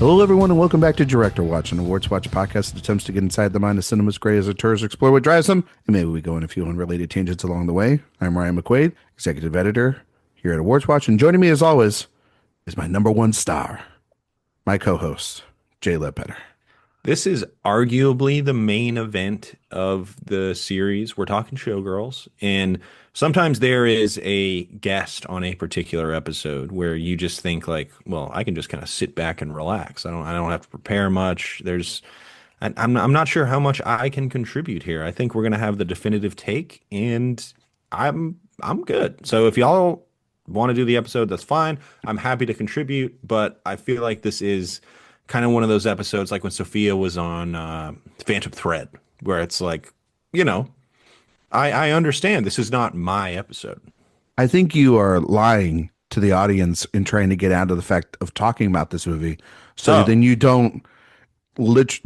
Hello, everyone, and welcome back to Director Watch, an AwardsWatch podcast that attempts to get inside the mind of cinema's greatest auteurs, explore what drives them, and maybe we go on a few unrelated tangents along the way. I'm Ryan McQuade, executive editor here at AwardsWatch, and joining me, as always, is my number one star, my co-host, Jay Ledbetter. This is arguably the main event of the series. We're talking Showgirls, and sometimes there is a guest on a particular episode where you just think like, well, I can just kind of sit back and relax. I don't have to prepare much. I'm not sure how much I can contribute here. I think we're gonna have the definitive take, and I'm good. So if y'all want to do the episode, that's fine. I'm happy to contribute, but I feel like this is kind of one of those episodes like when Sophia was on Phantom Thread, where it's like, I understand this is not my episode. I think you are lying to the audience in trying to get out of the fact of talking about this movie, so then you don't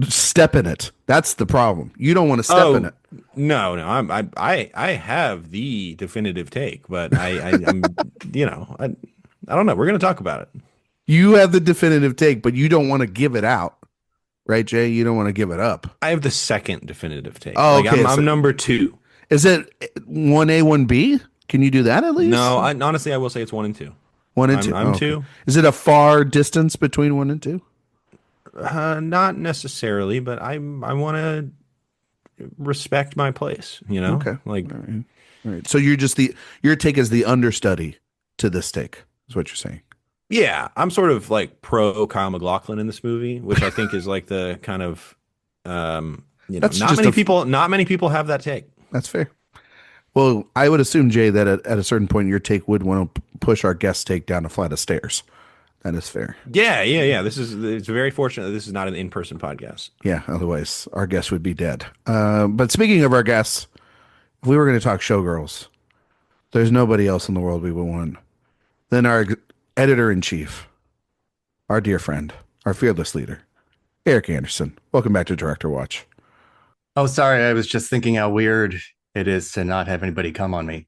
step in it. That's the problem. You don't want to step in it. No, I have the definitive take, but I'm I don't know. We're gonna talk about it. You have the definitive take, but you don't want to give it out, right, Jay? You don't want to give it up. I have the second definitive take. Oh, okay. I'm number 2. Is it 1A, 1B? Can you do that at least? No, honestly, I will say it's 1 and 2. 1 and 2. I'm okay. 2. Is it a far distance between 1 and 2? Not necessarily, but I want to respect my place. Okay. Like, all right. So your take is the understudy to this take, is what you're saying. Yeah, I'm sort of like pro Kyle MacLachlan in this movie, which I think is like the kind of not many people have that take. That's fair. Well, I would assume, Jay, that at a certain point your take would want to push our guest take down a flight of stairs. That is fair. Yeah. It's very fortunate that this is not an in-person podcast. Yeah, otherwise our guest would be dead. But speaking of our guests, if we were going to talk Showgirls, there's nobody else in the world we would want than our editor-in-chief, our dear friend, our fearless leader, Erik Anderson. Welcome back to Director Watch. Oh, sorry. I was just thinking how weird it is to not have anybody come on me.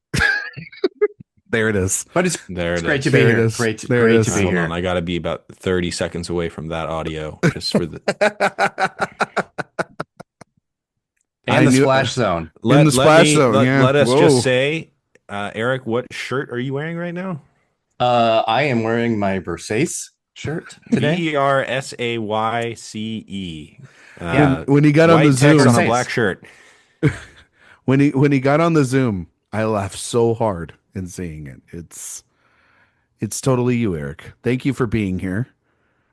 There it is. But it's great to be here. Great to be Hold here. on, I got to be about 30 seconds away from that audio just for the and the splash zone. In the splash zone. Yeah. Let us just say, Erik, what shirt are you wearing right now? I am wearing my Versace shirt today. Versace. When he got on the Zoom on a black shirt. when he got on the Zoom, I laughed so hard in seeing it. It's totally you, Erik. Thank you for being here.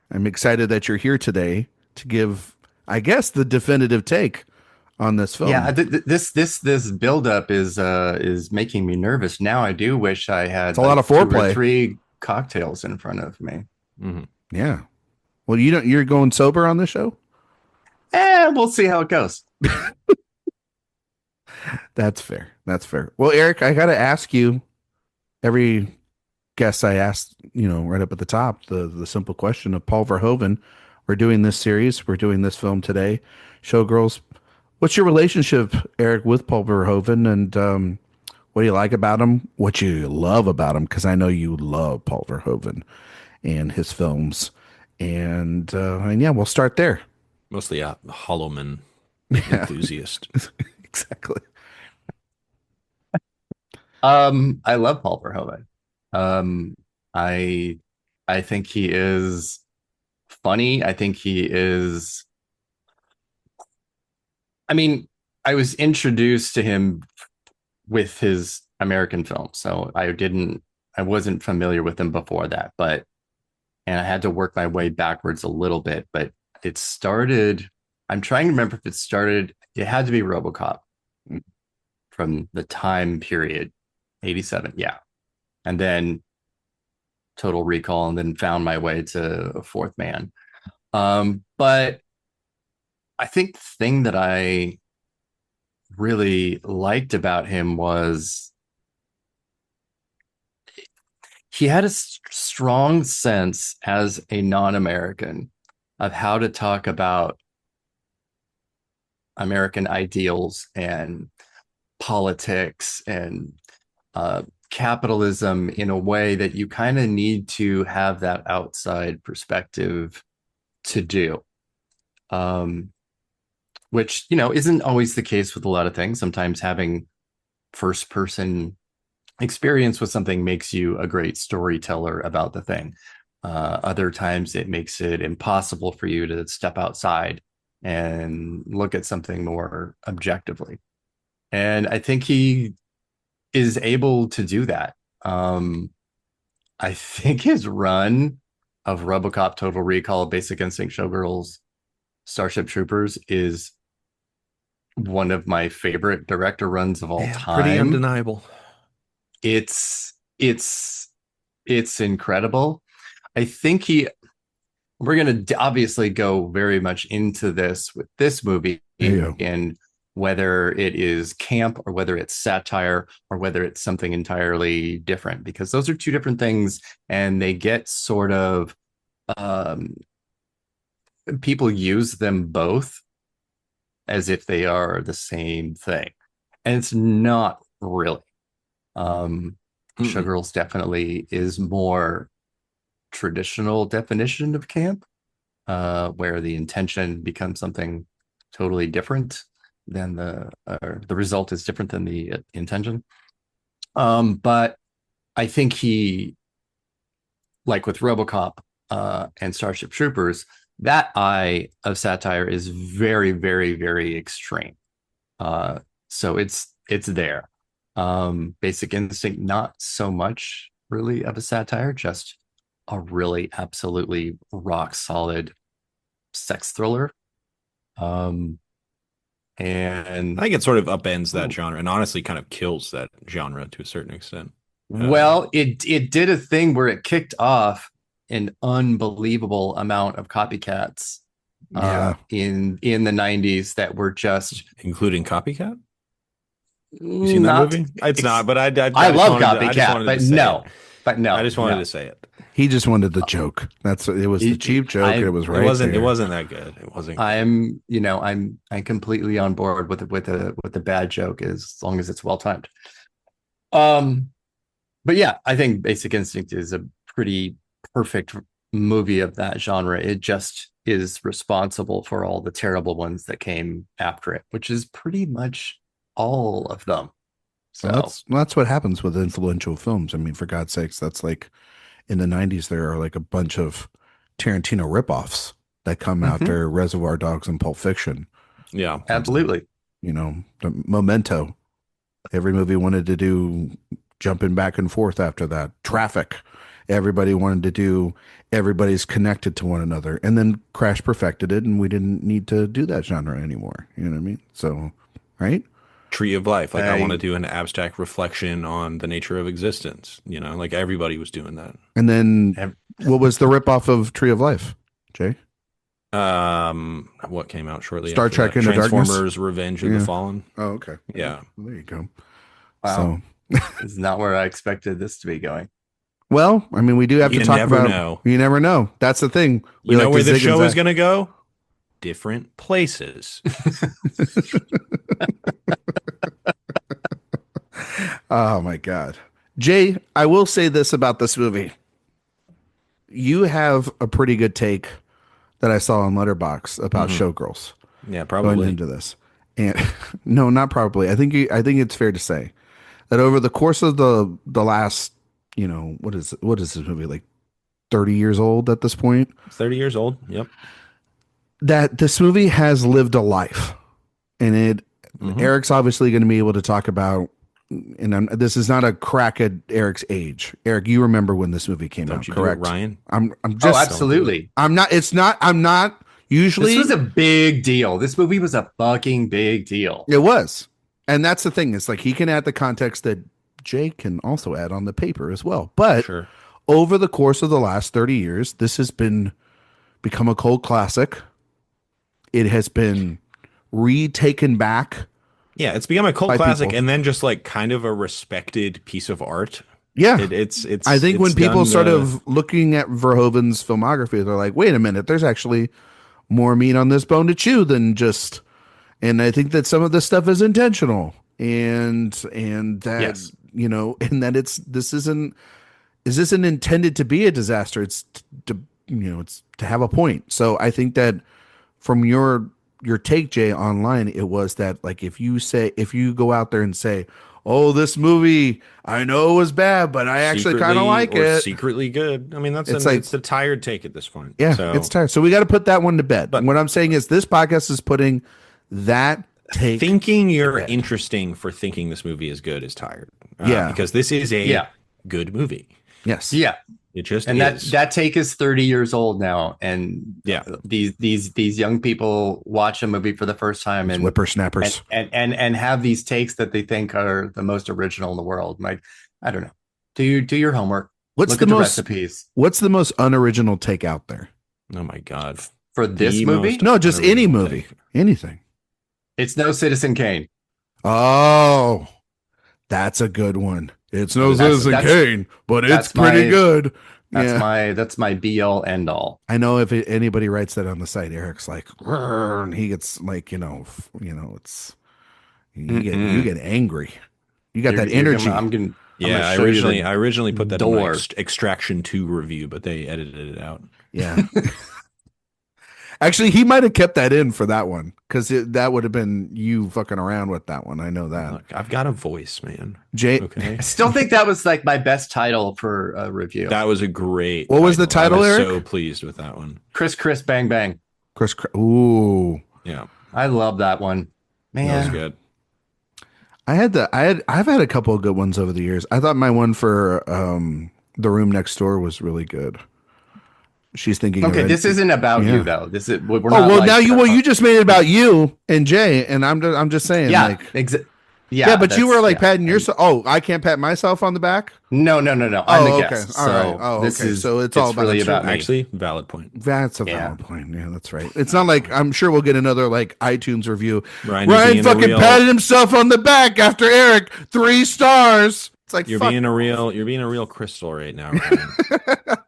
I'm excited that you're here today to give, I guess, the definitive take on this film. Yeah, this buildup is making me nervous. Now I do wish I had a lot of foreplay. 2 or 3 cocktails in front of me. Mm-hmm. Yeah. Well, you're going sober on this show? We'll see how it goes. That's fair. Well, Erik, I got to ask you, every guest I asked, right up at the top, the simple question of Paul Verhoeven. We're doing this series. We're doing this film today, Showgirls. What's your relationship, Erik, with Paul Verhoeven, and what do you like about him? What you love about him? Because I know you love Paul Verhoeven and his films. And yeah, we'll start there. Mostly a Hollowman enthusiast. Exactly. I love Paul Verhoeven. I think he is funny. I think he is. I mean, I was introduced to him with his American films, so I wasn't familiar with him before that, and I had to work my way backwards a little bit, but it started, I'm trying to remember if it had to be RoboCop from the time period, 87, yeah. And then Total Recall, and then found my way to Fourth Man. But I think the thing that I really liked about him was he had a strong sense as a non-American of how to talk about American ideals and politics and capitalism in a way that you kind of need to have that outside perspective to do. Um, which, isn't always the case with a lot of things. Sometimes having first person experience with something makes you a great storyteller about the thing. Other times it makes it impossible for you to step outside and look at something more objectively. And I think he is able to do that. I think his run of RoboCop, Total Recall, Basic Instinct, Showgirls, Starship Troopers is one of my favorite director runs of all time. Pretty undeniable. It's incredible. I think we're going to obviously go very much into this with this movie and whether it is camp or whether it's satire or whether it's something entirely different, because those are two different things and they get sort of people use them both as if they are the same thing, and it's not really. Showgirls definitely is more traditional definition of camp, where the intention becomes something totally different than the result is different than the intention. But I think he, like with RoboCop and Starship Troopers, that eye of satire is very, very, very extreme. So it's there. Basic Instinct, not so much really of a satire, just a really absolutely rock solid sex thriller. And I think it sort of upends that genre and honestly kind of kills that genre to a certain extent. Well, it did a thing where it kicked off an unbelievable amount of copycats in the 90s that were just, including Copycat. You seen that movie? It's not, but I love Copycat, but no, I just wanted to say it. He just wanted the joke. It was the cheap joke. It was right. It wasn't that good. It wasn't. I'm completely on board with the bad joke as long as it's well timed. But yeah, I think Basic Instinct is a pretty perfect movie of that genre. It just is responsible for all the terrible ones that came after it, which is pretty much all of them. So that's what happens with influential films. I mean, for God's sakes, that's like in the 90s, there are like a bunch of Tarantino ripoffs that come after Reservoir Dogs and Pulp Fiction. Yeah, absolutely. The Memento. Every movie wanted to do jumping back and forth after that. Traffic. Everybody wanted to do everybody's connected to one another. And then Crash perfected it, and we didn't need to do that genre anymore. You know what I mean? So, right? Tree of Life. Like I want to do an abstract reflection on the nature of existence. Like everybody was doing that. And then what was the ripoff of Tree of Life, Jay? What came out shortly Star after Trek that? Into Darkness? Transformers Revenge of the Fallen. Oh, okay. Yeah. Well, there you go. Wow. So this is not where I expected this to be going. Well, I mean, we do have to talk about. Know. You never know. That's the thing. You know where the show is going to go? Different places. Oh my God. Jay, I will say this about this movie. You have a pretty good take that I saw on Letterboxd about Showgirls. Yeah, probably. Going into this. And no, not probably. I think it's fair to say that over the course of the last, what is this movie, like 30 years old at this point? 30 years old. Yep. That this movie has lived a life. And Erik's obviously going to be able to talk about, and this is not a crack at Erik's age. Erik, you remember when this movie came out, correct? Ryan? I'm just absolutely. I'm not usually. This was a big deal. This movie was a fucking big deal. It was. And that's the thing. It's like he can add the context that Jay can also add on the paper as well. But over the course of the last 30 years, this has become a cult classic. It has been retaken back. Yeah, it's become a cult classic and then just like kind of a respected piece of art. Yeah. It's I think when people sort of looking at Verhoeven's filmography, they're like, wait a minute, there's actually more meat on this bone to chew than just, and I think that some of this stuff is intentional and that, and that this isn't intended to be a disaster. It's to it's to have a point. So I think that from your take, Jay, online, it was that like if you go out there and say, "Oh, this movie I know was bad, but I actually kind of like it," secretly good. I mean, it's like it's a tired take at this point. yeah, So, it's tired. So we got to put that one to bed. but What I'm saying is this podcast is putting that take thinking you're bed. interesting for thinking this movie is good is tired. Yeah. Because this is a good movie. Yes. Yeah. It just And is. that take is 30 years old now, and Yeah. these young people watch a movie for the first time These and whippersnappers. and have these takes that they think are the most original in the world. Like, I don't know. Do your homework. What's Look the at the most recipes What's the most unoriginal take out there? Oh my God. for this The movie. most- No, just any Unoriginal movie, take. anything. It's no Citizen Kane. Oh, that's a good one. It's no That's- Citizen Kane, but it's that's pretty my- good. That's my be all end all. I know if anybody writes that on the site, Eric's like, "Rrr," and he gets like, it's you get angry. You got that energy. I'm gonna. Yeah, I show you the originally put that in my door. Extraction 2 review, but they edited it out. Yeah. Actually, he might have kept that in for that one because that would have been you fucking around with that one. I know that. Look, I've got a voice, man. Jay, Okay. I still think that was like my best title for a review. That was a great What was the title, I was Erik? so pleased with that one. Chris Bang Bang. Ooh, Yeah. I love that one. That was Man, good. I've had a couple of good ones over the years. I thought my one for The Room Next Door was really good. She's thinking. okay, of it. this isn't about Yeah. you though. This is we're Oh not well, like, now you just made it about you and Jay, and I'm just saying. yeah, Like, yeah, but you were like patting and- yourself. Oh, I can't pat myself on the back. No. I'm the okay. guest. All So right. Oh, this okay. is So it's all about really you. about me. Actually, valid point. That's a Yeah. valid point. Yeah, that's right. It's not like I'm sure we'll get another like iTunes review. Ryan, you're Ryan being a fucking real- patted himself on the back after Eric 3 stars. It's like You're fuck. being a real crystal right now, Ryan.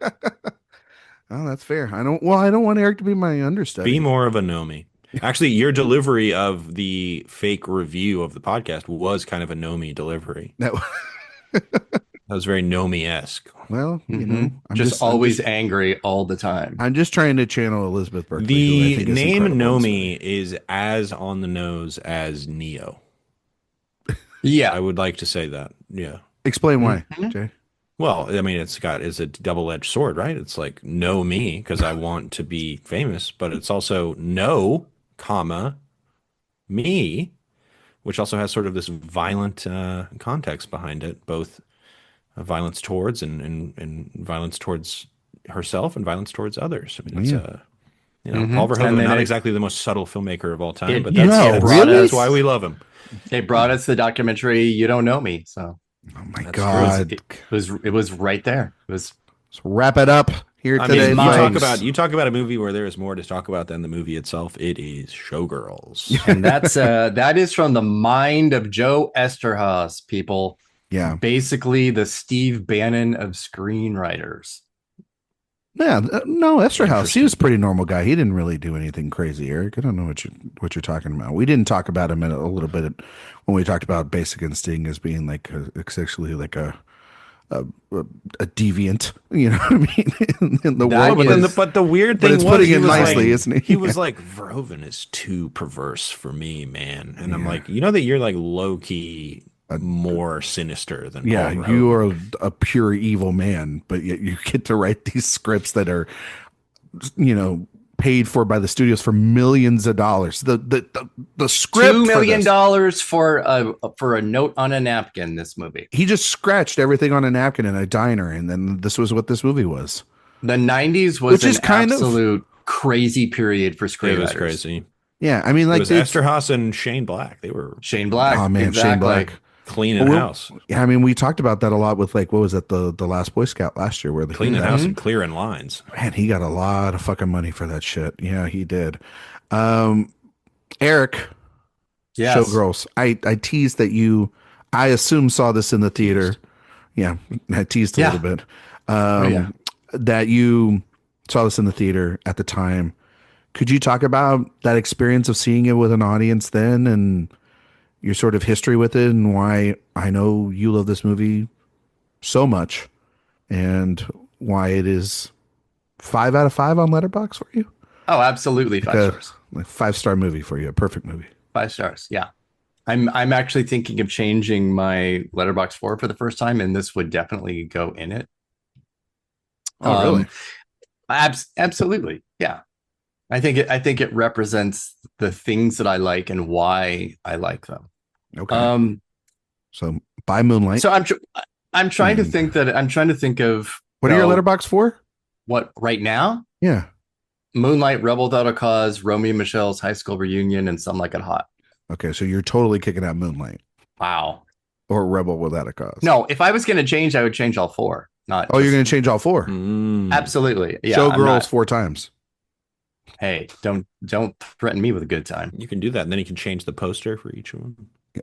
Oh, that's fair. I don't want Eric to be my understudy. Be more of a Nomi. Actually, your delivery of the fake review of the podcast was kind of a Nomi delivery. That- That was very Nomi-esque. well, Mhm. I'm just always angry all the time. I'm just trying to channel Elizabeth Berkley. who I The think is name incredible. Nomi is as on the nose as Neo. I Yeah, would like to say that. Yeah. Explain why, Mhm. Jay. Well, I mean, it's a double-edged sword, right? It's like know me because I want to be famous, but it's also no, comma, me, which also has sort of this violent context behind it, both violence towards and violence towards herself and violence towards others. I mean, it's Yeah. Mhm. Paul Verhoeven, And then not it- exactly the most subtle filmmaker of all time, It- but No, really? that's why we love him. they brought us the documentary "You Don't Know Me," so Oh my That's God. it was right there. It was Let's wrap it up here I today. mean, folks. you talk about a movie where there is more to talk about than the movie itself. It is Showgirls. and that is from the mind of Joe Eszterhas, people. Yeah. Basically the Steve Bannon of screenwriters. Yeah, no, Eszterhas. He Interesting. was a pretty normal guy. He didn't really do anything crazy, Eric. I don't know what you're talking about. We didn't talk about him in a little bit when we talked about Basic Instinct as being like essentially like a deviant. You know what I mean? in the That world, is- But the weird but thing it's was, putting he it was nicely, like, isn't he? He was like, Verhoeven is too perverse for me, man. And I'm Yeah. like, you know that you're like low key more sinister than yeah, Paul you Verhoeven. are a pure evil man, but yet you get to write these scripts that are, paid for by the studios for millions of dollars. The script $2 for million this, for a note on a napkin. This movie, he just scratched everything on a napkin in a diner, and then this was what this movie was. the '90s was Which is an kind of- absolute crazy period for screenwriters. It was crazy. Yeah, I mean, It like was Eszterhas and Shane Black. They were Shane Black. oh man, Shane exactly. Black. cleaning Well, house. Yeah, I mean, we talked about that a lot with like what was it, the Last Boy Scout last year, where the Cleaning house and clearing lines. man, he got a lot of fucking money for that shit. Yeah, he did. Eric, Yes. Showgirls. I teased that I assume saw this in the theater. Yeah, I teased a Yeah. little bit. Yeah. That you saw this in the theater at the time. Could you talk about that experience of seeing it with an audience then, and your sort of history with it, and why I know you love this movie so much, and why it is 5 out of 5 on Letterboxd for you? Oh, absolutely, Like five a stars. like 5-star movie for you, a perfect movie. 5 stars. Yeah. I'm actually thinking of changing my letterbox score for the first time, and this would definitely go in it. Oh, really? Um, absolutely. Yeah. I think it represents the things that I like and why I like them. Okay. Um, So by Moonlight. so I'm trying to And think that I'm trying to think of what are your letterbox for? what right now? Yeah. Moonlight, Rebel Without a Cause, Romeo and Michelle's High School Reunion, and Some Like It Hot. Okay, so you're totally kicking out Moonlight Wow. or Rebel Without a Cause. No, if I was going to change, I would change all four. Not Oh, you're just, going to change all 4. absolutely. Yeah. Showgirls 4 times. Hey, don't threaten me with a good time. You can do that, and then you can change the poster for each one.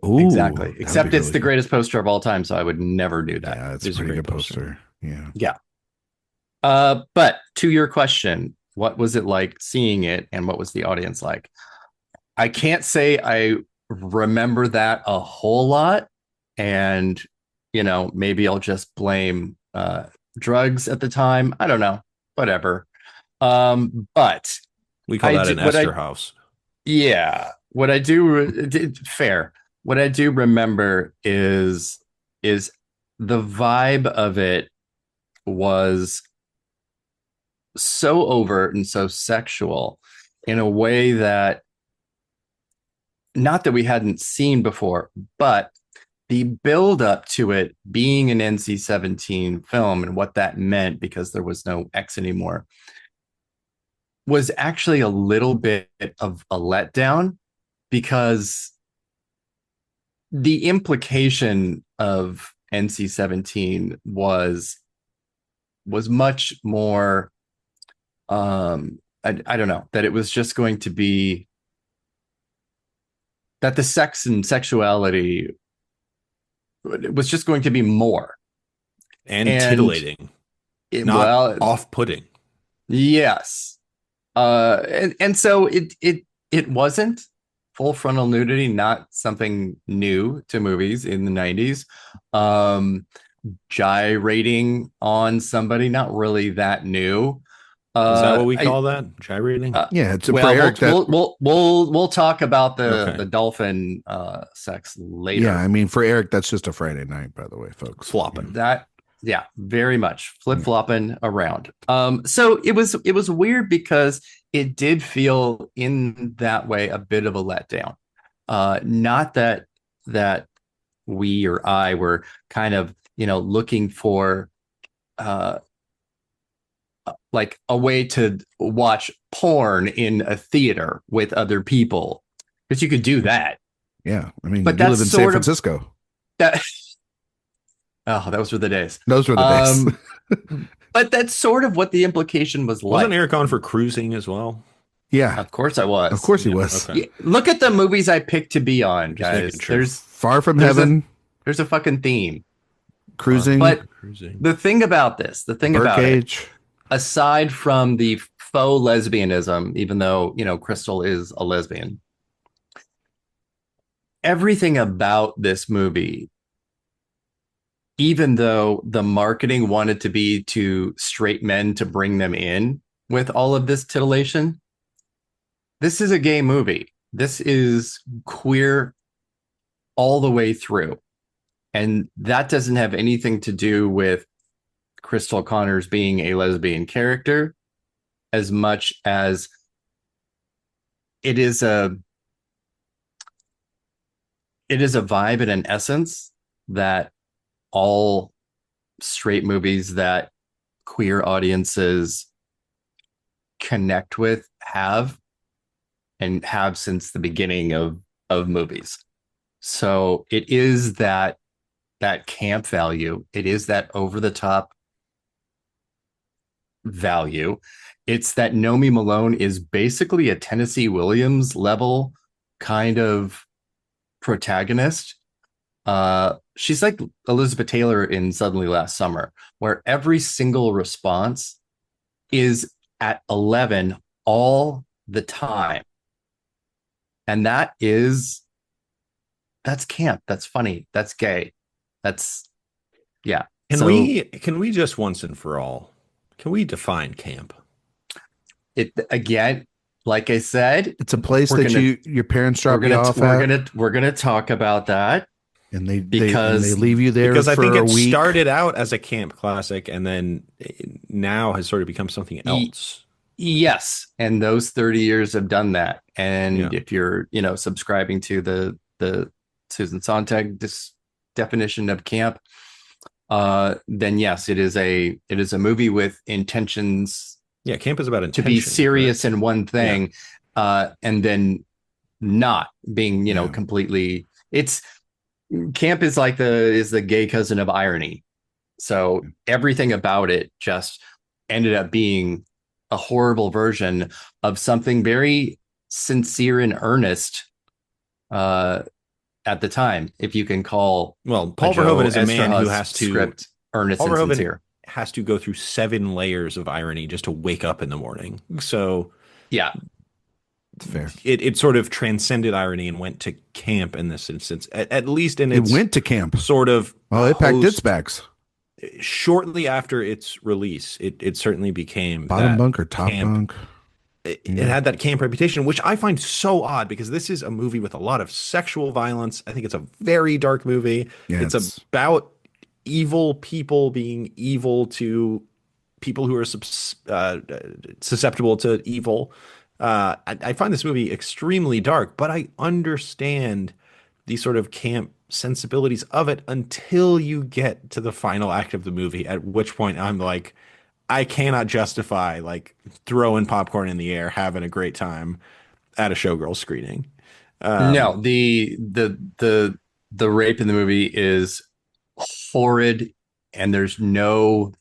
Ooh, Exactly. that would Except be it's really the cool. greatest poster of all time, so I would never do that. Yeah, it's It is a a pretty great good poster. Yeah. Yeah. But to your question, what was it like seeing it, and what was the audience like? I can't say I remember that a whole lot, and maybe I'll just blame drugs at the time. I don't know. Whatever. But We call that an what Eszterhas. yeah, what I do fair. What I do remember is the vibe of it was so overt and so sexual in a way that not that we hadn't seen before, but the build up to it being an NC-17 film and what that meant, because there was no X anymore, was actually a little bit of a letdown, because the implication of NC-17 was much more I don't know, that it was just going to be that the sex and sexuality was just going to be more And titillating, not well, off-putting. yes. And so it wasn't full frontal nudity, not something new to movies in the 90s. Gyrating on somebody, not really that new. Is that what we call that? Gyrating? Yeah, it's Well, for Erik that we'll talk about Okay. the dolphin sex later. yeah, I mean for Erik that's just a Friday night, by the way, folks. Flopping. That yeah, very much flip-flopping around. So it was weird because it did feel in that way a bit of a letdown. Not that we or I were kind of looking for like a way to watch porn in a theater with other people, because you could do that. Yeah, I mean, But you live that's in San sort of- Francisco. That oh, those were the days. Those were the days. But that's sort of what the implication was like. Wasn't Erik on for cruising as well? Yeah, Of course I was. of course he Yeah, was. okay. Yeah, look at the movies I picked to be on, Just guys. making sure. There's Far from there's Heaven, there's a fucking theme. Cruising, But Cruising. the thing about it, Birdcage. aside from the faux lesbianism, even though Crystal is a lesbian, everything about this movie, even though the marketing wanted to be to straight men to bring them in with all of this titillation, this is a gay movie. This is queer all the way through. And that doesn't have anything to do with Crystal Connors being a lesbian character, as much as it is a vibe and an essence that all straight movies that queer audiences connect with have, and have since the beginning of movies. So it is that camp value. It is that over the top value. It's that Nomi Malone is basically a Tennessee Williams level kind of protagonist. She's like Elizabeth Taylor in Suddenly Last Summer, where every single response is at 11 all the time. And that's camp. That's funny. That's gay. That's yeah. Can we just once and for all, can we define camp? it again, like I said, It's a place we're that gonna your parents drop we're you gonna off we're at, gonna we're gonna talk about that and they because leave you there Because I for think a it week. started out as a camp classic and then now has sort of become something y- else. yes, and those 30 years have done that. Yeah. And if you're, subscribing to the Susan Sontag definition of camp, then yes, it is a movie with intentions Yeah, camp is about to be intention, serious correct? in one Yeah. thing, and then not being, Yeah. completely. It's camp is the gay cousin of irony. So everything about it just ended up being a horrible version of something very sincere and earnest, at the time, if you can call Well, a Paul Joe Verhoeven is a man who Eszterhas has to script earnest Paul and Verhoeven sincere. has to go through 7 layers of irony just to wake up in the morning. So Yeah. It's fair. it sort of transcended irony and went to camp in this instance, at least in It its went to camp. sort of Well, it packed its post- bags. shortly after its release. It certainly became Bottom that bunk or top camp. bunk. It had that camp reputation, which I find so odd because this is a movie with a lot of sexual violence. I think it's a very dark movie. Yeah, it's about evil people being evil to people who are susceptible to evil. I find this movie extremely dark, but I understand the sort of camp sensibilities of it until you get to the final act of the movie, at which point I'm like, I cannot justify like throwing popcorn in the air, having a great time at a Showgirl screening. No, the rape in the movie is horrid, and there's no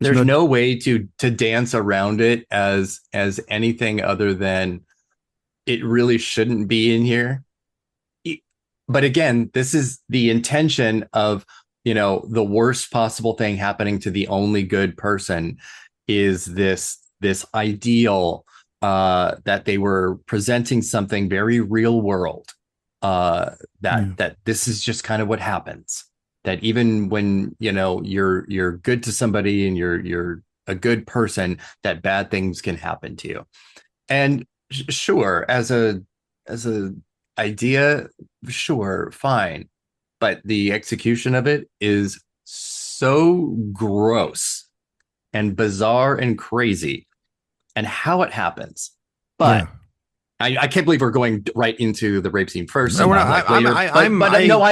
way to dance around it as anything other than it really shouldn't be in here. But again, this is the intention of, the worst possible thing happening to the only good person is this ideal, that they were presenting something very real world, that this is just kind of what happens, that even when you're good to somebody and you're a good person, that bad things can happen to you. And sure, as a idea, sure, fine, but the execution of it is so gross and bizarre and crazy, and how it happens. But Yeah. I can't believe we're going right into the rape scene first. No, we're not. I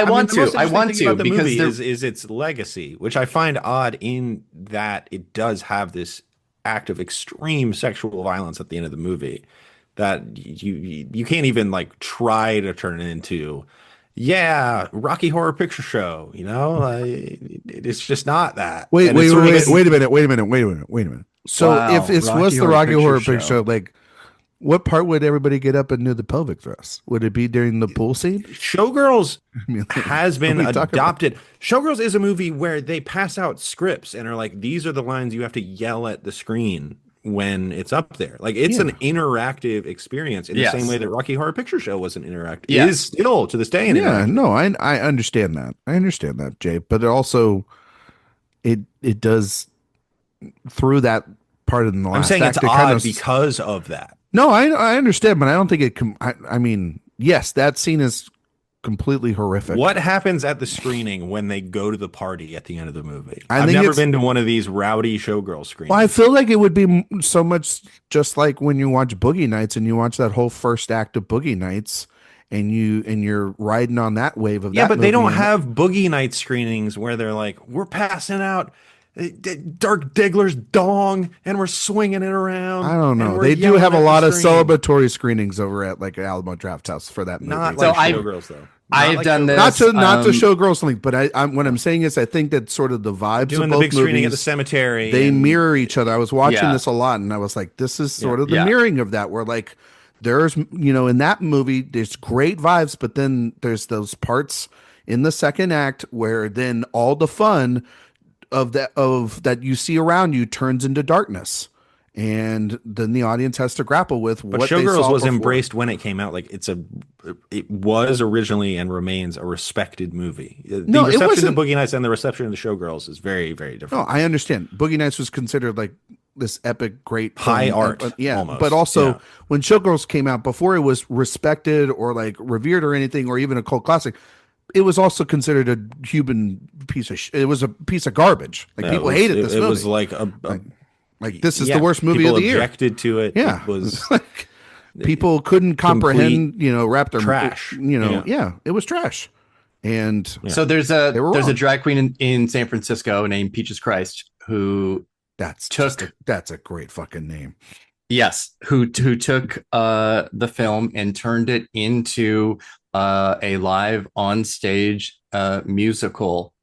want the most to. I interesting want thing to about the because movie is its legacy, which I find odd in that it does have this act of extreme sexual violence at the end of the movie that you can't even like try to turn it into, yeah, Rocky Horror Picture Show. It's just not that. Wait And a it's sort of minute. this- Wait a minute. So Wow, if it Rocky was the Horror Rocky Horror Picture Picture Show. Show, like, what part would everybody get up and do the pelvic thrust? Would it be during the pool scene? Showgirls I mean, has been what are we talking about? adopted. Showgirls is a movie where they pass out scripts and are like, these are the lines you have to yell at the screen when it's up there. Like it's an interactive experience in the same way that Rocky Horror Picture Show was an interactive. Yes. It is still to this day an Yeah, interactive. no, I understand that. I understand that, Jay. But it also it does through that part in the last I'm saying act, it's it odd kind of because of that. No, I understand, but I don't think it can. I mean, yes, that scene is completely horrific. What happens at the screening when they go to the party at the end of the movie? I I've think never it's- been to one of these rowdy Showgirl screenings. Well, I feel like it would be so much just like when you watch Boogie Nights and you watch that whole first act of Boogie Nights, and you're riding on that wave of Yeah, that. but they movie don't and- have Boogie Night screenings where they're like, we're passing out Dirk Diggler's dong and we're swinging it around. I don't and know. we're They do yelling have a at the lot of screen. celebratory screenings over at like Alamo Draft House for that movie. Not So like I- Showgirls though. I've Not done Showgirls. this. not to Showgirls link, but what I'm saying is I think that sort of the vibes Doing of the both big screening at the movies, cemetery. they and- mirror each other. I was watching Yeah. this a lot, and I was like, this is sort of the Yeah. mirroring of that, where like there's in that movie there's great vibes, but then there's those parts in the second act where then all the fun of that you see around you turns into darkness, and then the audience has to grapple with But what they Showgirls saw was before. embraced when it came out. Like it was originally and remains a respected movie. The No, it reception wasn't- to Boogie Nights and the reception to Showgirls is very, very No, different. I understand. Boogie Nights was considered like this epic great High film. art, Yeah, almost. but also Yeah. when Showgirls came out, before it was respected or like revered or anything, or even a cult classic, it was also considered a human piece of it was a piece of garbage. Like Yeah, people hated this it movie. was like like this is the yeah, worst movie people of the year. objected to it. Yeah. It was Like people couldn't complete comprehend, wrap their trash. yeah, it was trash. And Yeah. So there's They were a wrong. drag queen in San Francisco named Peaches Christ who that's took that's a great fucking name. yes, who took the film and turned it into a live on stage musical.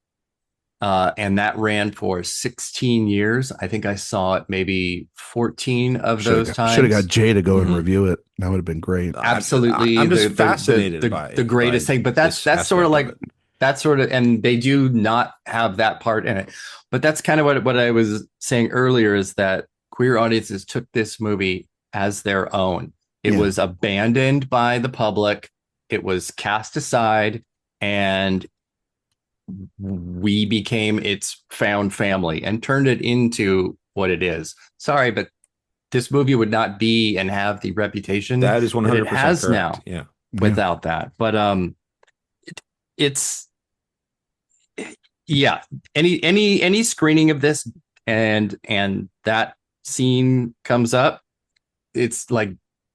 And that ran for 16 years. I think I saw it maybe 14 of those times. Should have got Jay to go and Mhm. review it. That would have been great. Absolutely. I'm just fascinated the, by the greatest by thing. But that's this sort of aspect like of it. that's sort of, and they do not have that part in it. But that's kind of what I was saying earlier, is that queer audiences took this movie as their own. It Yeah. was abandoned by the public. It was cast aside, and we became its found family and turned it into what it is. Sorry, but this movie would not be and have the reputation That is 100% it has correct. now Yeah. without that. But it's yeah. Any screening of this and that scene comes up, it's like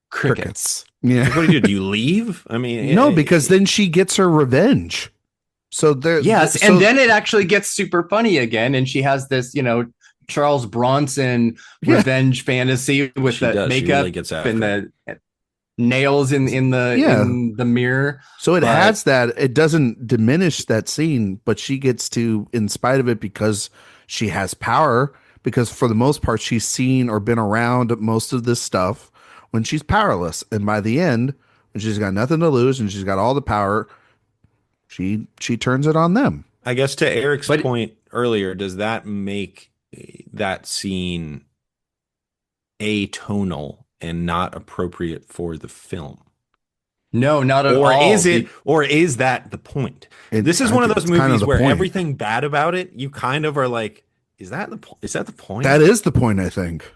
crickets. Yeah. What do you do? Do you leave? I mean, No, because then she gets her revenge. So there, Yes, so- and then it actually gets super funny again, and she has this, Charles Bronson Yeah. revenge fantasy with She the does. She makeup really gets after and the nails in the Yeah. in the mirror. So it But- has that. It doesn't diminish that scene, but she gets to, in spite of it, because she has power. Because for the most part, she's seen or been around most of this stuff when she's powerless, and by the end, when she's got nothing to lose and she's got all the power, she turns it on them. I guess to Eric's But- point earlier, does that make that scene atonal and not appropriate for the film? No, not at all. Or is that the point? This is I one of think those it's kind of movies the where point. everything bad about it, you kind of are like, is that the point? Is that the point? That is the point, I think.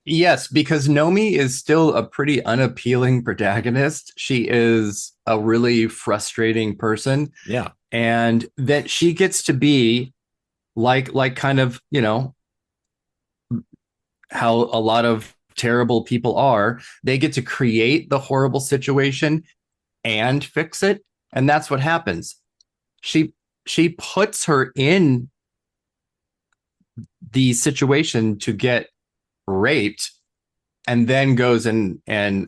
Yes, because Nomi is still a pretty unappealing protagonist. She is a really frustrating person, Yeah. and that she gets to be like kind of, how a lot of terrible people are. They get to create the horrible situation and fix it, and that's what happens. She puts her in the situation to get raped, and then goes and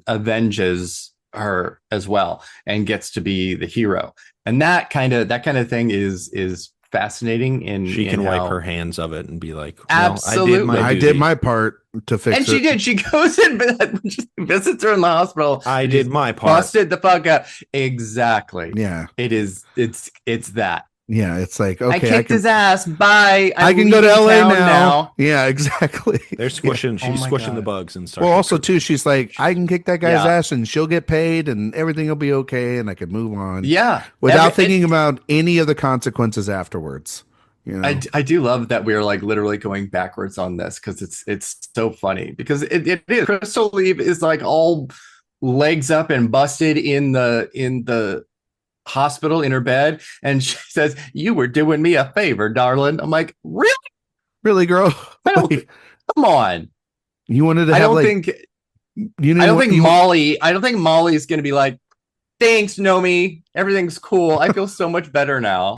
avenges her as well, and gets to be the hero. And that kind of thing is fascinating. She can wipe her hands of it and be like, well, Absolutely. I did my part to fix and it. she did. She goes and visits her in the hospital. I did my part. Busted the fuck up. Exactly. Yeah. It is. It's that. Yeah. It's like, okay, I kicked his ass. Bye. I I'm can go to leaving LA town now. Yeah, exactly. They're squishing. Yeah. Oh She's my squishing God. the bugs and Well, also too, she's like, I can kick that guy's Yeah. ass and she'll get paid and everything will be okay and I can move on. Yeah. Without thinking about any of the consequences afterwards. I do love that we're like literally going backwards on this, because it's so funny, because it is. Crystal Leave is like all legs up and busted in the hospital in her bed, and she says, "You were doing me a favor, darling." I'm like, really? Really, girl? I don't. Come on. You wanted to I have don't like think. you I don't know think Molly. I don't think Molly's going to be like, "Thanks, Nomi. Everything's cool. I feel so much better now."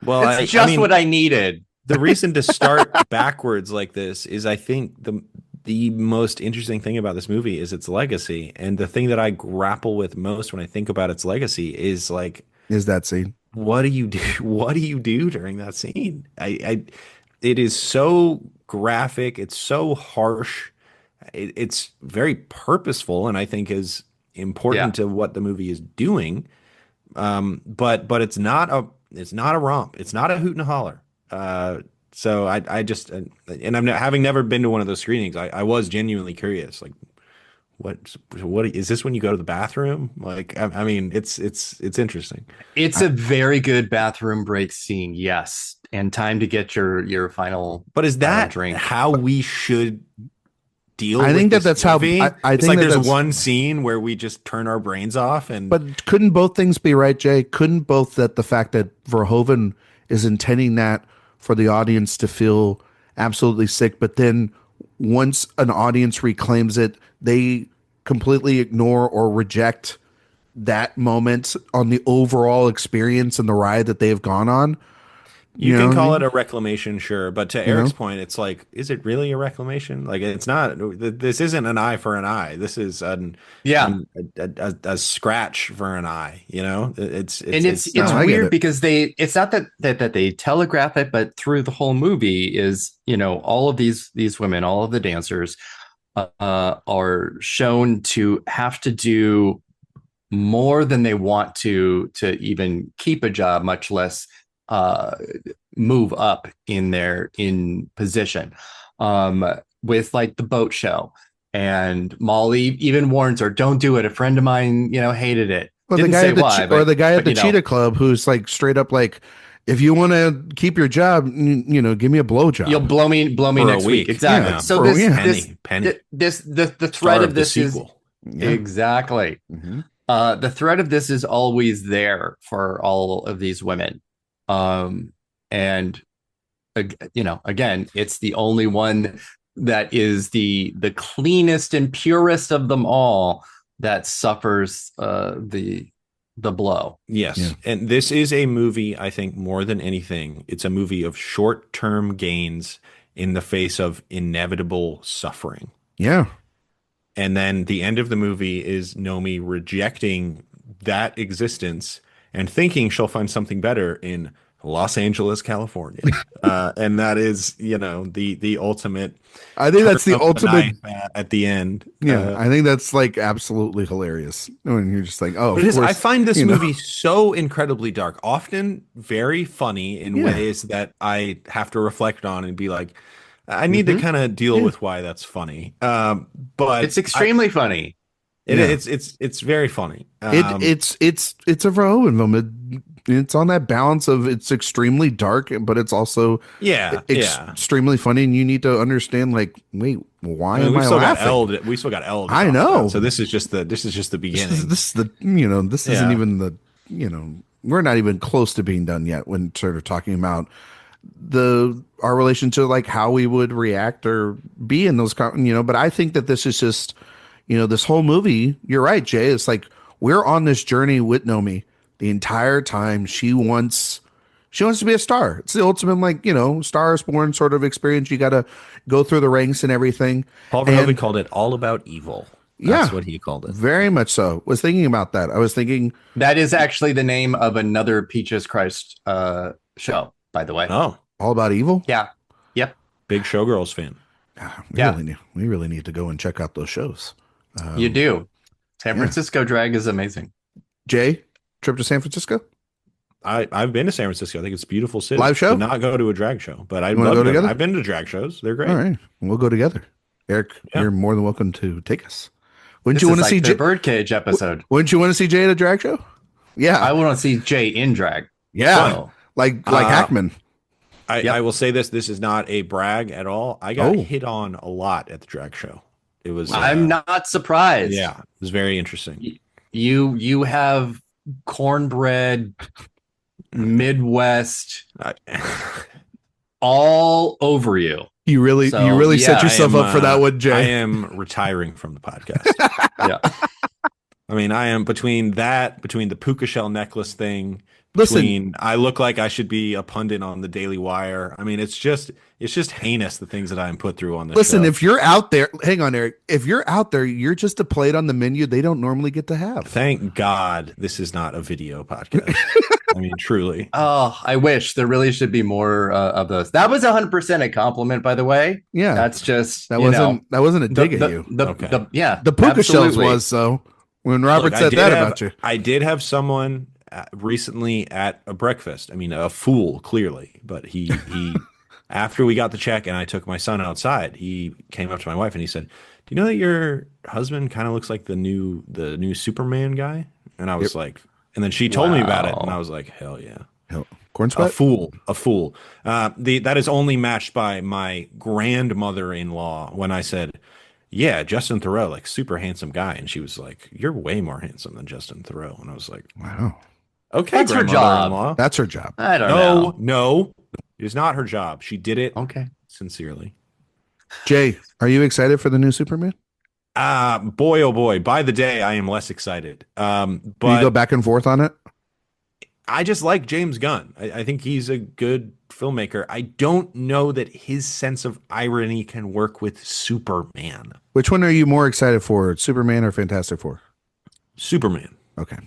Well, It's just what I needed. The reason to start backwards like this is, I think the most interesting thing about this movie is its legacy, and the thing that I grapple with most when I think about its legacy is like, is that scene. what do you do? What do you do during that scene? It is so graphic. It's so harsh. It's very purposeful, and I think is important to what the movie is doing. But it's not a romp. It's not a hoot and a holler. So I just, and having never been to one of those screenings, I was genuinely curious. Like, what is this when you go to the bathroom? Like, I mean, it's interesting. It's a very good bathroom break scene. Yes. and time to get your final. But is that drink. how we should deal I with think that this that's movie? how I It's think like that there's that's one scene where we just turn our brains off and But couldn't both things be right, Jay? Couldn't both that the fact that Verhoeven is intending that for the audience to feel absolutely sick, but then once an audience reclaims it, they completely ignore or reject that moment on the overall experience and the ride that they've gone on. you You know can what I call it mean? a reclamation, sure, but to You Eric's know? point, it's like, is it really a reclamation? Like, it's not. This isn't an eye for an eye. This is Yeah. a scratch for an eye. You know, And it's No, it's I get weird it. because it's not that they telegraph it, but through the whole movie is, all of these women, all of the dancers are shown to have to do more than they want to even keep a job, much less uh, move up in position. With like the boat show, and Molly even warns her, "Don't do it." A friend of mine, hated it. Or the Didn't guy say at the why, or the guy at but the Cheetah Club who's like straight up like, if you want to keep your job, give me a blowjob. you'll blow me for next a week. week. Exactly. Yeah, So for- this yeah. Penny, the thread star of of the this is sequel. Yeah. exactly. Mhm. The thread of this is always there for all of these women. And again, it's the only one that is the cleanest and purest of them all that suffers the blow. Yes. Yeah. And this is a movie, I think, more than anything, it's a movie of short-term gains in the face of inevitable suffering. Yeah. And then the end of the movie is Nomi rejecting that existence and thinking she'll find something better in Los Angeles, California. And that is, the ultimate I think that's the turn of the ultimate. knife at the end. Yeah, I think that's like absolutely hilarious when you're just like, oh, But of it is, I course, find this you know. movie so incredibly dark, often very funny in Yeah. ways that I have to reflect on and be like, I need to kind of deal with why that's funny. But It's extremely funny. Yeah. it's very funny. It's a Verhoeven film. It's on that balance of it's extremely dark, but it's also yeah. extremely funny, and you need to understand, like, wait, why I mean, am we I still got laughing? L. We still got L. to I talk know. about. So this is just the beginning. This is the this isn't Yeah. even the we're not even close to being done yet when sort of talking about our relation to like how we would react or be in those but I think that this is just this whole movie, you're right, Jay, it's like we're on this journey with Nomi the entire time. She wants to be a star. It's the ultimate, like, Star is Born sort of experience. You got to go through the ranks and everything. Paul Verhoeven called it all about evil. That's Yeah, what he called it. very much so. Was thinking about that. I was thinking That is actually the name of another Peaches Christ show, by the way. Oh, All About Evil. Yeah. Yep. big Showgirls fan. Yeah. We really need to go and check out those shows. You do. San Francisco drag is amazing. Jay, trip to San Francisco? I've been to San Francisco. I think it's a beautiful city. Live show? Did not go to a drag show, but I'd wanna love go to. together? I've been to drag shows. They're great. All right. We'll go together. Eric, Yeah. you're more than welcome to take us. Wouldn't This you is want to like see the Jay? Birdcage episode. Wouldn't you want to see Jay at a drag show? Yeah. I want to see Jay in drag. Yeah. So, Like Hackman. I will say this. This is not a brag at all. I got Oh. hit on a lot at the drag show. It was. I'm not surprised. Yeah, it was very interesting. You have cornbread Midwest I- all over you. You really So, set yeah, yourself up for that one, I Jay. am retiring from the podcast. Yeah. I mean, I am between the puka shell necklace thing. Listen, I look like I should be a pundit on the Daily Wire. I mean, it's just heinous, the things that I'm put through on this listen, show. if you're out there, hang on, Eric. If you're out there, you're just a plate on the menu they don't normally get to have. Thank God this is not a video podcast. I mean, truly. Oh, I wish there really should be more of those. That was 100% a compliment, by the way. Yeah. That's just that wasn't a dig at you. Okay. The Puka shells absolutely. was so when Robert Look, said that about you. I did have someone recently at a breakfast. I mean, a fool, clearly, but he after we got the check and I took my son outside, he came up to my wife and he said, "Do you know that your husband kind of looks like the new Superman guy?" And I was like, and then she told me about it, and I was like, "Hell yeah!" Hell, of Corn A sweat? fool, a fool. That is only matched by my grandmother-in-law when I said, "Yeah, Justin Theroux, like super handsome guy," and she was like, "You're way more handsome than Justin Theroux," and I was like, Wow. "Okay, That's her job. grandmother-in-law." That's her job. I don't No, know. no, it is not her job. She did it Okay. sincerely. Jay, are you excited for the new Superman? Boy, oh boy, by the day, I am less excited. Do you go But back and forth on it? I just like James Gunn. I think he's a good filmmaker. I don't know that his sense of irony can work with Superman. Which one are you more excited for, Superman or Fantastic Four? Superman. Okay.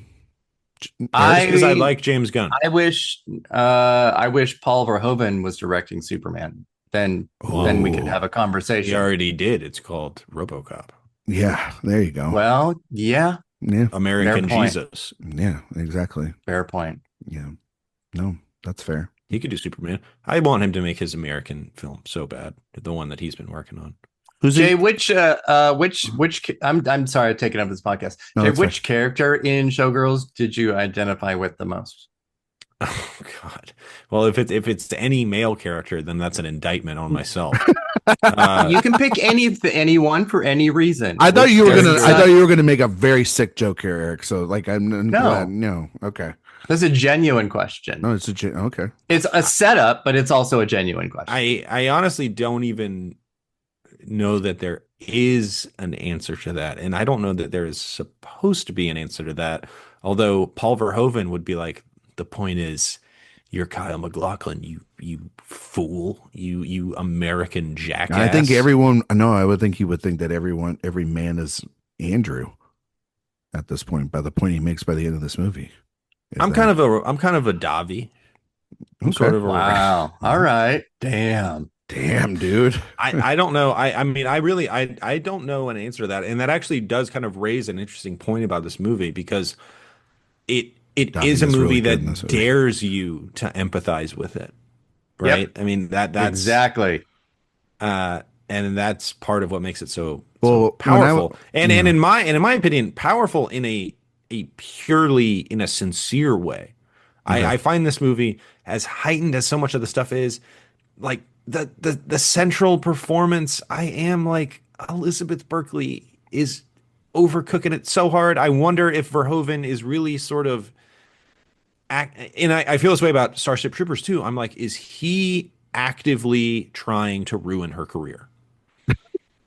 Just because I I like James Gunn. I wish Paul Verhoeven was directing Superman. Then we could Ooh. have a He conversation. already did. It's called RoboCop. Yeah, there you go. Well, yeah, Yeah, American Fair point. Jesus. yeah, exactly. fair point. Yeah. No, that's fair. He could do Superman. I want him to make his American film so bad. The one that he's been working on. Who's Jay, he? I'm sorry taking up this podcast. No, Jay, it's which character in Showgirls did you identify with the most? Oh God. Well, if it's any male character, then that's an indictment on myself. You can pick anyone for any reason. I thought Which you were gonna. character- I thought you were gonna make a very sick joke here, Eric. So, like, I'm No. glad. No, okay. That's a genuine question. No, it's okay. It's a setup, but it's also a genuine question. I honestly don't even know that there is an answer to that, and I don't know that there is supposed to be an answer to that. Although Paul Verhoeven would be like, the point is, you're Kyle MacLachlan, you fool, you American jackass. I think everyone. No, I would think he would think that every man is Andrew at this point. By the point he makes by the end of this movie, I'm kind of a Davi. I'm Okay. sort of a Wow. All right. Damn. damn, dude. I don't know. I mean, I don't know an answer to that. And that actually does kind of raise an interesting point about this movie because it Duffy is a is movie really good that in this movie. dares you to empathize with it. Right. I mean, that's Exactly. and that's part of what makes it so Well, powerful. And yeah. in my opinion, powerful in a purely in a sincere way. Okay. I find this movie, as heightened as so much of the stuff is, like the central performance. I am like, Elizabeth Berkley is overcooking it so hard. I wonder if Verhoeven is really sort of and I feel this way about Starship Troopers too. I'm like, is he actively trying to ruin her career?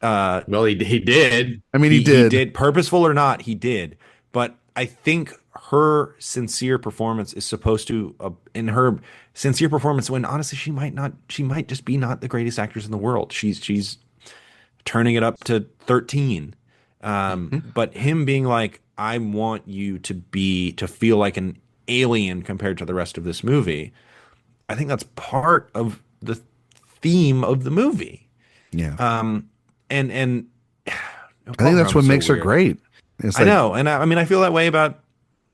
Well, he did. I mean, he did. He did, purposeful or not, he did. But I think her sincere performance is supposed to, in her sincere performance, when honestly she might just be not the greatest actress in the world. She's turning it up to 13. But him being like, I want you to feel like an alien compared to the rest of this movie. I think that's part of the theme of the movie. Yeah. And I think that's what makes her weird. great. It's I know, and I mean, I feel that way about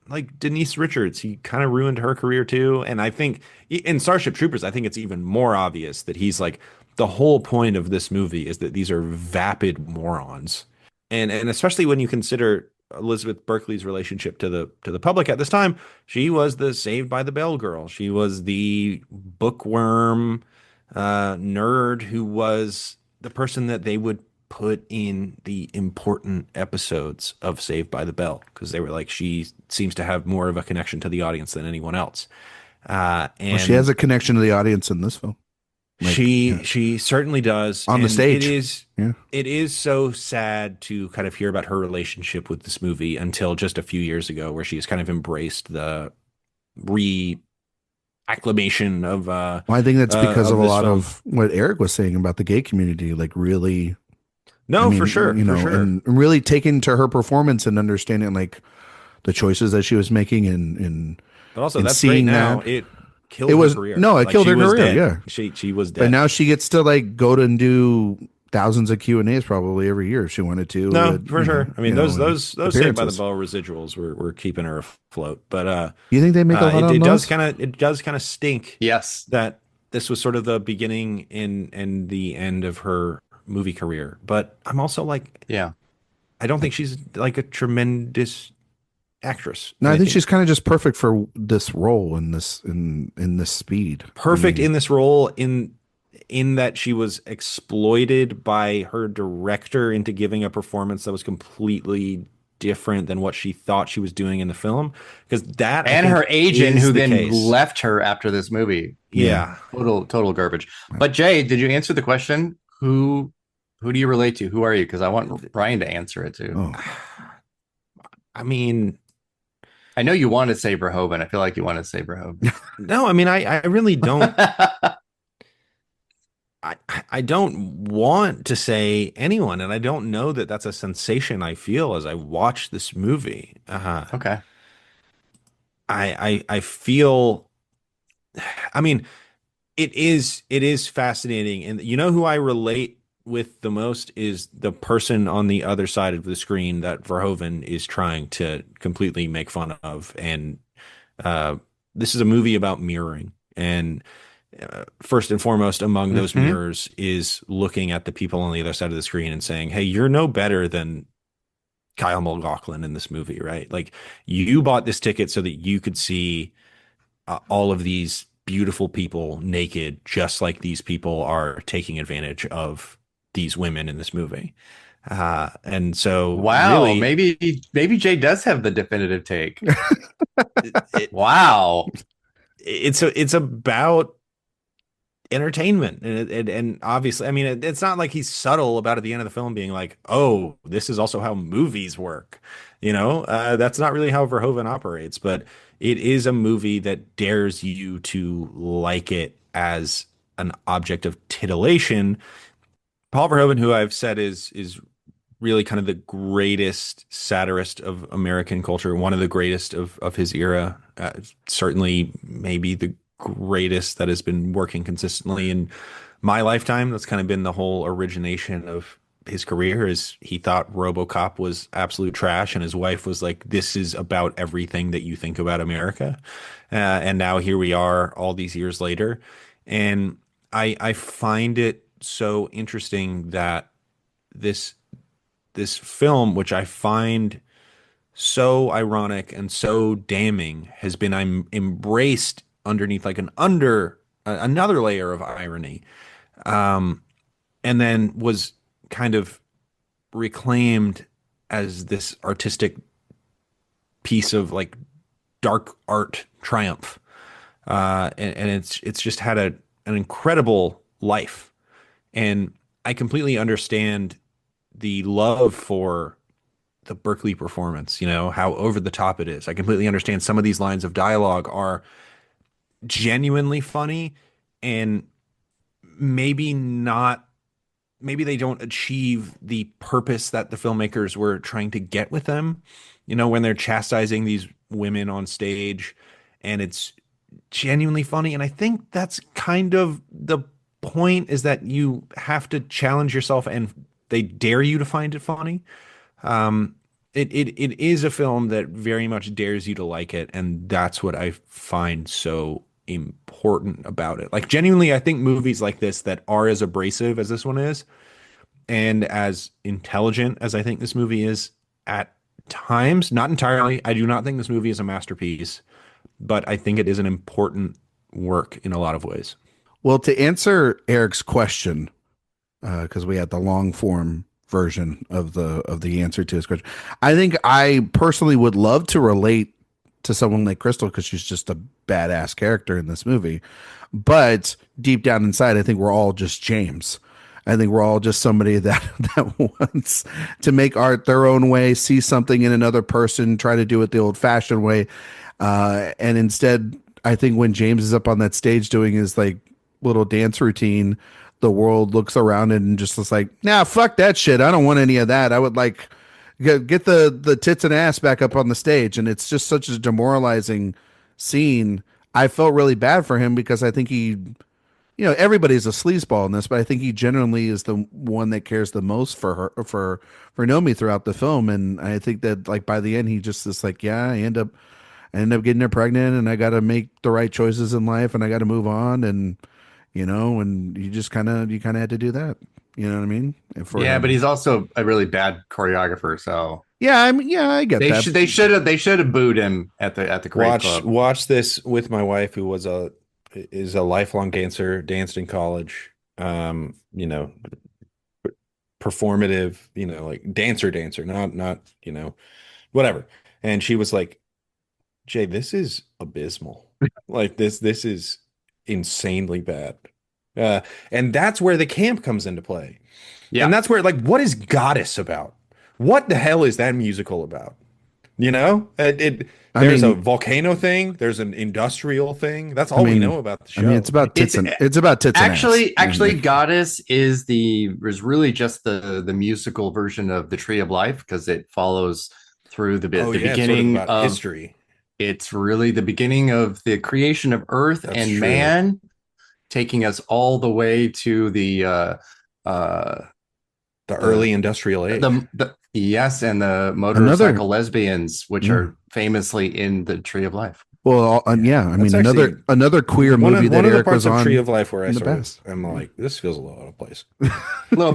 like Denise Richards. He kind of ruined her career too, and I think in Starship Troopers, I think it's even more obvious that he's like, the whole point of this movie is that these are vapid morons, and especially when you consider Elizabeth Berkley's relationship to the public at this time. She was the Saved by the Bell girl. She was the bookworm nerd who was the person that they would put in the important episodes of Saved by the Bell because they were like, she seems to have more of a connection to the audience than anyone else. And well, she has a connection to the audience in this film. Like, she certainly does on the and stage. It is so sad to kind of hear about her relationship with this movie until just a few years ago, where she's kind of embraced the acclamation of Well, I think that's because of a this lot film. of what Eric was saying about the gay community, like really. No, I mean, for sure, you know, for sure. and really taking to her performance and understanding like the choices that she was making and But also, and that's great seeing now. that- It killed It was- her career. no, it killed she her was career, dead. yeah. She was dead. but now she gets to like go to and do thousands of Q&As probably every year if she wanted to. No, with, for you sure. know, I mean, you know, those Saved by the appearances. Bell residuals were keeping her afloat. But You think they make a lot it on does those? it does kind of stink Yes. that this was sort of the beginning and the end of her movie career. But I'm also like, Yeah. I don't think she's like a tremendous actress. No, And I I think think she's kind of just perfect for this role in this speed. I perfect mean, in this role in that she was exploited by her director into giving a performance that was completely different than what she thought she was doing in the film. Because that I And her think agent, is who the then case. left her after this movie. yeah. Yeah. Total garbage. But Jay, did you answer the question? Who do you relate to? Who are you? Because I want Ryan to answer it too. Oh, I mean, I know you want to say Verhoeven. I feel like you want to say Verhoeven. no, I mean, I really don't. I, I don't want to say anyone, and I don't know that that's a sensation I feel as I watch this movie. Okay. I feel, I mean, it is fascinating, and you know who I relate with the most is the person on the other side of the screen that Verhoeven is trying to completely make fun of, and uh, this is a movie about mirroring, and first and foremost among those Hmm. mirrors is looking at the people on the other side of the screen and saying, "Hey, you're no better than Kyle MacLachlan in this movie, right? Like you bought this ticket so that you could see all of these beautiful people naked, just like these people are taking advantage of these women in this movie." And so, Wow. really, Maybe Jay does have the definitive take. it, Wow. it's about entertainment, and obviously, I mean, it's not like he's subtle about at the end of the film being like, "Oh, this is also how movies work." That's not really how Verhoeven operates, but it is a movie that dares you to like it as an object of titillation. Paul Verhoeven, who I've said is really kind of the greatest satirist of American culture, one of the greatest of his era, certainly maybe the greatest that has been working consistently in my lifetime. That's kind of been the whole origination of his career. Is he thought RoboCop was absolute trash, and his wife was like, "This is about everything that you think about America," and now here we are, all these years later, and I find it so interesting that this this film, which I find so ironic and so damning, has been I'm embraced underneath like another layer of irony, and then was kind of reclaimed as this artistic piece of like dark art triumph, and it's just had an incredible life, and I completely understand the love for the Berkeley performance, how over the top it is. I completely understand some of these lines of dialogue are genuinely funny and maybe not, maybe they don't achieve the purpose that the filmmakers were trying to get with them, when they're chastising these women on stage, and it's genuinely funny. And I think that's kind of the point, is that you have to challenge yourself and they dare you to find it funny. Um, it is a film that very much dares you to like it, and that's what I find so important about it. Like genuinely, I think movies like this that are as abrasive as this one is, and as intelligent as I think this movie is at times, not entirely. I do not think this movie is a masterpiece, but I think it is an important work in a lot of ways. well, to answer Eric's question, because we had the long form version of the answer to his question. I think I personally would love to relate to someone like Crystal because she's just a badass character in this movie. But deep down inside, I think we're all just James. I think we're all just somebody that that wants to make art their own way, see something in another person, try to do it the old-fashioned way, and instead, I think when James is up on that stage doing his like little dance routine, the world looks around and just is like, nah, fuck that shit. I don't want any of that. I would like get the tits and ass back up on the stage, and it's just such a demoralizing scene. I felt really bad for him because I think he, everybody's a sleazeball in this, but I think he genuinely is the one that cares the most for her, for Nomi throughout the film. And I think that like by the end, he just is like, yeah, I end up getting her pregnant, and I got to make the right choices in life, and I got to move on, and and you kind of had to do that. You know what I mean? And for Yeah, but him, he's also a really bad choreographer. So Yeah, I mean, yeah, I get that. They should have booed him at the Great Club. Watch this with my wife, who is a lifelong dancer, danced in college. You know, performative, like dancer, not whatever. And she was like, Jay, this is abysmal. Like this is insanely bad. And that's where the camp comes into play. Yeah. And that's where, like, what is Goddess about? What the hell is that musical about? There's a volcano thing. There's an industrial thing. That's all we know about the show. I mean, it's about tits and actually, ass. Goddess is really just the musical version of the Tree of Life, because it follows through the beginning sort of history. It's really the beginning of the creation of Earth and man, taking us all the way to the early industrial age. Yes, and the motorcycle lesbians, which are famously in the Tree of Life. Well, yeah, I mean, another quear movie that Erik was on. Tree of Life where I'm like, this feels a little out of place. A little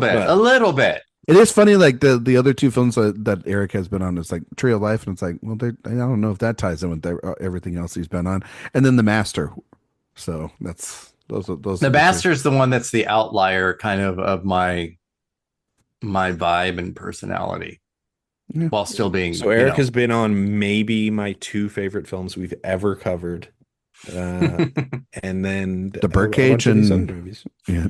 bit. It is funny, like the other two films that Erik has been on. It's like Tree of Life, and it's like, well, I don't know if that ties in with everything else he's been on. And then The Master. So that's those. The Master is the one that's the outlier, kind of my vibe and personality, while still being. So Erik has been on maybe my two favorite films we've ever covered, and then The Birdcage and other movies. Yeah.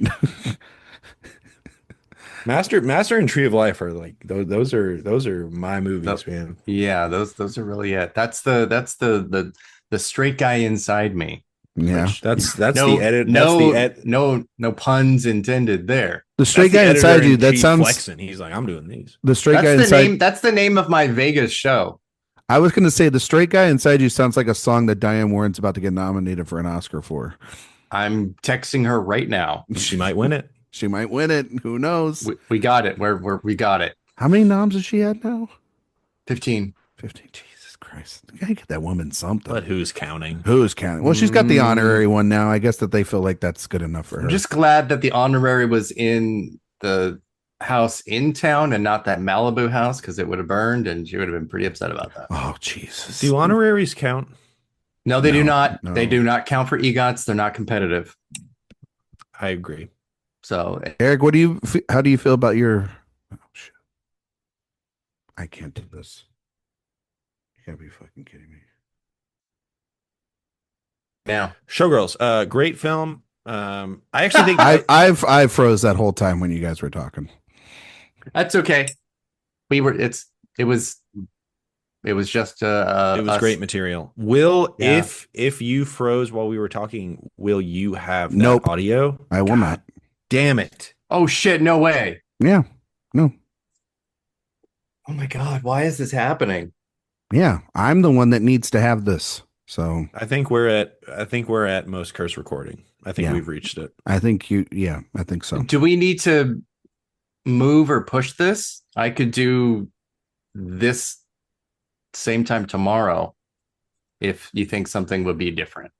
Master and Tree of Life are like those are my movies, man. Yeah, those are really it. That's the straight guy inside me. Yeah, that's the edit. No puns intended there. The straight guy inside you. That sounds flexing. He's like, I'm doing these. The straight guy inside. That's the name of my Vegas show. I was going to say the straight guy inside you sounds like a song that Diane Warren's about to get nominated for an Oscar for. I'm texting her right now. She might win it. She might win it. Who knows? We got it. We got it. How many noms has she had now? 15. 15. Jesus Christ. You gotta get that woman something. But who's counting? Who's counting? Well, she's got the honorary one now. I guess that they feel like that's good enough for her. I'm just glad that the honorary was in the house in town and not that Malibu house, because it would have burned and she would have been pretty upset about that. Oh, Jesus. Do honoraries count? No, they do not. No. They do not count for EGOTs. They're not competitive. I agree. So, Erik, how do you feel about your? Oh shit! I can't do this. You gotta be fucking kidding me. Now, Showgirls, great film. I actually think I froze that whole time when you guys were talking. That's okay. It was just it was great material. If you froze while we were talking, will you have that audio? I will not. Damn it. Oh shit, no way. Yeah. No. Oh my God, why is this happening? Yeah, I'm the one that needs to have this. So I think we're at most curse recording. I think we've reached it. I think I think so. Do we need to move or push this? I could do this same time tomorrow if you think something would be different.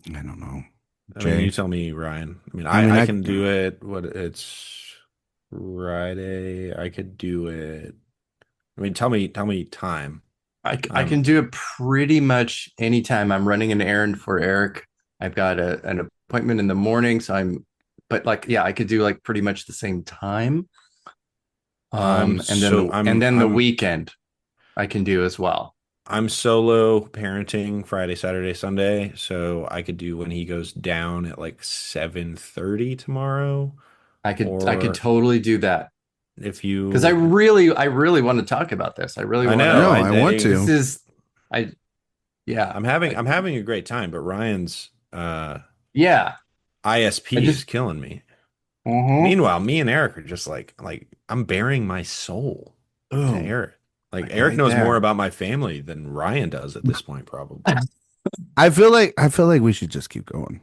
I don't know. I mean, you tell me, Ryan. I mean, I can do it. It's Friday. I could do it. I mean, tell me time. I can do it pretty much anytime. I'm running an errand for Erik. I've got an appointment in the morning, so I could do like pretty much the same time. And then the weekend I can do as well. I'm solo parenting Friday, Saturday, Sunday, so I could do when he goes down at like 7:30 tomorrow. I could totally do that. If you, because I really want to talk about this. I want to. I'm having a great time, but Ryan's ISP is killing me. Mm-hmm. Meanwhile, me and Erik are just like I'm bearing my soul to Erik. Like Erik knows more about my family than Ryan does at this point, probably. I feel like we should just keep going.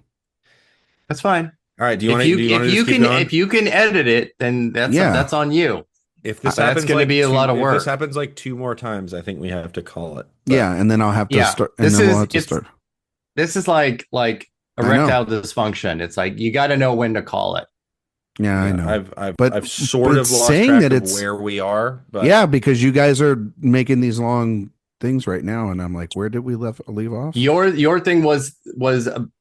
That's fine. All right. If you can edit it, then that's on you. If this happens, that's going to be a lot of work. If this happens like 2 more times, I think we have to call it. But, and then I'll have to start. And then we'll have to start. This is like erectile dysfunction. It's like you got to know when to call it. Yeah, I Yeah, know. I've sort but of lost saying track that of it's where we are, but yeah, because you guys are making these long things right now, and I'm like, where did we leave off? Your thing was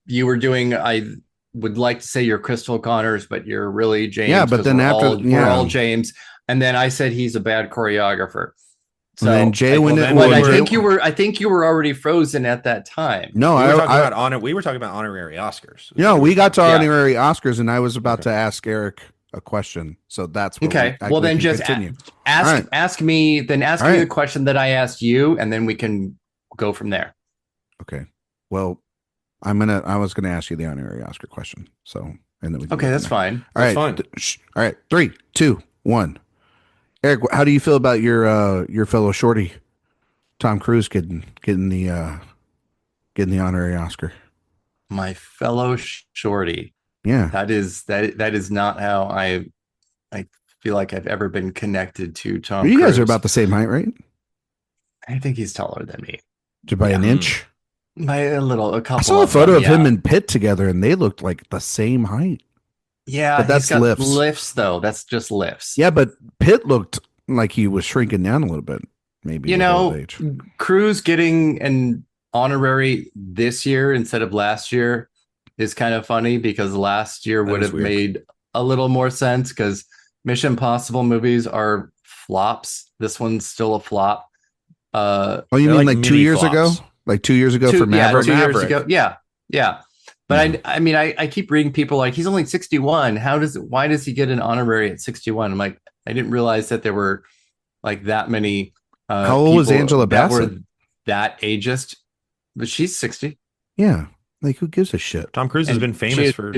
you were doing, I would like to say you're Crystal Connors, but you're really Yeah, James, but because then we're all James. And then I said he's a bad choreographer. And then So Jay but I think you were already frozen at that time. No, we were talking about we were talking about honorary Oscars. No, we got to Yeah. honorary Oscars, and I was about to ask Erik a question, so that's what okay. Well, then just ask me the question that I asked you, and then we can go from there. Okay. Well, I was gonna ask you the honorary Oscar question, so and then we can okay, that's fine. All right, fine. All right, 3, 2, 1. Erik, how do you feel about your fellow shorty, Tom Cruise, getting the honorary Oscar? My fellow shorty. Yeah, that is not how I feel like I've ever been connected to Tom. You Cruise. guys are about the same height, right? I think he's taller than me. By an inch? By a couple. I saw a photo of him and Pitt together, and they looked like the same height. Yeah, but that's lifts. Lifts, though. That's just lifts. Yeah, but Pitt looked like he was shrinking down a little bit. Maybe Cruise getting an honorary this year instead of last year is kind of funny, because last year would have made a little more sense, because Mission Impossible movies are flops. This one's still a flop. Oh, you mean like 2 years ago? Like 2 years ago for Maverick? Yeah, 2 years ago. Yeah. But I mean, I keep reading people like, he's only 61. Why does he get an honorary at 61? I'm like, I didn't realize that there were like that many. How old was Angela Bassett? That ageist, but she's 60. Yeah. Like, who gives a shit? Tom Cruise has been famous for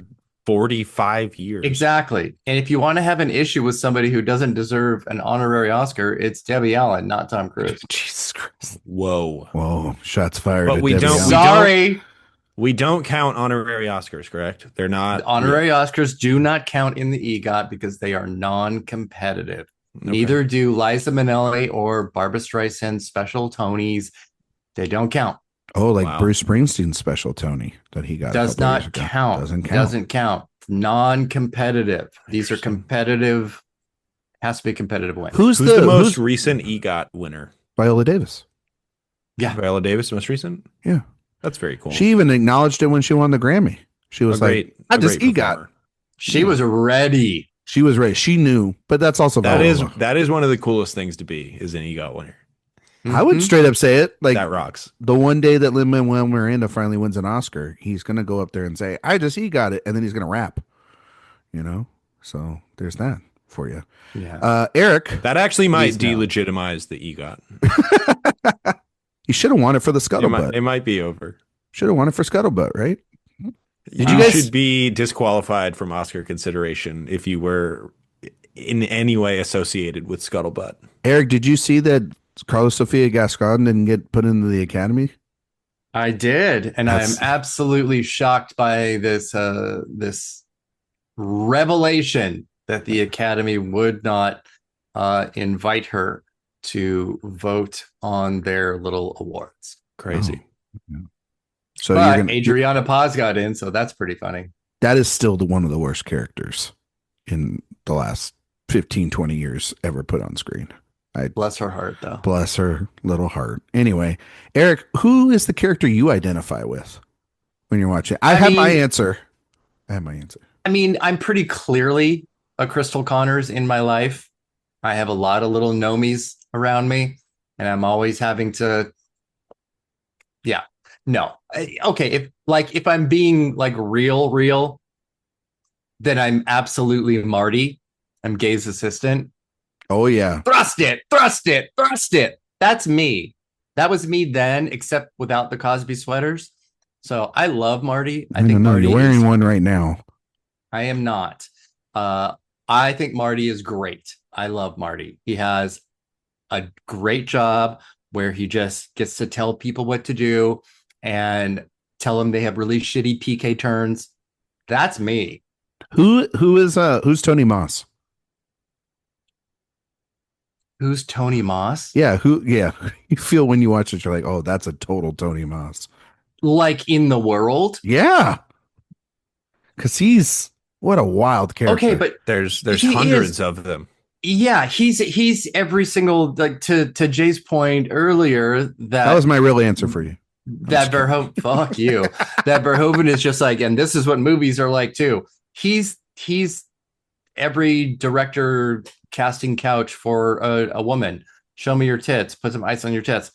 45 years. Exactly. And if you want to have an issue with somebody who doesn't deserve an honorary Oscar, it's Debbie Allen, not Tom Cruise. Jesus Christ. Whoa. Shots fired. But we don't count honorary Oscars, correct? They're not. The honorary Oscars do not count in the EGOT because they are non-competitive. Okay. Neither do Liza Minnelli or Barbra Streisand's special Tonys. They don't count. Oh, like Bruce Springsteen's special Tony that he got. Does not count. Doesn't count. Non-competitive. These are competitive. Has to be competitive win. Who's the most recent EGOT winner? Viola Davis. Yeah. Viola Davis, most recent? Yeah. That's very cool. She even acknowledged it when she won the Grammy. She was I just EGOT. She was ready. She was ready. She knew, but that's also that is one of the coolest things to be, is an EGOT winner. I would straight up say it. Like, that rocks. The one day that Lin-Manuel Miranda finally wins an Oscar, he's going to go up there and say, I just EGOT it. And then he's going to rap, So there's that for you. Yeah. Erik. That actually might delegitimize the EGOT. You should have won it for the Scuttlebutt. It might be over. Should have won it for Scuttlebutt, right? You guys should be disqualified from Oscar consideration if you were in any way associated with Scuttlebutt. Erik, did you see that Carlos Sofia Gascon didn't get put into the Academy? I did, and I'm absolutely shocked by this revelation that the Academy would not invite her to vote on their little awards. Crazy. Oh. Yeah. So Adriana Paz got in, so that's pretty funny. That is still one of the worst characters in the last 15, 20 years ever put on screen. Bless her heart, though. Bless her little heart. Anyway, Erik, who is the character you identify with when you're watching? I have my answer. I mean, I'm pretty clearly a Crystal Connors in my life. I have a lot of little Nomies around me, and I'm always having to. Yeah, no, okay. If I'm being like real, then I'm absolutely Marty. I'm Gay's assistant. Oh yeah. Thrust it. That's me. That was me then, except without the Cosby sweaters. So I love Marty. I think Marty you're wearing one right now. I am not. I think Marty is great. I love Marty. He has a great job where he just gets to tell people what to do and tell them they have really shitty PK turns. That's me. Who's Tony Moss? Who's Tony Moss? Yeah, you feel when you watch it, you're like, oh, that's a total Tony Moss. Like in the world? Yeah. Because he's What a wild character. Okay, but There's he hundreds is, of them. yeah, he's every single, like, to Jay's point earlier, that was my real answer for you. that Verhoeven, fuck you. That Verhoeven is just like, and this is what movies are like too. He's every director casting couch for a woman. Show me your tits. Put some ice on your tits.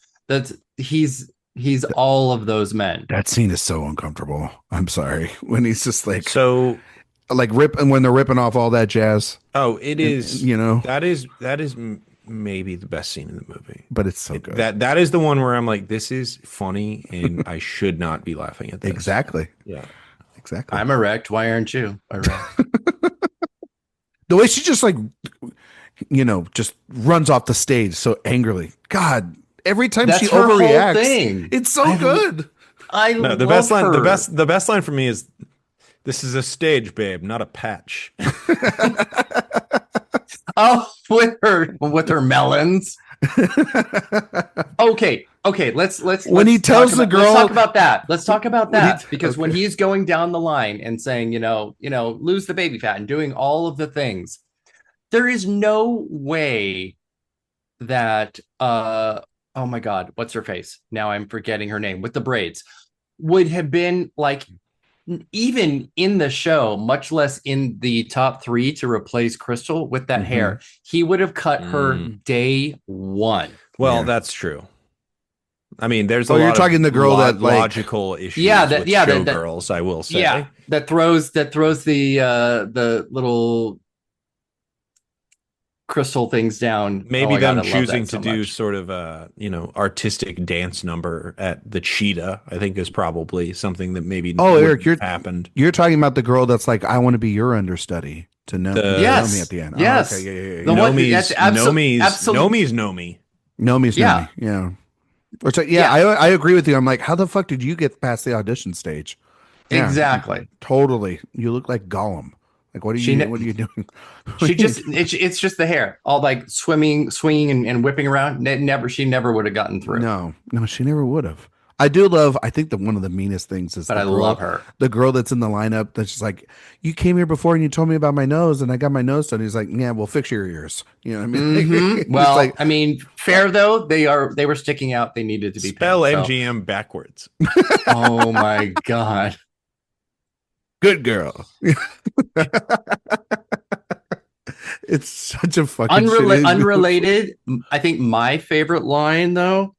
He's all of those men. That scene is so uncomfortable. I'm sorry. When he's just like, So and when they're ripping off all that jazz. oh, it is. You know, that is maybe the best scene in the movie. But it's so good. That is the one where I'm like, this is funny, and I should not be laughing at this. Exactly. Yeah. Exactly. I'm erect. Why aren't you erect? The way she just like, just runs off the stage so angrily. God, every time That's she her whole overreacts, thing. it's so good. No, the best line, the best line for me is, "This is a stage, babe, not a patch." Oh, with her melons. Okay. Let's when he tells the girl, let's talk about that. Let's talk about that because when he's going down the line and saying, lose the baby fat and doing all of the things, there is no way that oh my God, what's her face? Now I'm forgetting her name, with the braids, would have been like, even in the show, much less in the top 3 to replace Crystal with that hair. He would have cut her day one. Well, that's true. I mean, there's a lot you're talking of the girl that logical issues with Showgirls, I will say. Yeah, that throws the little crystal things down. Maybe them choosing to do sort of a artistic dance number at the cheetah, I think, is probably something that maybe Erik, happened. You're talking about the girl that's like, I want to be your understudy to know me at the end. Yes. Oh, okay, yeah. Nomi's Nomi. Nomi's Nomi. Yeah. Which I agree with you. I'm like, how the fuck did you get past the audition stage? Yeah, exactly. Totally. You look like Gollum. Like, what are you doing? It's just the hair, all like swinging and whipping around. She never would have gotten through. No, she never would have. I think one of the meanest things is, I love her. The girl that's in the lineup that's just like, you came here before and you told me about my nose and I got my nose done. He's like, yeah, well, fix your ears. You know what I mean? Mm-hmm. Well, like, I mean, fair though. They were sticking out. They needed to be spell paid, MGM backwards. Oh my God. Good girl. It's such a fucking unrelated. I think my favorite line, though,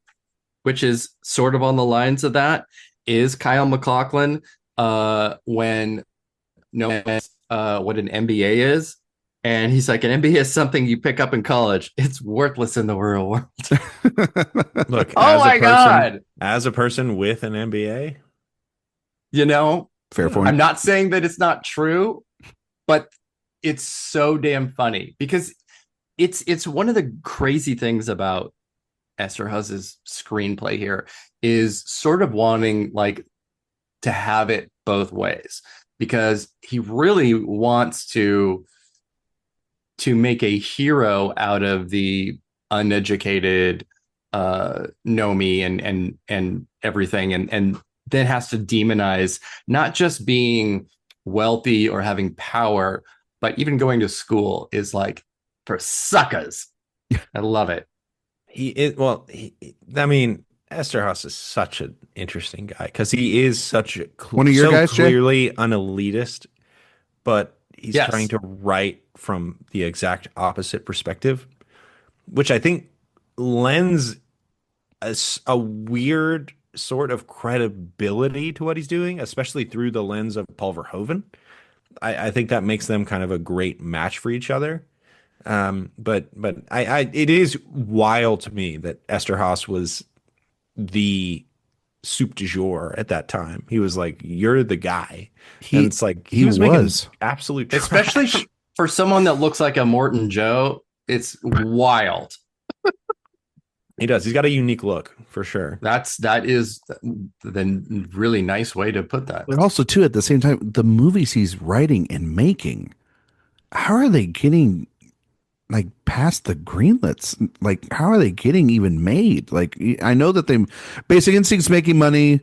which is sort of on the lines of that, is Kyle MacLachlan when what an MBA is. And he's like, an MBA is something you pick up in college. It's worthless in the real world. Look, God. As a person with an MBA, fair point. I'm not saying that it's not true, but it's so damn funny because it's one of the crazy things about Eszterhas's screenplay here is sort of wanting like to have it both ways, because he really wants to make a hero out of the uneducated Nomi and everything, and then has to demonize not just being wealthy or having power, but even going to school is like for suckers. I love it. Eszterhas is such an interesting guy because he is such a one of your guys, clearly an elitist, but he's Yes. trying to write from the exact opposite perspective, which I think lends a weird sort of credibility to what he's doing, especially through the lens of Paul Verhoeven. I think that makes them kind of a great match for each other. But it is wild to me that Eszterhas was the soup du jour at that time. He was like, you're the guy. And it's like he was making absolute trash. Especially for someone that looks like a Morton Joe. It's wild. He does. He's got a unique look for sure. That is the really nice way to put that. But also too, at the same time, the movies he's writing and making, how are they getting like past the greenlets? Like, how are they getting even made? Like, I know that Basic Instinct's making money.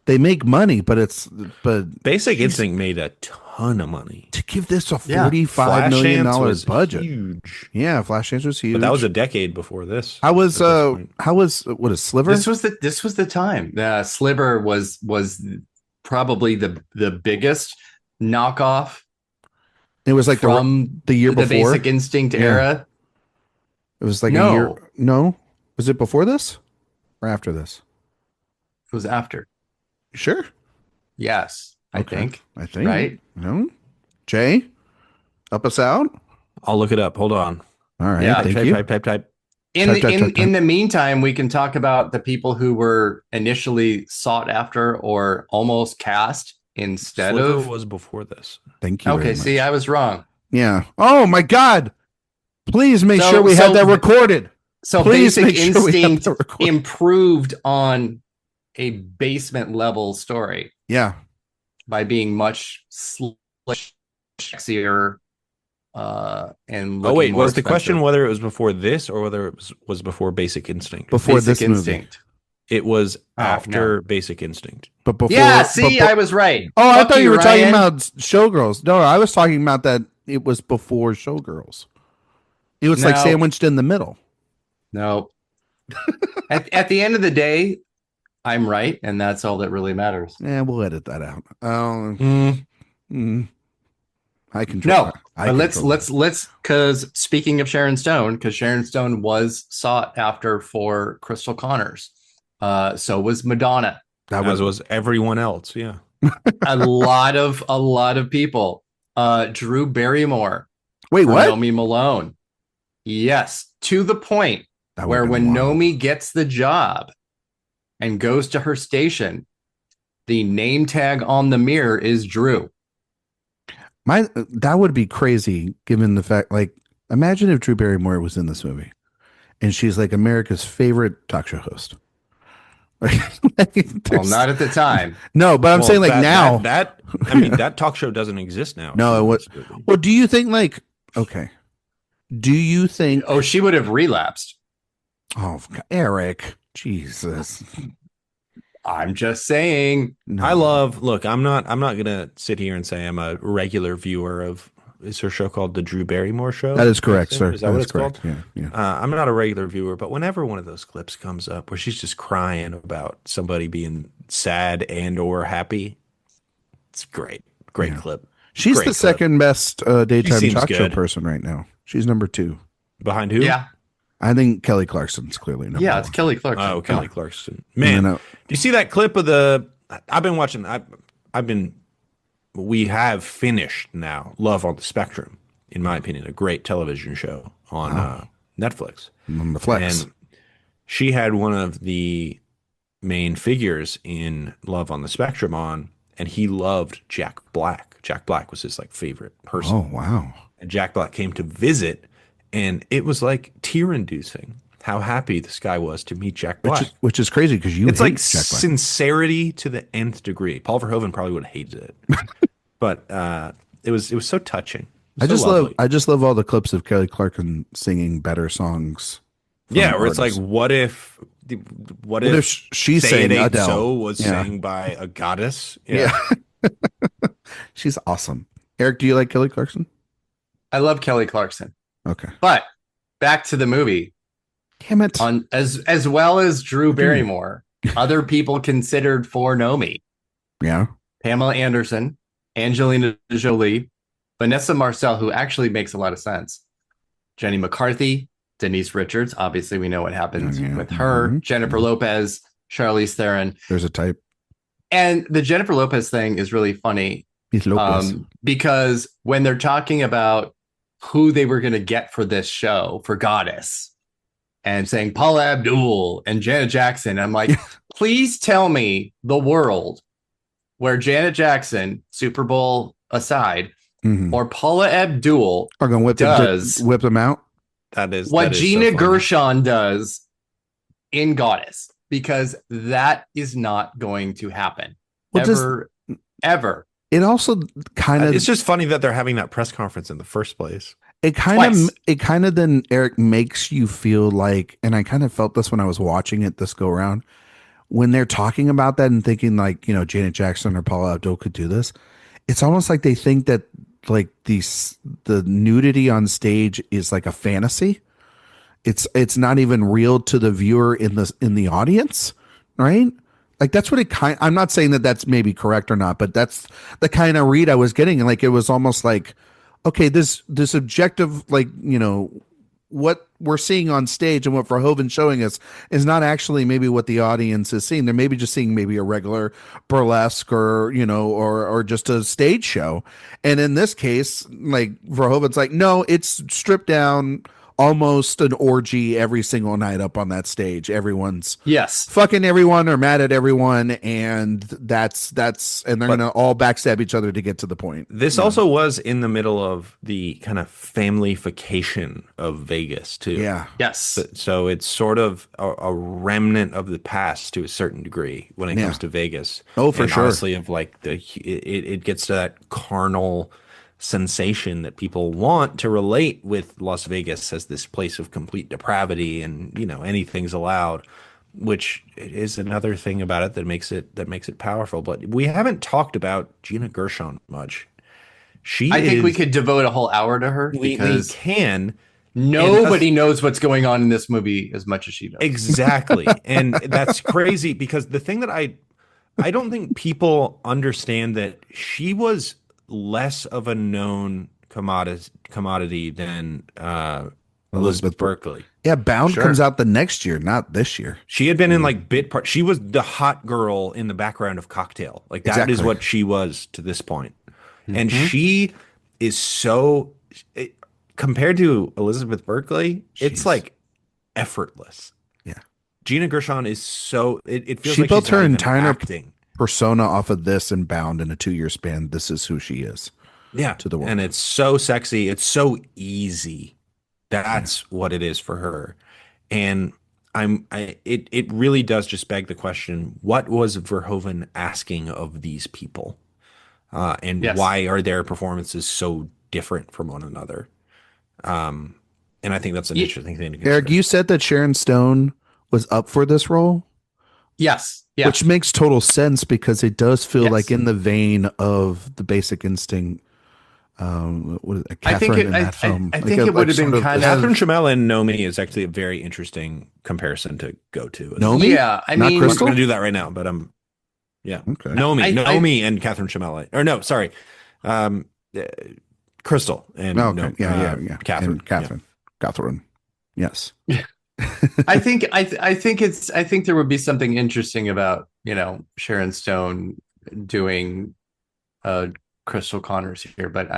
They make money, but Basic Instinct made a ton ton of money. to give this a Yeah. $45 million was budget. huge. Yeah, Flashdance was huge. But that was a decade before this. How was at this point. what is Sliver? This was the time. Sliver was probably the biggest knockoff It was like from the year before. Basic Instinct era. It was like No. a year. No, was it before this or after this? It was after. Sure, Yes, I think. right. No, Jay, help us out. I'll look it up. Hold on. All right, Yeah. thank Type, you. type. In the meantime, we can talk about the people who were initially sought after or almost cast instead Sliver of. was before this. Thank you. Okay, very see, much. I was wrong. Yeah. Oh my God! Please make So- sure we have so- that recorded. So Please Basic make sure we have Instinct that recorded. improved on a basement level story Yeah. by being much sexier and Oh wait, more was the question expensive. whether it was before this or whether it was before Basic Instinct? Before Basic this movie, Instinct. It was Oh, after Basic Instinct. but before. Yeah, see, but- I was right. Oh, I Fuck thought you were talking Ryan. about Showgirls. No, I was talking about that it was before Showgirls. It was like No. sandwiched in the middle. No. at the end of the day, I'm right, and that's all that really matters. Yeah, we'll edit that out. I can. No, but let's because speaking of Sharon Stone, because Sharon Stone was sought after for Crystal Connors. So was Madonna. That As was everyone else. Yeah. A lot of people. Drew Barrymore. wait. for What? Naomi Malone. Yes, to the point That where would've when been wild. Naomi gets the job and goes to her station, the name tag on the mirror is Drew. That would be crazy given the fact, like, imagine if Drew Barrymore was in this movie and she's like America's favorite talk show host. Well, not at the time. No, but I'm Well, saying like that- now. that talk show doesn't exist now. No, it was. Well, do you think like, okay, do you think, Oh, she would have relapsed. oh, Eric, Jesus. I'm just saying. No. Look, I'm not gonna sit here and say I'm a regular viewer of, is her show called The Drew Barrymore Show? That is correct, sir. Is that what is it's correct. called? Yeah. I'm not a regular viewer, but whenever one of those clips comes up where she's just crying about somebody being sad and or happy, it's great. Great Yeah. clip. She's Great the clip. second best daytime seems talk show good. person right now. She's number 2. Behind who? Yeah. I think Kelly Clarkson's clearly number Yeah, 1. it's Kelly Clarkson. Oh, Kelly Clarkson. And Man, then, do you see that clip of the? I've been watching. We have finished now. Love on the Spectrum, in my opinion, a great television show on Netflix. on the flex. And she had one of the main figures in Love on the Spectrum on, and he loved Jack Black. Jack Black was his like favorite person. Oh, wow. And Jack Black came to visit, and it was like tear-inducing how happy this guy was to meet Jack Black. Which is crazy because you It's hate like Jack Black. sincerity to the nth degree. Paul Verhoeven probably would have hated it, but it was so touching. I So lovely. just love all the clips of Kelly Clarkson singing better songs. from Yeah, where it's like, artists. what if she's Say saying It Ain't Adele? So was Yeah. sang by a goddess? Yeah. She's awesome. Eric, do you like Kelly Clarkson? I love Kelly Clarkson. Okay. But back to the movie. Damn it. On as well as Drew Barrymore, other people considered for Nomi. Yeah. Pamela Anderson, Angelina Jolie, Vanessa Marcel, who actually makes a lot of sense. Jenny McCarthy, Denise Richards. Obviously, we know what happens Yeah. with her. Mhm. Jennifer Lopez, Charlize Theron. There's a type. And the Jennifer Lopez thing is really funny He's Lopez. because when they're talking about who they were going to get for this show, for Goddess, and saying Paula Abdul and Janet Jackson, I'm like, please tell me the world where Janet Jackson, Super Bowl aside, Mhm. or Paula Abdul Are going to does whip them out? That is what that is so Gina funny. Gershon does in Goddess, because that is not going to happen. Well, just- Ever. It also kind of It's just funny that they're having that press conference in the first place. Twice. it kind of then, Eric, makes you feel like, and I kind of felt this when I was watching it this go around, when they're talking about that and thinking like, Janet Jackson or Paula Abdul could do this, it's almost like they think that like the nudity on stage is like a fantasy. It's not even real to the viewer in the audience, right? Like that's what it kind. I'm not saying that that's maybe correct or not, but that's the kind of read I was getting. And like it was almost like, okay, this objective, like what we're seeing on stage and what Verhoeven's showing us is not actually maybe what the audience is seeing. They're maybe just seeing maybe a regular burlesque or or just a stage show. And in this case, like Verhoeven's like, no, it's stripped down, almost an orgy every single night up on that stage. Everyone's Yes. fucking everyone or mad at everyone, and that's and they're But gonna all backstab each other to get to the point. this also was in the middle of the kind of familyfication of Vegas too. Yeah. Yes. So it's sort of a remnant of the past to a certain degree when it Yeah. comes to Vegas. Oh, for and sure. honestly, of like it gets to that carnal sensation that people want to relate with Las Vegas as this place of complete depravity and anything's allowed, which is another thing about it that makes it powerful. But we haven't talked about Gina Gershon much. I think we could devote a whole hour to her we because can. nobody knows what's going on in this movie as much as she does. Exactly. And that's crazy because the thing that I don't think people understand that she was less of a known commodity than Elizabeth Berkley. Yeah, Bound Sure. comes out the next year, not this year. She had been in like bit part. She was the hot girl in the background of Cocktail. Like that is Exactly. what she was to this point. And she is so compared to Elizabeth Berkley, it's She's- like effortless. Yeah. Gina Gershon is so it feels She like built she's her not even entire acting. Persona off of this and Bound in a 2-year span. This is who she is. Yeah, to the world. and it's so sexy. It's so easy. That's what it is for her. And it really does just beg the question: what was Verhoeven asking of these people, and Yes. why are their performances so different from one another? And I think that's an interesting thing to consider. Eric, you said that Sharon Stone was up for this role, Yes. Yeah. which makes total sense because it does feel Yes. like in the vein of the Basic Instinct. What is it, I think Catherine it- in I- that film. I think it would have been sort kind Catherine of- Shamel and Nomi is actually a very interesting comparison to go to. Nomi? Yeah. I Not mean, I'm Crystal? going to do that right now, but yeah. Okay. Nomi and Catherine Shamel. Or no, sorry. Um, Crystal and Okay. no, yeah. Catherine. And Catherine. Catherine. Yes. I think there would be something interesting about Sharon Stone doing Crystal Connors here, but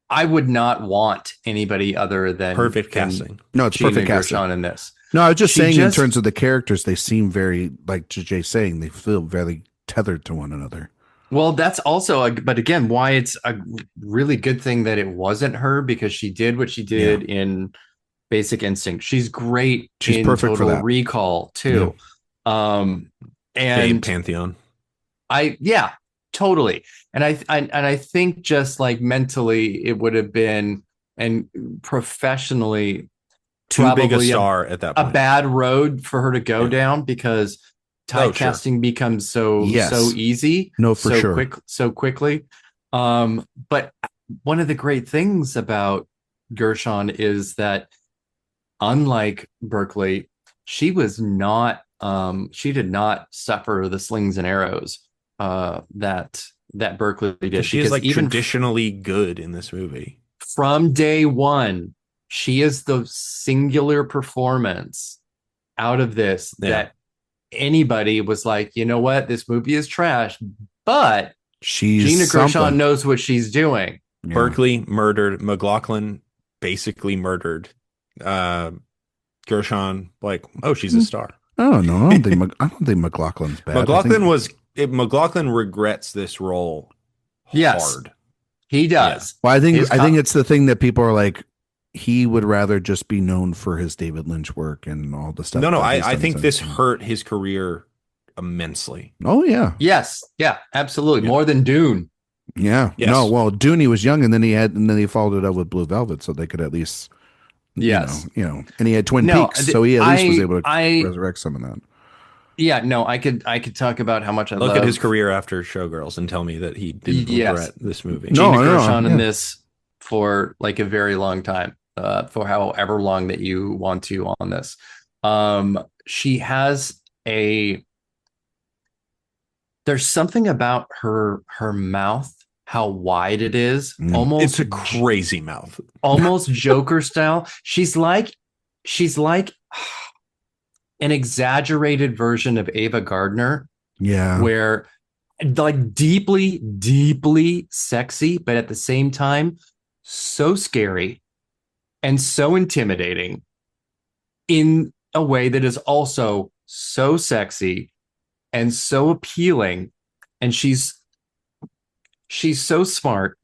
I would not want anybody other than Perfect than casting. No, it's Gina perfect casting. Gershon in this. No, I was just She saying in just- terms of the characters, they seem very, like Jay's saying, they feel very tethered to one another. Well, that's also, but again, why it's a really good thing that it wasn't her, because she did what she did in Basic Instinct. She's great. She's in perfect for Total that. Recall too. Babe And Pantheon. totally. And I think just like mentally, it would have been, and professionally, Too big a probably star at that a point. bad road for her to go down, because Oh, sure. typecasting becomes so Yes. easy. No, for so sure. so quickly. But one of the great things about Gershon is that, unlike Berkeley, she was not she did not suffer the slings and arrows that Berkeley did. She is Because like even traditionally good in this movie. from day one, she is the singular performance out of this that anybody was like, you know what, this movie is trash, but She's Gina Gershon something. knows what she's doing. Yeah. Berkeley murdered. McLaughlin basically murdered. Gershon, like, oh, she's a star. I don't know. I don't think McLaughlin's bad. McLaughlin regrets this role Yes. hard. He does. Well, I His think it's the thing that people are like, he would rather just be known for his David Lynch work and all the stuff. No, that he's I done think since this then. hurt his career immensely. Oh yeah, Yes. Yeah, absolutely. Yeah. More than Dune. yeah. Yes. No, well, Dooney was young, and then he followed it up with Blue Velvet, so they could at least, Yes. and he had Twin No, Peaks, so he at least was able to I resurrect some of that. Yeah, no, I could talk about how much I Look at his love. career after Showgirls and tell me that he didn't Yes, regret this movie. No, Gina no, Gershon in yeah. this for like a very long time, for however long that you want to on this. She has a there's something about her mouth, how wide it is, Mm. It's a crazy mouth. almost Joker style. She's like an exaggerated version of Ava Gardner, Yeah. where like deeply, deeply sexy, but at the same time, so scary and so intimidating in a way that is also so sexy and so appealing. And she's so smart.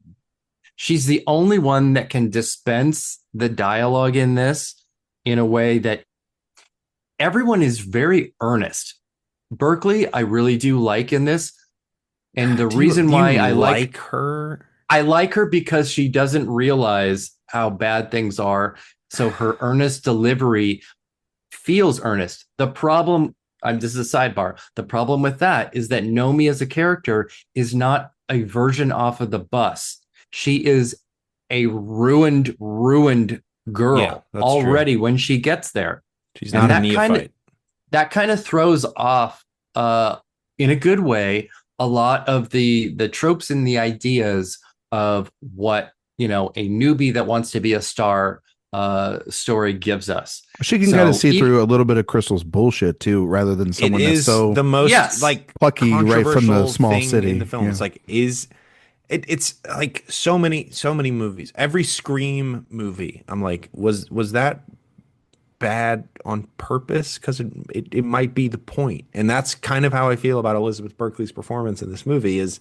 She's the only one that can dispense the dialogue in this in a way that everyone is very earnest. Berkeley, I really do like in this. And the reason why I like her, I like her because she doesn't realize how bad things are. So her earnest delivery feels earnest. The problem, this is a sidebar. The problem with that is that Nomi as a character is not a version off of the bus. She is a ruined girl already when she gets there. She's not a neophyte. That kind of throws off, in a good way, a lot of the tropes and the ideas of what, a newbie that wants to be a star story gives us. She can kind of see through a little bit of Crystal's bullshit too, rather than someone that's so the most like plucky right from the small thing city in the film. Yeah. It's like it's like so many movies. Every Scream movie, I'm like, was that bad on purpose? Because it might be the point, and that's kind of how I feel about Elizabeth Berkley's performance in this movie. Is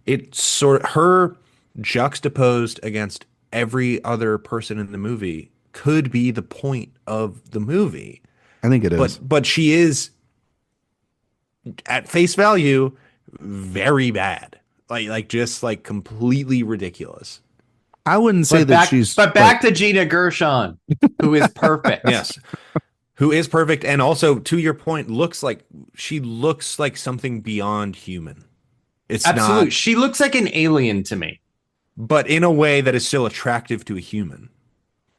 it sort of her juxtaposed against every other person in the movie could be the point of the movie. I think it is. But she is at face value very bad. Like just like completely ridiculous. I wouldn't say that she's back to Gina Gershon, who is perfect. Yes. Who is perfect, and also to your point, she looks like something beyond human. It's absolutely not, she looks like an alien to me, but in a way that is still attractive to a human.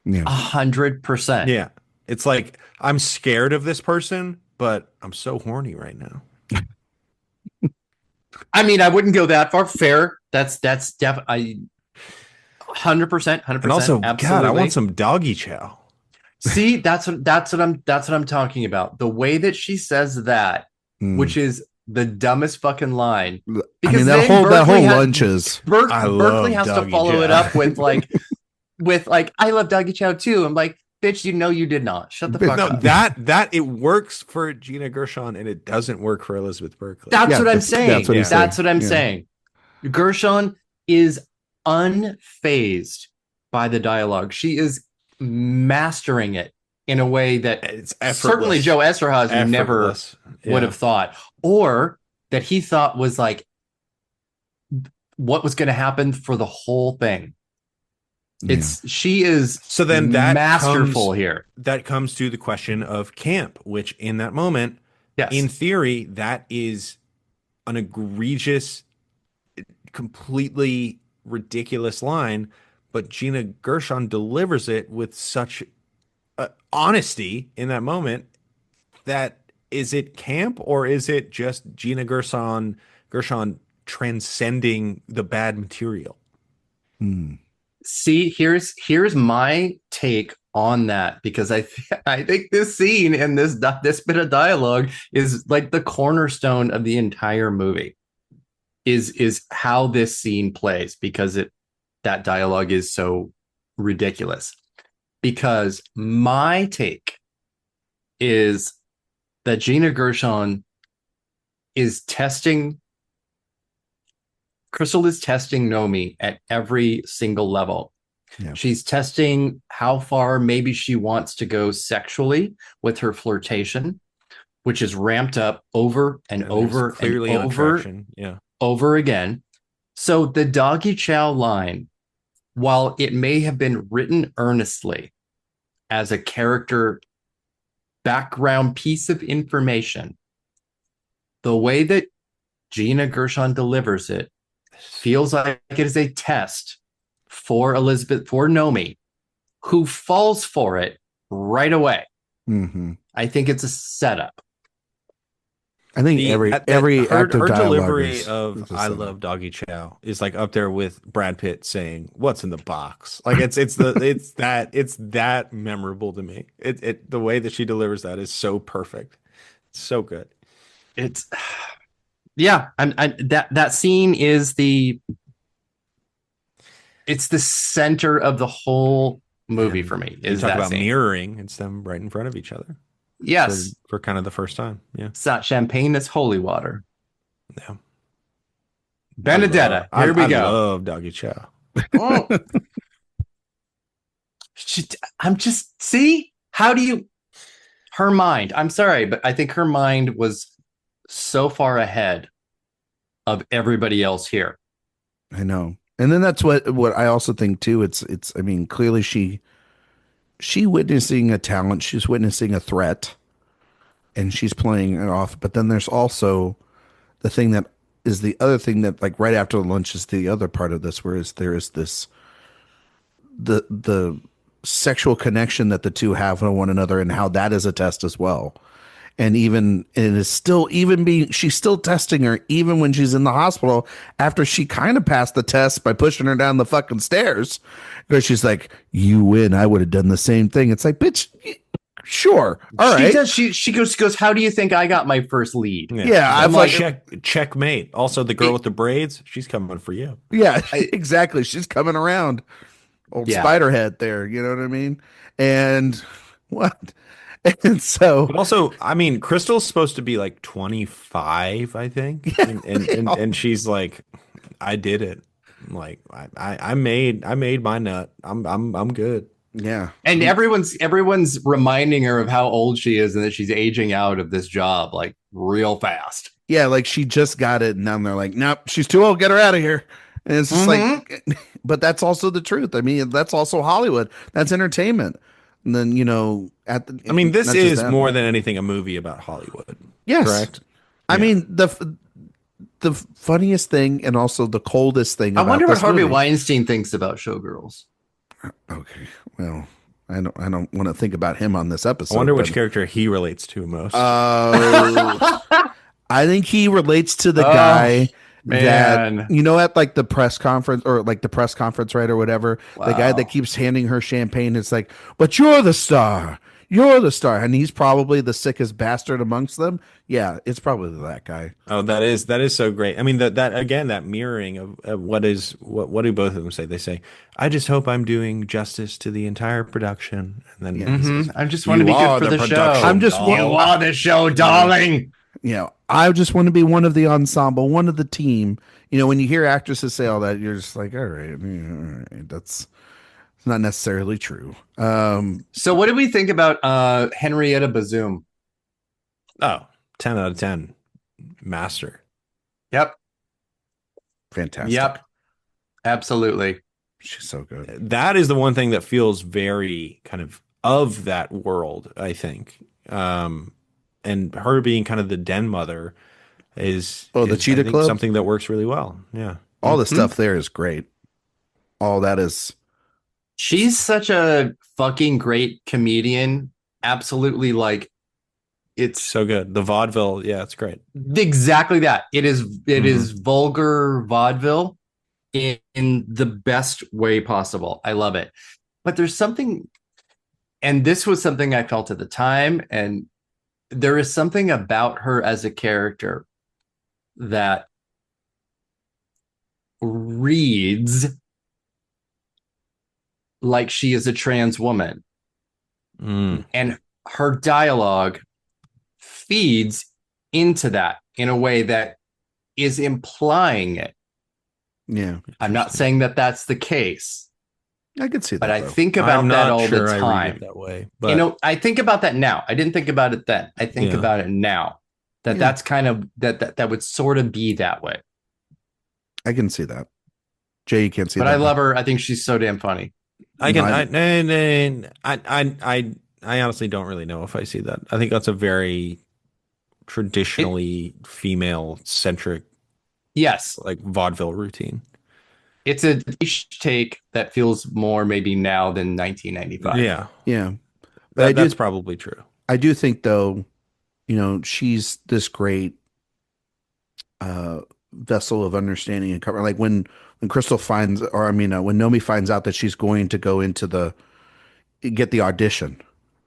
Yeah. 100%. Yeah. It's like, I'm scared of this person, but I'm so horny right now. I mean, I wouldn't go that far. Fair. That's definitely 100%. And also, absolutely. God, I want some doggy chow. See, that's what I'm talking about. The way that she says that, which is the dumbest fucking line. Because that whole lunch is. Berkeley has to follow it up with like, I love doggy chow too. I'm like, bitch, you did not. Shut the fuck up. That it works for Gina Gershon and it doesn't work for Elizabeth Berkley. That's what I'm saying. That's what I'm saying. Gershon is unfazed by the dialogue. She is mastering it in a way that it's effortless. Certainly Joe Eszterhas never would have thought, or that he thought was like what was going to happen for the whole thing. She is so then that masterful here. That comes to the question of camp, which in that moment, in theory, that is an egregious, completely ridiculous line, but Gina Gershon delivers it with such honesty in that moment. That is it camp, or is it just Gina Gershon transcending the bad material? See, here's my take on that, because I think this scene and this bit of dialogue is like the cornerstone of the entire movie. Is how this scene plays, because that dialogue is so ridiculous. Because my take is that Gina Gershon is testing. Crystal is testing Nomi at every single level. Yeah. She's testing how far maybe she wants to go sexually with her flirtation, which is ramped up over and over clearly and over again. So the doggy chow line, while it may have been written earnestly as a character background piece of information, the way that Gina Gershon delivers it feels like it is a test for Nomi, who falls for it right away. Mm-hmm. I think it's a setup. I think every act of her dialogue delivery is of a "I setup. love Doggy Chow" is like up there with Brad Pitt saying "What's in the box." Like it's that memorable to me. The way that she delivers that is so perfect, so good. It's yeah, that scene is it's the center of the whole movie And for me. you Is talk that about scene? mirroring? It's them right in front of each other. Yes, For kind of the first time. Yeah. it's not champagne; it's holy water. Yeah. Benedetta, here we I go. love Doggy Chow. Oh. I'm just see how do you her mind. I'm sorry, but I think her mind was so far ahead of everybody else here. I know. And then that's what I also think too. It's I mean, clearly she witnessing a talent, she's witnessing a threat, and she's playing it off. But then there's also the thing that is the other thing that like right after lunch is the other part of this, whereas there is this the sexual connection that the two have with one another and how that is a test as well. And even it is still even being she's still testing her even when she's in the hospital after she kind of passed the test by pushing her down the fucking stairs because she's like, you win, I would have done the same thing. It's like, bitch, sure, all right. She does. She goes. How do you think I got my first lead? Yeah, I'm like checkmate. Also, the girl with the braids, she's coming for you. yeah, exactly. She's coming around, old Spiderhead there. You know what I mean? And what? And so, But also, I mean, Crystal's supposed to be like 25, I think, and she's like, I did it. Like I made my nut. I'm good. yeah. And everyone's reminding her of how old she is and that she's aging out of this job like real fast. Yeah, like she just got it, and now they're like, nope, she's too old. Get her out of here. And it's just like, but that's also the truth. I mean, that's also Hollywood. That's entertainment. And then I mean, this not just is that, more but- than anything a movie about Hollywood. yes. Correct. I Yeah. mean the funniest thing and also the coldest thing. I about wonder what this Harvey movie- Weinstein thinks about Showgirls. Okay, well, I don't want to think about him on this episode. I wonder but- which character he relates to most. I think he relates to the Oh, guy man. that at like the press conference or like the press conference, right, or whatever. The guy Wow. that keeps handing her champagne. It's like, but you're the star. You're the star, and he's probably the sickest bastard amongst them. Yeah, it's probably that guy. Oh, that is so great. I mean, that again, that mirroring of what do both of them say? They say, "I just hope I'm doing justice to the entire production." And then he says, I just want to "You be are good for the show. production, I'm just doll." You are the show, darling. I just want to be one of the ensemble, one of the team. When you hear actresses say all that, you're just like, all right, that's not necessarily true. So what did we think about Henrietta Bazoom? Oh, 10 out of 10. Master. Yep. Fantastic. Yep. Absolutely. She's so good. That is the one thing that feels very kind of that world, I think. And her being kind of the den mother is the Cheetah I think, Club? something that works really well. Yeah. All the stuff there is great. All that is. She's such a fucking great comedian. Absolutely, like it's So good. The vaudeville, yeah, it's great. exactly that. It is vulgar vaudeville in the best way possible. I love it. But there's something, and this was something I felt at the time, and there is something about her as a character that reads like she is a trans woman. And her dialogue feeds into that in a way that is implying it. Yeah. I'm not saying that that's the case, I could see that. but I though. think about I'm that not all sure the I read time. it that way. But I think about that now. I didn't think about it then. I think Yeah. about it now. That's kind of that would sort of be that way. I can see that. Jay, you can't see But that. I love her. I think she's so damn funny. I can. No, I honestly don't really know if I see that. I think that's a very traditionally female centric, Yes, like vaudeville routine. it's a niche take that feels more maybe now than 1995. Yeah, Yeah. But that's probably true. I do think though, she's this great vessel of understanding and cover. Like when Crystal finds, or I mean, when Nomi finds out that she's going to go into get the audition,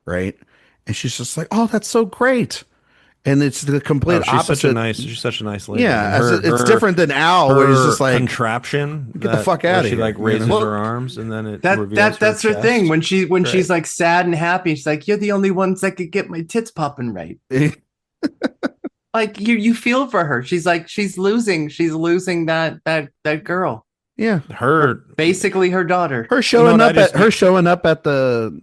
right? And she's just like, "Oh, that's so great." And it's the complete opposite. She's such a nice lady. Yeah, it's different than Al, where he's just like contraption. Get the fuck out of here. She like raises her arms, and then that's her thing. When she's like sad and happy, she's like, "You're the only ones that could get my tits popping right." Like you feel for her. She's like she's losing that girl. Yeah, basically her daughter. Her showing up at the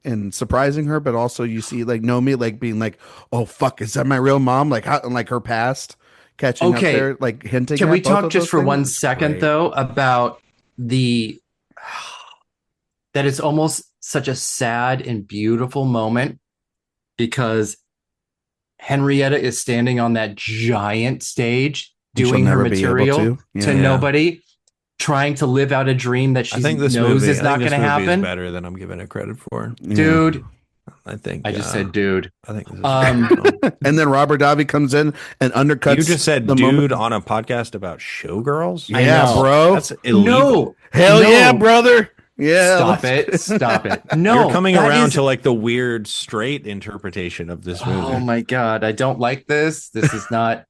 and surprising her, but also you see like Nomi like being like, "Oh fuck, is that my real mom?" Like how, like her past catching up there, like hinting. Can at we both talk of just those for things? 1 second though about that it's almost such a sad and beautiful moment because Henrietta is standing on that giant stage doing her material to nobody, trying to live out a dream that she knows is not going to happen. Is better than I'm giving it credit for, dude. I think I just said, dude. I think this is and then Robert Davi comes in and undercuts. You just said, dude, moment. On a podcast about Showgirls. Yeah, bro. That's illegal. Hell yeah, brother. Yeah. Stop it. No, you're coming around to like the weird straight interpretation of this movie. Oh my god, I don't like this. This is not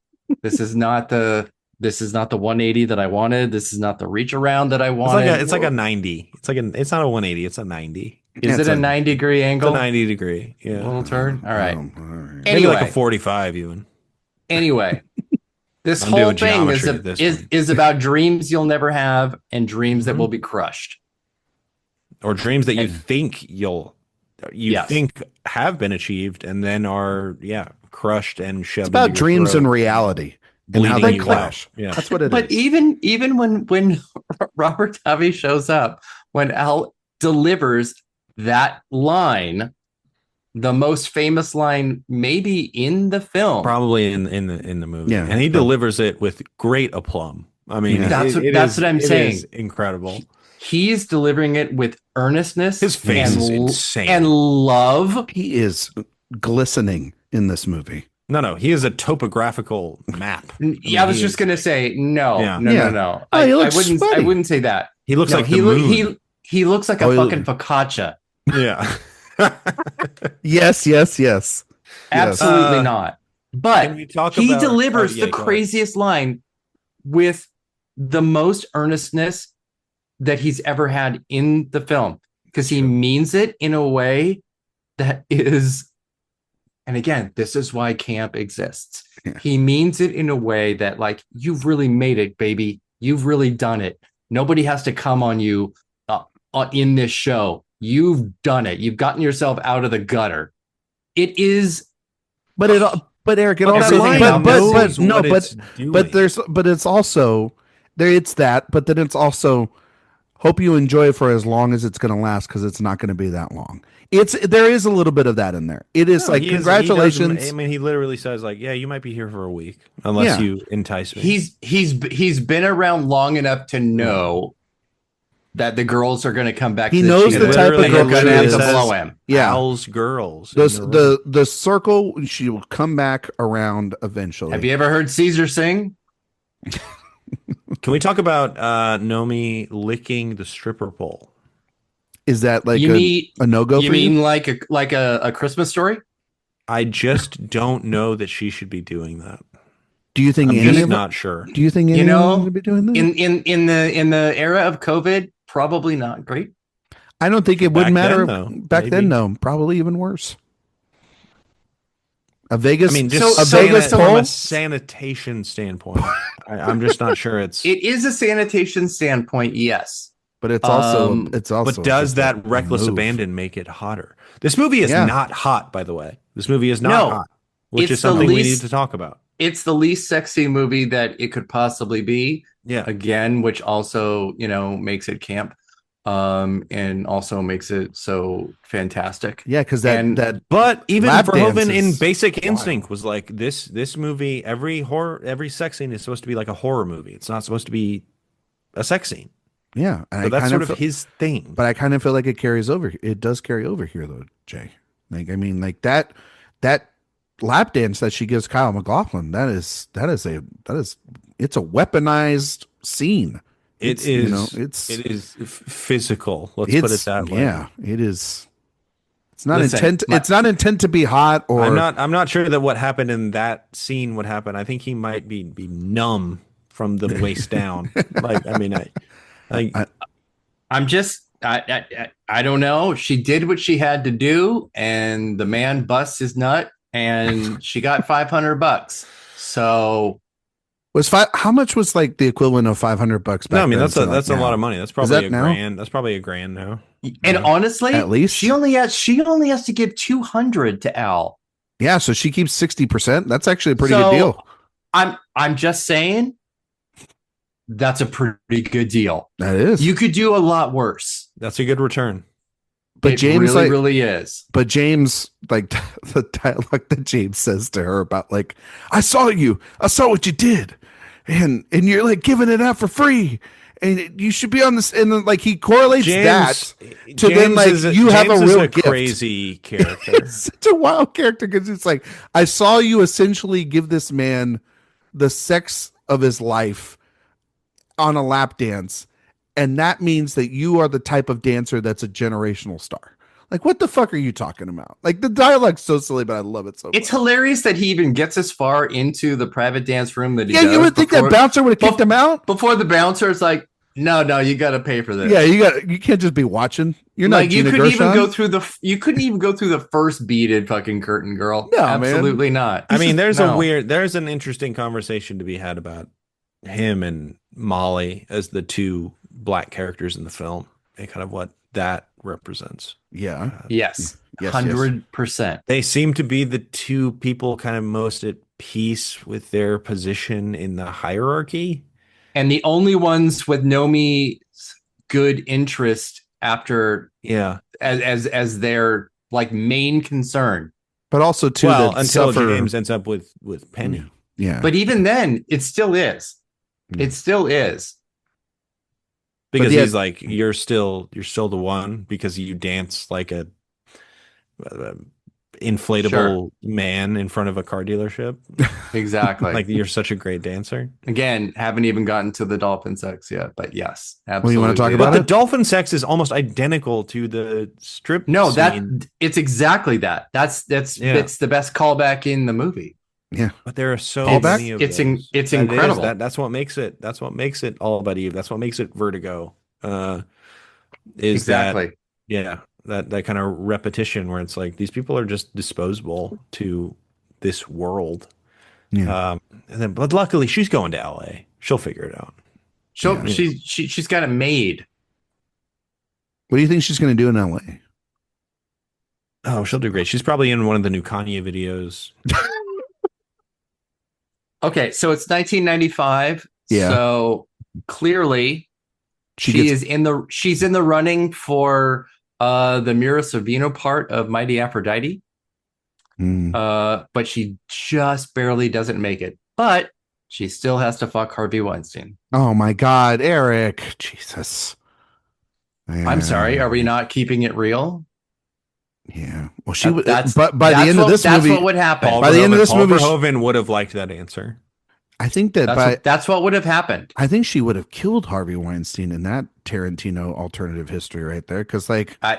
the 180 that I wanted. This is not the reach around that I wanted. It's like a 90. It's not a 180, it's a 90. Is it a 90-degree angle? It's a 90-degree. Yeah. Little turn. All right. Anyway. Maybe like a 45 even. Anyway, this whole thing is about dreams you'll never have and dreams that will be crushed. Or dreams that you think think have been achieved and then are crushed and shoved. It's about dreams and reality and how they clash. Yeah, that's what it is. But even when Robert Davi shows up, when Al delivers that line, the most famous line maybe in the film, probably in the movie, and he delivers it with great aplomb. I mean, that's what I'm saying. It is incredible. He's delivering it with earnestness. His face is insane. And love. He is glistening in this movie. No. He is a topographical map. I was just going to say, no. Oh, I wouldn't say that. He looks like the moon. He looks like a fucking focaccia. Yeah. Yes. Absolutely not. But he delivers the craziest line with the most earnestness that he's ever had in the film, because he means it in a way that is, and again, this is why camp exists. Yeah. He means it in a way that, like, you've really made it, baby. You've really done it. Nobody has to come on you in this show. You've done it. You've gotten yourself out of the gutter. It is, but Eric, it also, but it's also there. It's that, but then it's also, hope you enjoy it for as long as it's going to last, because it's not going to be that long. There is a little bit of that in there. It is congratulations. He literally says like, yeah, you might be here for a week unless you entice me. He's been around long enough to know that the girls are going to come back. He knows the type of girl going to have to blow him. Yeah, Al's girls. The circle. She will come back around eventually. Have you ever heard Caesar sing? Can we talk about Nomi licking the stripper pole? Is that like a no-go for you? You mean like a Christmas Story? I just don't know that she should be doing that. Do you think I'm not sure? Do you think anyone should be doing that? In the era of COVID, probably not great. I don't think it would matter back then. No, probably even worse. A Vegas, Vegas from a sanitation standpoint, I'm just not sure it is a sanitation standpoint, yes, but it's also But does that reckless abandon make it hotter? This movie is not hot, by the way. This movie is not hot, which is something we need to talk about. It's the least sexy movie that it could possibly be. Yeah, again, which also makes it camp. and also makes it so fantastic. Yeah, because And But even lap Verhoeven dance in is Basic wild. Instinct was like this movie, every sex scene is supposed to be like a horror movie. It's not supposed to be a sex scene. Yeah, and So I that's kind sort of of his thing. but I kind of feel like it carries over. It does carry over here, though, Jay. Like, I mean, like that lap dance that she gives Kyle MacLachlan. It's a weaponized scene. It It's you know is it's it is physical. Let's put it that way. yeah, it is. It's not Listen, intent. It's not intent to be hot or I'm not sure that what happened in that scene would happen. I think he might be numb from the waist down. Like, I mean, I- I'm just I don't know. She did what she had to do, and the man busts his nut, and she got $500. So was five. How much was like the equivalent of $500 back no, I mean then that's to, a like, that's a now? lot of money. That's Is probably that a now? grand. That's probably a grand now. and Yeah. honestly, At least? she only has to give 200 to Al. Yeah, so she keeps 60%. That's actually a pretty So, good deal. I'm just saying that's a pretty good deal. That is. You could do a lot worse. That's a good return. But It James really, like, really is. but James, like the dialogue that James says to her about like, I saw what you did, and you're like giving it out for free, and you should be on this, and then like he correlates that to then like you have a James is real a gift. crazy character. It's such a wild character because it's like I saw you essentially give this man the sex of his life on a lap dance, and that means that you are the type of dancer that's a generational star. Like, what the fuck are you talking about? Like, the dialogue's so silly, but I love it so much. It's hilarious that he even gets as far into the private dance room that he Yeah, does you would think that before- bouncer would have kicked him out. before the bouncer is like, no, you got to pay for this. Yeah, you can't just be watching. You're not Like you Gina couldn't even Gershon. go through the first beaded fucking curtain, girl. No, man. Absolutely not. I mean, there's No. there's an interesting conversation to be had about him and Molly as the two black characters in the film and kind of what that represents. Yeah. Yes, Yes, 100%. They seem to be the two people kind of most at peace with their position in the hierarchy. And the only ones with Nomi's good interest after Yeah. as their like main concern. But also too Well, that until suffer, James ends up with Penny. Yeah. But even then, it still is. Mm. It still is. Because yeah- he's like, you're still the one because you dance like a inflatable Sure. man in front of a car dealership. Exactly. Like you're such a great dancer. Again, haven't even gotten to the dolphin sex yet, but yes, Well, absolutely. you wanna talk But about the it? dolphin sex is almost identical to the strip. No, scene, it's exactly that. That's Yeah. it's the best callback in the movie. but there are so Callback? many of It's those. it's That is- incredible. that's what makes it. That's what makes it all about Eve. That's what makes it Vertigo. Is Exactly. that yeah that kind of repetition where it's like these people are just disposable to this world. Yeah. And then, but luckily she's going to LA. She'll figure it out. So she's got it made. What do you think she's going to do in LA? Oh, she'll do great. She's probably in one of the new Kanye videos. Okay, so it's 1995. Yeah. So clearly She she's in the running for the Mira Sorvino part of Mighty Aphrodite. But she just barely doesn't make it. But she still has to fuck Harvey Weinstein. Oh my God, Eric! Jesus. I'm sorry. Are we not keeping it real? Yeah. Well, she would. That's But by the that's end of what- this that's movie, what would happen. Paul By the end of Verhoeven- this Paul movie, Verhoeven would have liked that answer. I think that That's what would have happened. I think she would have killed Harvey Weinstein in that Tarantino alternative history right there. Because like I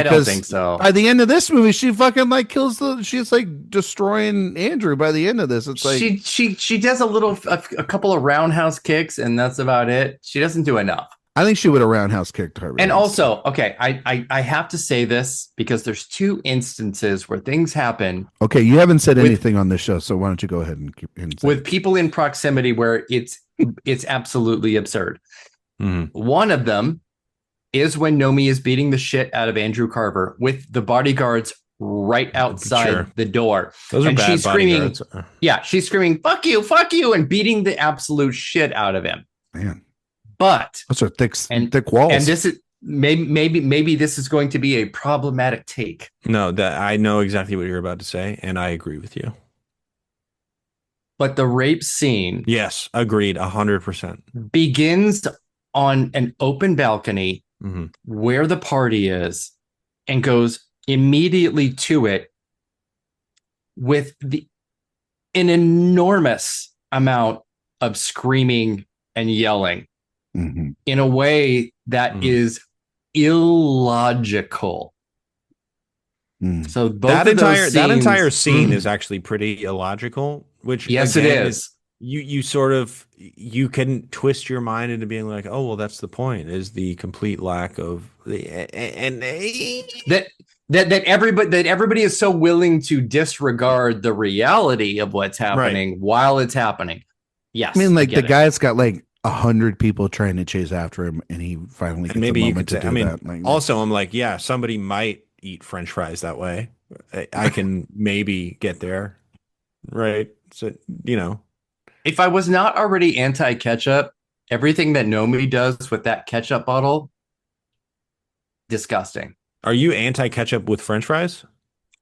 don't because think so. by the end of this movie, she fucking like kills she's like destroying Andrew. By the end of this, it's like she does a couple of roundhouse kicks, and that's about it. She doesn't do enough. I think she would have roundhouse kicked Harvey. And Weinstein. also, okay, I have to say this because there's two instances where things happen Okay, you haven't said with- anything on this show, so why don't you go ahead and keep and say with people in proximity where it's absolutely absurd. One of them is when Nomi is beating the shit out of Andrew Carver with the bodyguards right outside Sure. the door. Those are And bad she's screaming, bodyguards. yeah, she's screaming, fuck you, and beating the absolute shit out of him. Man, But those are thick and thick walls. and this maybe this is going to be a problematic take. No, that I know exactly what you're about to say, and I agree with you. But the rape scene, yes, agreed, 100%, begins on an open balcony where the party is, and goes immediately to it with an enormous amount of screaming and yelling in a way that is illogical. So that entire scene is actually pretty illogical, which yes, it is. You sort of, you can twist your mind into being like, oh, well, that's the point, is the complete lack of the that everybody is so willing to disregard the reality of what's happening while it's happening. Yes, I mean, like the guy's got like 100 people trying to chase after him, and he finally gets maybe the you moment could to say, do I mean, that. Like, also, I'm like, yeah, somebody might eat French fries that way. I can maybe get there, right? So, you know, if I was not already anti-ketchup, everything that Nomi does with that ketchup bottle, disgusting. Are you anti-ketchup with French fries?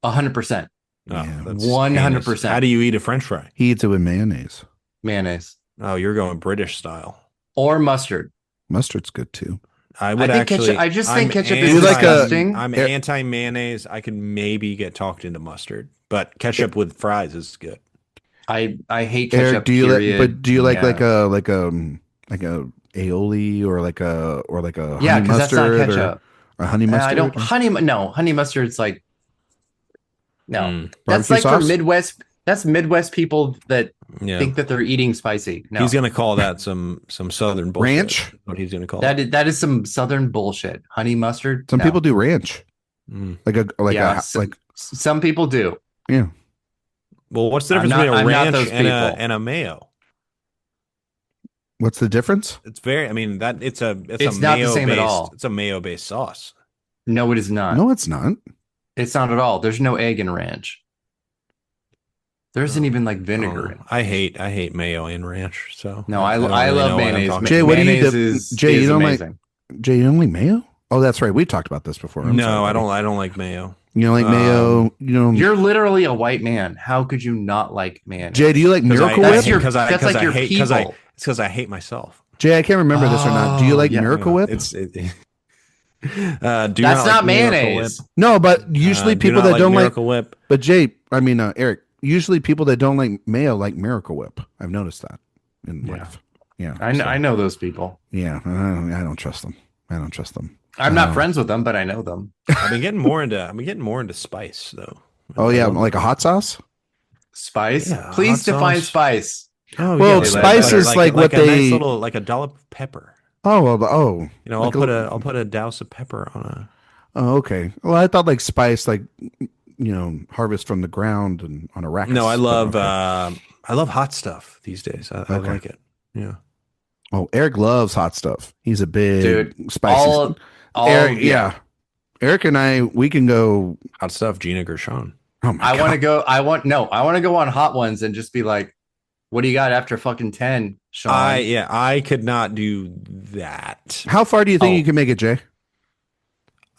100%. No, 100%. How do you eat a French fry? he eats it with mayonnaise. Mayonnaise. Oh, you're going British style. Or mustard. Mustard's good too. I would actually. Ketchup, I just think ketchup is disgusting. I'm anti-mayonnaise. I could maybe get talked into mustard, but ketchup with fries is good. I hate ketchup. Eric, do you like like a aioli or like a honey mustard that's not ketchup. Or honey mustard? I don't honey mustard's like no. That's Barbecue like sauce? for Midwest. That's Midwest people that think that they're eating spicy. No. He's gonna call that some Southern bullshit. Ranch? What he's gonna call that is some Southern bullshit. Honey mustard. Some people do ranch. Some people do. Yeah. Well, what's the difference between a ranch and a mayo? What's the difference? It's very. I mean, that it's not the same at all. It's a mayo-based sauce. No, it is not. No, it's not. It's not at all. There's no egg in ranch. There isn't even like vinegar in it. I hate mayo and ranch. So no, I love mayonnaise. Jay, what do you do? Jay, you don't amazing. Jay, you don't like mayo? Oh, that's right. We talked about this before. I don't like mayo. You don't like mayo? You know, you're literally a white man. How could you not like mayonnaise? Jay, do you like Miracle Whip? That's like your people. It's because I hate myself. Jay, I can't remember this or not. Do you like Miracle Whip? That's not mayonnaise. No, but usually people that don't like Miracle Whip. But Jay, I mean Eric, usually people that don't like mayo like Miracle Whip. I've noticed that in life. Yeah, I know those people. Yeah, I don't trust them. I'm not friends with them, but I know them. I've been getting more into spice though. Oh yeah, like a hot sauce. Spice. Yeah, please define spice. Oh well, spice is like what they nice little, like a dollop of pepper. Oh. You know, like I'll put a douse of pepper on a. Oh, okay. Well, I thought like spice, like harvest from the ground and on a rack. No, I love hot stuff these days. I like it. Yeah. Oh, Eric loves hot stuff. He's a big spicy. Eric, yeah. Eric and I, we can go hot stuff. Gina Gershon. Oh my God. I want to go on hot ones and just be like, what do you got after fucking 10, Sean? I could not do that. How far do you think you can make it, Jay?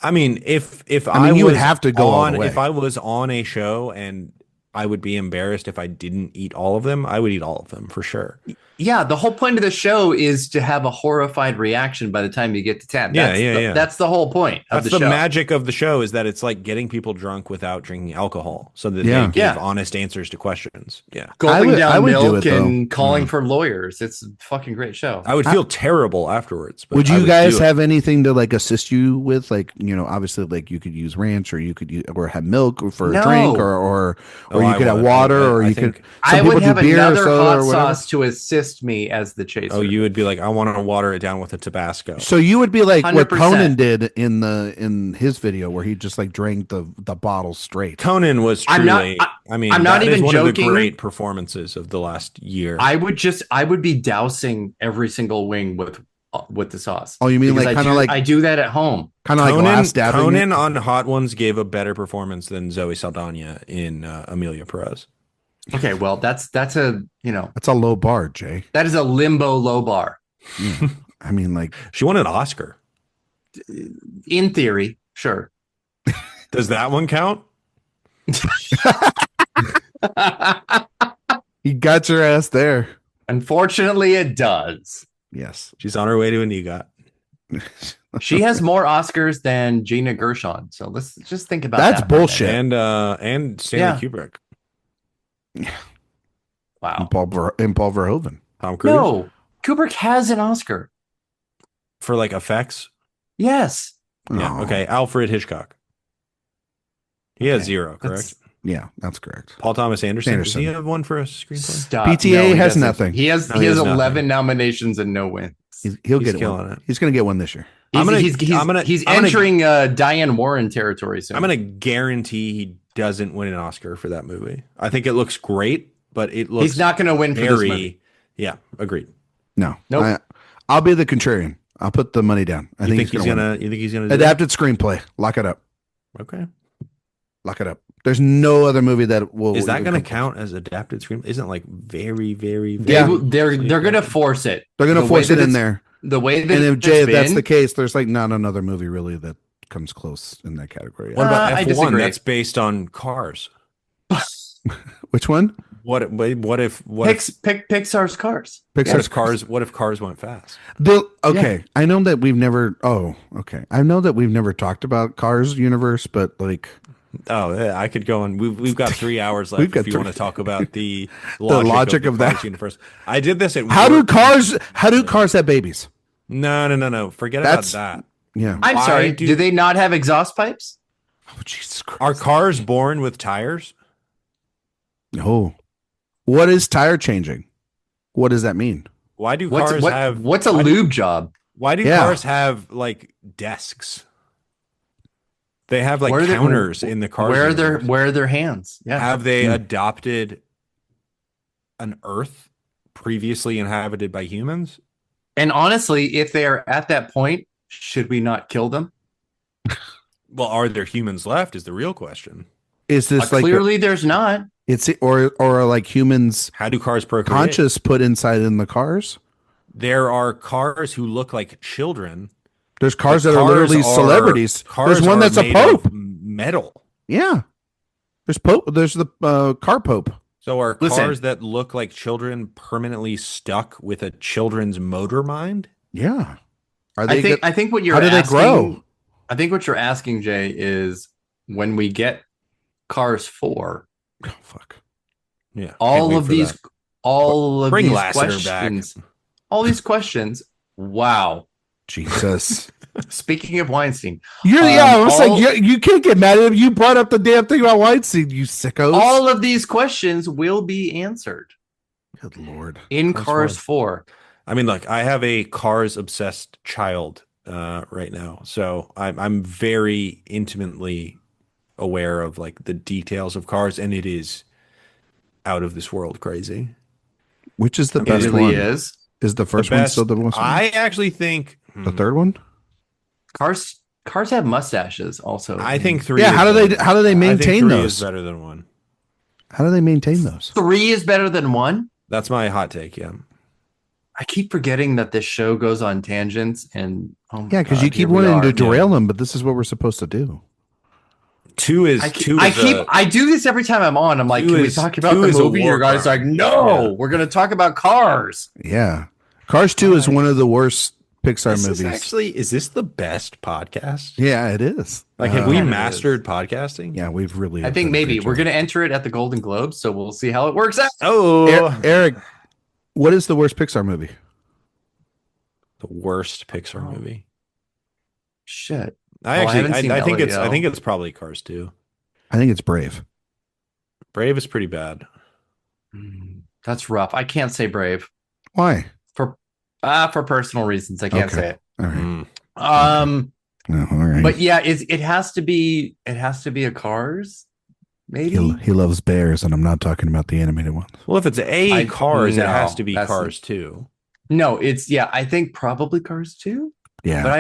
I mean, if you would have to go all the way. If I was on a show and I would be embarrassed if I didn't eat all of them, I would eat all of them for sure. Yeah, the whole point of the show is to have a horrified reaction by the time you get to 10. That's the whole point of the show. That's the magic of the show, is that it's like getting people drunk without drinking alcohol so that they give honest answers to questions. Yeah. Gulping down milk and calling for lawyers. It's a fucking great show. I would feel terrible afterwards. But would you guys have anything to like assist you with? Like, obviously like you could use ranch or you could use, or have milk for a drink or you could have water or you could. I would have another hot sauce to assist me as the chaser. Oh, you would be like, I want to water it down with a Tabasco. So you would be like 100%. what Conan did in his video where he just like drank the bottle straight. Conan was truly, I'm not even joking. One of the great performances of the last year. I would be dousing every single wing with the sauce. Oh, you mean like kind of like I do that at home. Kind of like glass dabbing. Conan on Hot Ones gave a better performance than Zoe Saldana in Amelia Perez. Okay, well, that's a that's a low bar, Jay. That is a limbo low bar. Yeah. I mean, like she won an Oscar. In theory, sure. Does that one count? You got your ass there. Unfortunately, it does. Yes. She's on her way to an EGOT. She has more Oscars than Gina Gershon. So let's just think about That's that for a bullshit. minute. And Stanley Kubrick. Wow. And Paul Verhoeven. Tom Cruise. No, Kubrick has an Oscar. For like effects. Yes. Yeah. Oh. Okay. Alfred Hitchcock. He has 0, correct? Yeah, that's correct. Paul Thomas Anderson. Does Anderson. he have one for a screenplay? Stop. PTA he has doesn't. nothing. He has 11 nominations and no wins. He'll He's get killing one. it. He's going to get one this year. He's entering Diane Warren territory soon. I'm going to guarantee he doesn't win an Oscar for that movie. I think it looks great, but it looks He's not going to win for this movie. Yeah, agreed. No. Nope. I'll be the contrarian. I'll put the money down. I think he's gonna You think he's gonna do adapted screenplay. Lock it up. that? Okay. Lock it up. There's no other movie that will. Is that even going to come count as adapted screenplay? Isn't like very, very, They're very going to force it. They're going to force it in there. The way that And if it's Jay, if that's been- the case, there's like not another movie really that comes close in that category. What about I F1? disagree. That's based on Cars. Which one? What if Pixar's Cars. Pixar's What if Cars went fast? Okay, I know that we've never. Oh, okay. I know that we've never talked about Cars universe, but like Oh, yeah, I could go on. We've got 3 hours left. We've got if you three- want to talk about the logic the of that. Cars universe. I did this at how work. do cars have babies? No. Forget That's- about that. Yeah. I'm Why sorry. do- Do they not have exhaust pipes? Oh, Jesus Christ. Are cars born with tires? Oh, what is tire changing? What does that mean? Why do cars have? What's a why lube job? Why do Yeah. cars have like desks? They have like Where are they- counters in the car. Where are their hands? Yeah. Have they adopted an Earth previously inhabited by humans? And honestly, if they are at that point, should we not kill them? Well, are there humans left? Is the real question. Is this like Clearly, there's not. it's or are like humans How do cars procreate? conscious put inside in the cars? There are cars who look like children. There's cars The that are literally celebrities. Cars There's one are that's a made of pope. metal. Yeah. There's pope. There's the car pope. So are Listen. cars that look like children permanently stuck with a children's motor mind? Yeah. Are they? I think what you're how do they asking, grow? I think what you're asking, Jay, is when we get Cars 4, Oh, fuck. Yeah. can't all wait of for these that. all of Bring these Lasseter back. questions. All these questions. Wow. Jesus. Speaking of Weinstein, I was all- like, you can't get mad at him. You brought up the damn thing about Weinstein, you sickos. all of these questions will be answered Good Lord. in Cars Cars 4. I mean, look, I have a cars obsessed child right now, so I'm very intimately aware of like the details of cars, and it is out of this world crazy. Which is the It best really one? is. Is the first The one best- still the most? I actually think The third one? Cars have mustaches also. I think 3. Yeah. is How do better. they I think maintain 3 those? is better than 1. How do they maintain those? 3 is better than 1. That's my hot take. Yeah. I keep forgetting that this show goes on tangents and oh my Yeah, because God, you keep here we wanting are. to derail them, but this is what we're supposed to do. 2 is I do this every time I'm on. I'm like, 2 can we is- talk about 2 the is a movie? war Your guys crime. like, no, Yeah. we're gonna talk about Cars. Yeah. Cars 2 is one of the worst Pixar movies. Is this the best podcast? Yeah, it is. Like, have we it is. mastered podcasting? Yeah, we've really. I think done a maybe great we're job. gonna enter it at the Golden Globes, so we'll see how it works out. Oh, Eric, what is the worst Pixar movie? the worst Pixar movie. Shit. I Oh, I haven't actually, seen I think LAL. I think it's probably Cars 2. I think it's Brave. Brave is pretty bad. That's rough. I can't say Brave Why? for personal reasons. I can't Okay. say it. All right. Mm. No, all right. But yeah, it has to be a Cars, maybe. He loves bears, and I'm not talking about the animated ones. Well, if it's Cars, it no, has to be that's- Cars 2. No, I think probably Cars 2. Yeah. But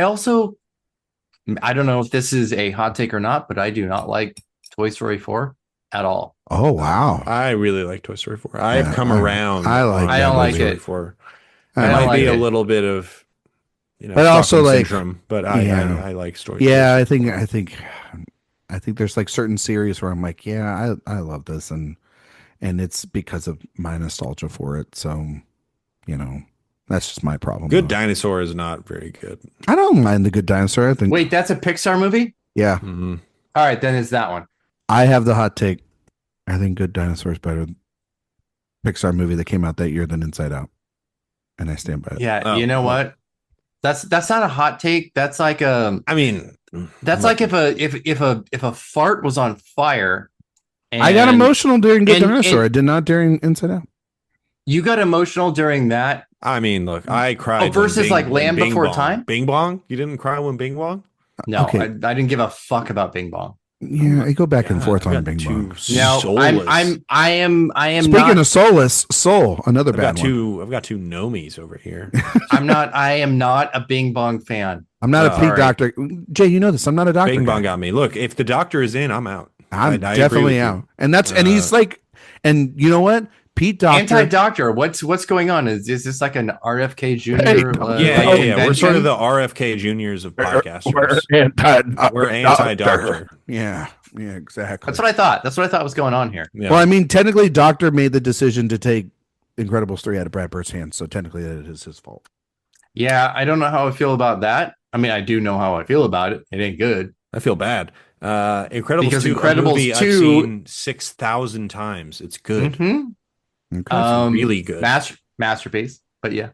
I don't know if this is a hot take or not, but I do not like Toy Story 4 at all. Oh wow. I really like Toy Story 4. I've come I- around. I like on I don't Toy like Story it. 4. I It don't might like be a it. little bit of, But also, Stockholm like, syndrome. But yeah. I like story. Yeah, I think there's like certain series where I'm like, yeah, I love this, and it's because of my nostalgia for it. So, that's just my problem. Good though. Dinosaur is not very good. I don't mind The Good Dinosaur. I think. Wait, that's a Pixar movie? Yeah, Mm-hmm. All right, then it's that one. I have the hot take. I think Good Dinosaur is better Pixar movie that came out that year than Inside Out, and I stand by it. Yeah, Oh, you know well. what? That's not a hot take. That's like I mean, that's like if a fart was on fire. And I got emotional during Good and- Dinosaur. and- I did not during Inside Out. You got emotional during that. I mean, look, I cried. Oh, versus when like Land Bing Before Bong. Time? Bing Bong? You didn't cry when Bing Bong? No, Okay. I didn't give a fuck about Bing Bong. Yeah, I go back and God, forth I've on got Bing two Bong. No, soulless- I am Speaking not. of soulless, Soul, another I've bad got one. two. I've got two Nomies over here. I am not a Bing Bong fan. I'm not a Oh, Pete all right. doctor. Jay, you know this. I'm not a doctor. Bing guy. Bong got me. Look, if the doctor is in, I'm out. I'm I agree definitely with you. out. And and he's like, and you know what? Pete Doctor. Anti-doctor. What's going on? Is this like an RFK Jr.? Hey, Yeah, like yeah. We're convention? sort of the RFK juniors of podcasters. We're anti-doctor. Yeah, exactly. That's what I thought. That's what I thought was going on here. Yeah. Well, I mean, technically, Doctor made the decision to take Incredibles 3 out of Brad Bird's hands, so technically, it is his fault. Yeah, I don't know how I feel about that. I mean, I do know how I feel about it. It ain't good. I feel bad. Incredibles Because 2, Incredibles a movie 2 I've seen 6,000 times. It's good. Mhm. Okay. Really good. Masterpiece. But yeah.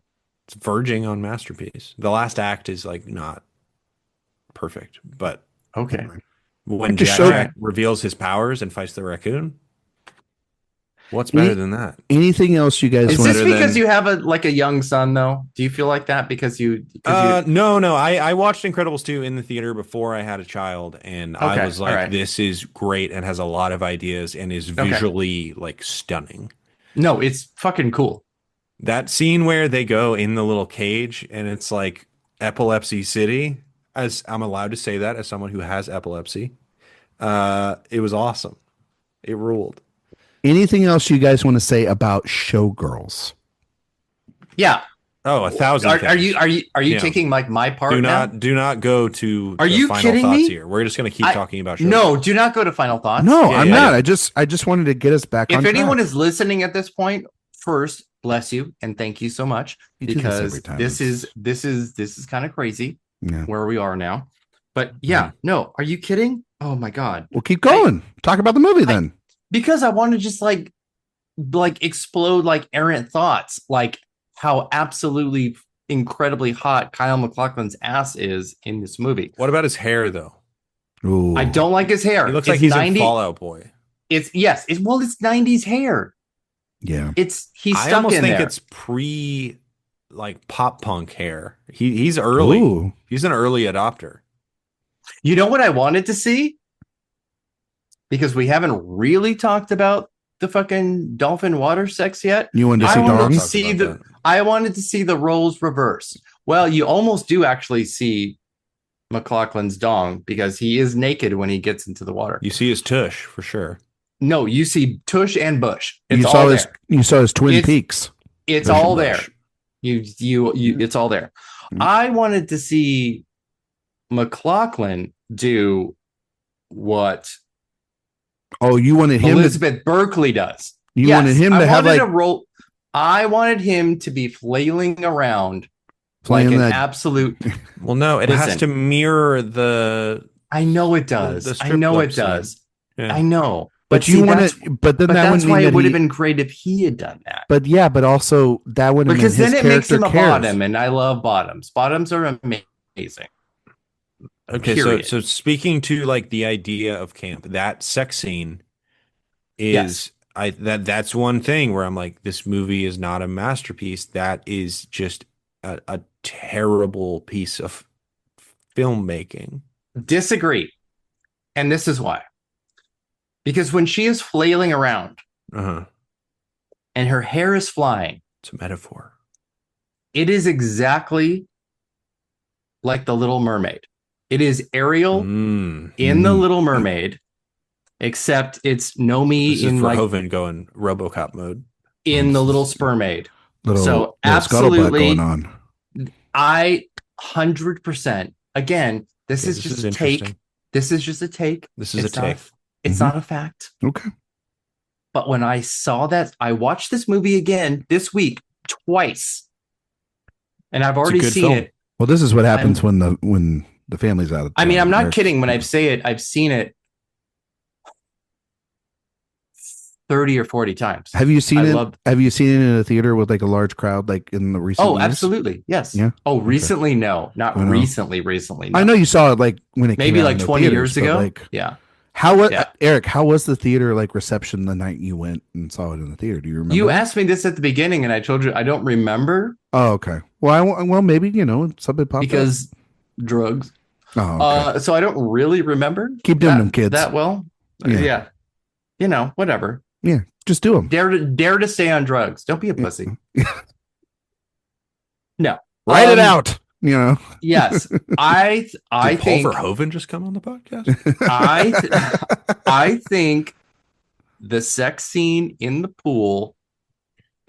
It's verging on masterpiece. The last act is like not perfect, but Okay. when just Jack showed- Jack reveals his powers and fights the raccoon, what's better than that? Anything else you guys Is want? this better because than- you have a young son though? Do you feel like that because you? No. I watched Incredibles 2 in the theater before I had a child, and I Okay, was like, all right. this is great and has a lot of ideas and is visually like stunning. No, it's fucking cool. That scene where they go in the little cage and it's like Epilepsy City, as I'm allowed to say that as someone who has epilepsy, it was awesome. It ruled. Anything else you guys want to say about Showgirls? Yeah. Oh, 1,000 Are things. you Yeah. taking like my part Do now? not go to Are the you final kidding thoughts me? here. We're just going to keep talking about shows. No, do not go to final thoughts. No, Yeah, I'm yeah, not. yeah. I just wanted to get us back on If anyone track. is listening at this point, first, bless you and thank you so much You do this because every time. this is kind of crazy Yeah. where we are now. But yeah, no, are you kidding? Oh my god. Well, keep going. Talk about the movie then. Because I want to just like explode like errant thoughts, like how absolutely incredibly hot Kyle MacLachlan's ass is in this movie. What about his hair, though? Ooh. I don't like his hair. He looks It's like he's 90 in Fallout Boy. It's yes, it's 90s hair. Yeah. He's I stuck almost in think there. it's like pop punk hair. He's early. Ooh. He's an early adopter. You know what I wanted to see? Because we haven't really talked about the fucking dolphin water sex yet. You wanted to I see wanted to dogs? see Talked about I wanted to see the roles reverse. Well, you almost do actually see MacLachlan's dong because he is naked when he gets into the water. You see his tush for sure. No, you see Tush and Bush. It's You all saw there. his. You saw his Twin It's- Peaks. It's Tush all and there. Bush. It's all there. Mhm. I wanted to see McLachlan do what Oh, you wanted him. Elizabeth Berkley does. You Yes, wanted him I to have wanted like a role. I wanted him to be flailing around playing like an that. absolute. Well, no, it has Listen. to mirror the. I know it does. The I strip know club it does. scene. Yeah. I know. But see, you want that's- to. But then But that that's wouldn't why mean it that would have he- been great if he had done that. But yeah, but also that would have Because meant then his it makes him a character cares. bottom, and I love bottoms. Bottoms are amazing. Okay, Period. so speaking to like the idea of camp, that sex scene is Yes. that's one thing where I'm like, this movie is not a masterpiece. That is just a terrible piece of filmmaking. Disagree. And this is why. Because when she is flailing around Uh-huh. and her hair is flying, It's a metaphor. it is exactly like the Little Mermaid. It is Ariel Mm. in the Little Mermaid, except it's Nomi This is in like Verhoeven going RoboCop mode. in the Little Spermaid. Little, So, little scuttlebutt absolutely- going on. I 100%. Again, this is just a take. This is just a take. This is a take. It's not a fact. Okay. But when I saw that, I watched this movie again this week twice, and I've already seen it. Well, this is what happens when the family's out of town. I mean, I'm not kidding when I say it. I've seen it 30 or 40 times. Have you seen it? Have you seen it in a theater with like a large crowd, like in the recent years? Absolutely. Yes. Yeah. Oh, recently? No, not recently. No. I know you saw it like when it came maybe out like 20 years ago. Like, yeah. Eric, how was the theater like reception the night you went and saw it in the theater? Do you remember? You asked me this at the beginning and I told you I don't remember. Oh, okay. Well, maybe, something popped because drugs. Oh, okay. So I don't really remember. Keep doing them, kids. That well. Yeah. Whatever. Yeah. Just do them. Dare to stay on drugs. Don't be a pussy. No. Write it out. Yes. I think Paul Verhoeven just come on the podcast. I think the sex scene in the pool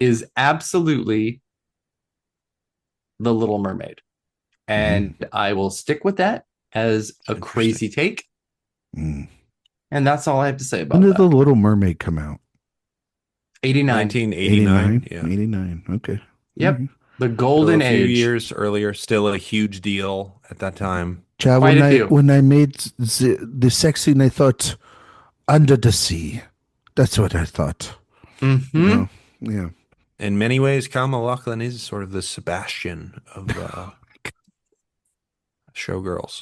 is absolutely The Little Mermaid. And I will stick with that as a crazy take. And that's all I have to say about that. When did The Little Mermaid come out? 1989. 89. Okay. Yep. The golden age. A few years earlier, still a huge deal at that time. Chad, when I made the sex scene, I thought under the sea. That's what I thought. Mm-hmm. Yeah. In many ways, Kyle MacLachlan is sort of the Sebastian of Showgirls.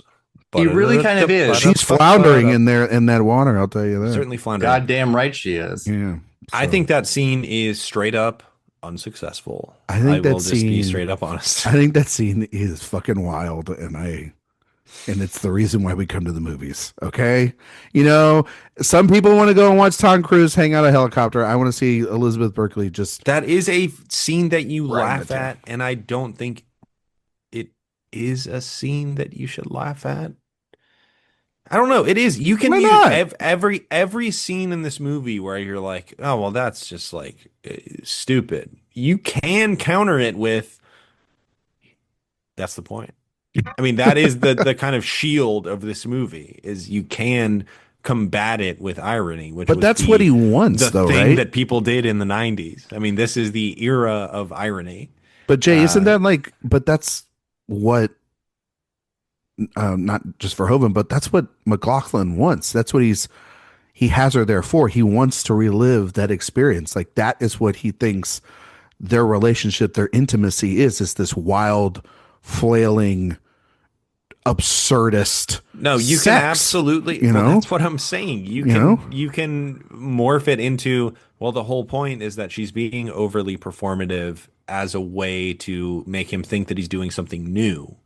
He really kind of is. She's floundering in that water, I'll tell you that. Certainly floundering. Goddamn right she is. Yeah. So. I think that scene is straight up unsuccessful. I will just be straight up honest. I think that scene is fucking wild, and it's the reason why we come to the movies. Okay, some people want to go and watch Tom Cruise hang out a helicopter. I want to see Elizabeth Berkley just. That is a scene that you laugh at, and I don't think it is a scene that you should laugh at. I don't know. It is. You can use every scene in this movie where you're like, oh, well, that's just like stupid. You can counter it with, that's the point. I mean, that is the kind of shield of this movie is you can combat it with irony, but that's what he wants, the thing that people did in the 90s. I mean, this is the era of irony. But Jay, isn't that like, but that's what, not just Verhoeven, but that's what MacLachlan wants. That's what he has her there for. He wants to relive that experience. Like that is what he thinks their relationship, their intimacy is this wild, flailing, absurdist. No, you sex, can absolutely, that's what I'm saying. You can morph it into, well, the whole point is that she's being overly performative as a way to make him think that he's doing something new.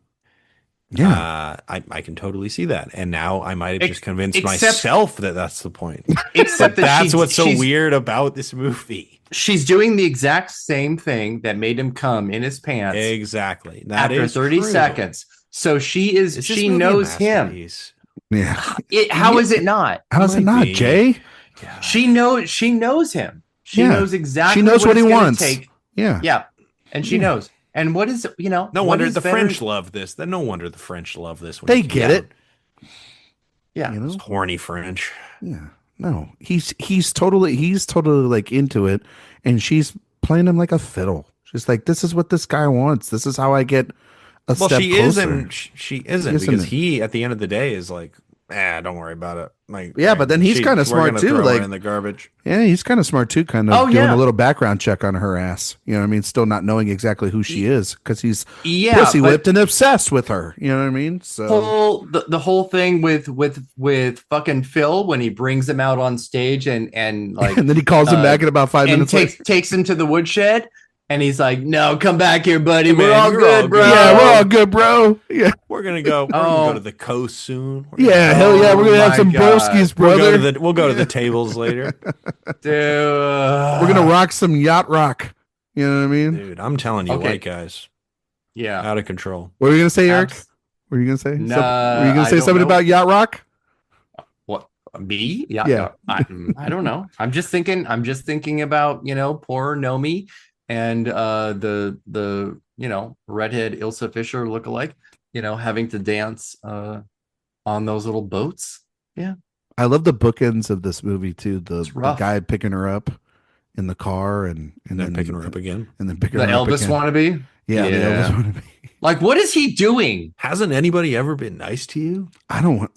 Yeah, I can totally see that, and now I might have just convinced myself that that's the point. Except that's what's so weird about this movie. She's doing the exact same thing that made him come in his pants. Exactly. After 30 seconds, so she knows him. Yeah. How is it not? How is it not, Jay? Yeah. She knows him. She knows exactly. She knows what he wants. Yeah, and she knows. And what is it? No wonder the French love this. No wonder the French love this. They get it. Yeah, it's horny French. Yeah, no, he's totally like into it, and she's playing him like a fiddle. She's like, this is what this guy wants. This is how I get a step closer. She isn't because he, at the end of the day, is like, don't worry about it. Like, yeah, but then he's kind of smart too. Like in the garbage. Yeah, he's kind of smart too. Kind of doing a little background check on her ass. You know what I mean? Still not knowing exactly who she is because he's pussy whipped and obsessed with her. You know what I mean? So the whole thing with fucking Phil when he brings him out on stage and like, and then he calls him back in about 5 minutes. Takes him to the woodshed. And he's like, "No, come back here, buddy. We're all good, bro. Yeah, we're all good, bro. Yeah, we're gonna go. We're gonna go to the coast soon. Hell yeah, we're gonna have some broskies, brother. We'll go to the tables later, dude. We're gonna rock some yacht rock. You know what I mean, dude? I'm telling you, white guys, out of control. What were you gonna say, Erik? What were you gonna say? Were you gonna say something about yacht rock? What, me? Yeah. I don't know. I'm just thinking about poor Nomi. And the redhead Ilsa Fisher lookalike. having to dance on those little boats. Yeah, I love the bookends of this movie too. The it's rough. guy picking her up in the car And then picking her up again. and then picking The her up Elvis again. wannabe. Yeah, the Elvis wannabe. Like, what is he doing? Hasn't anybody ever been nice to you? I don't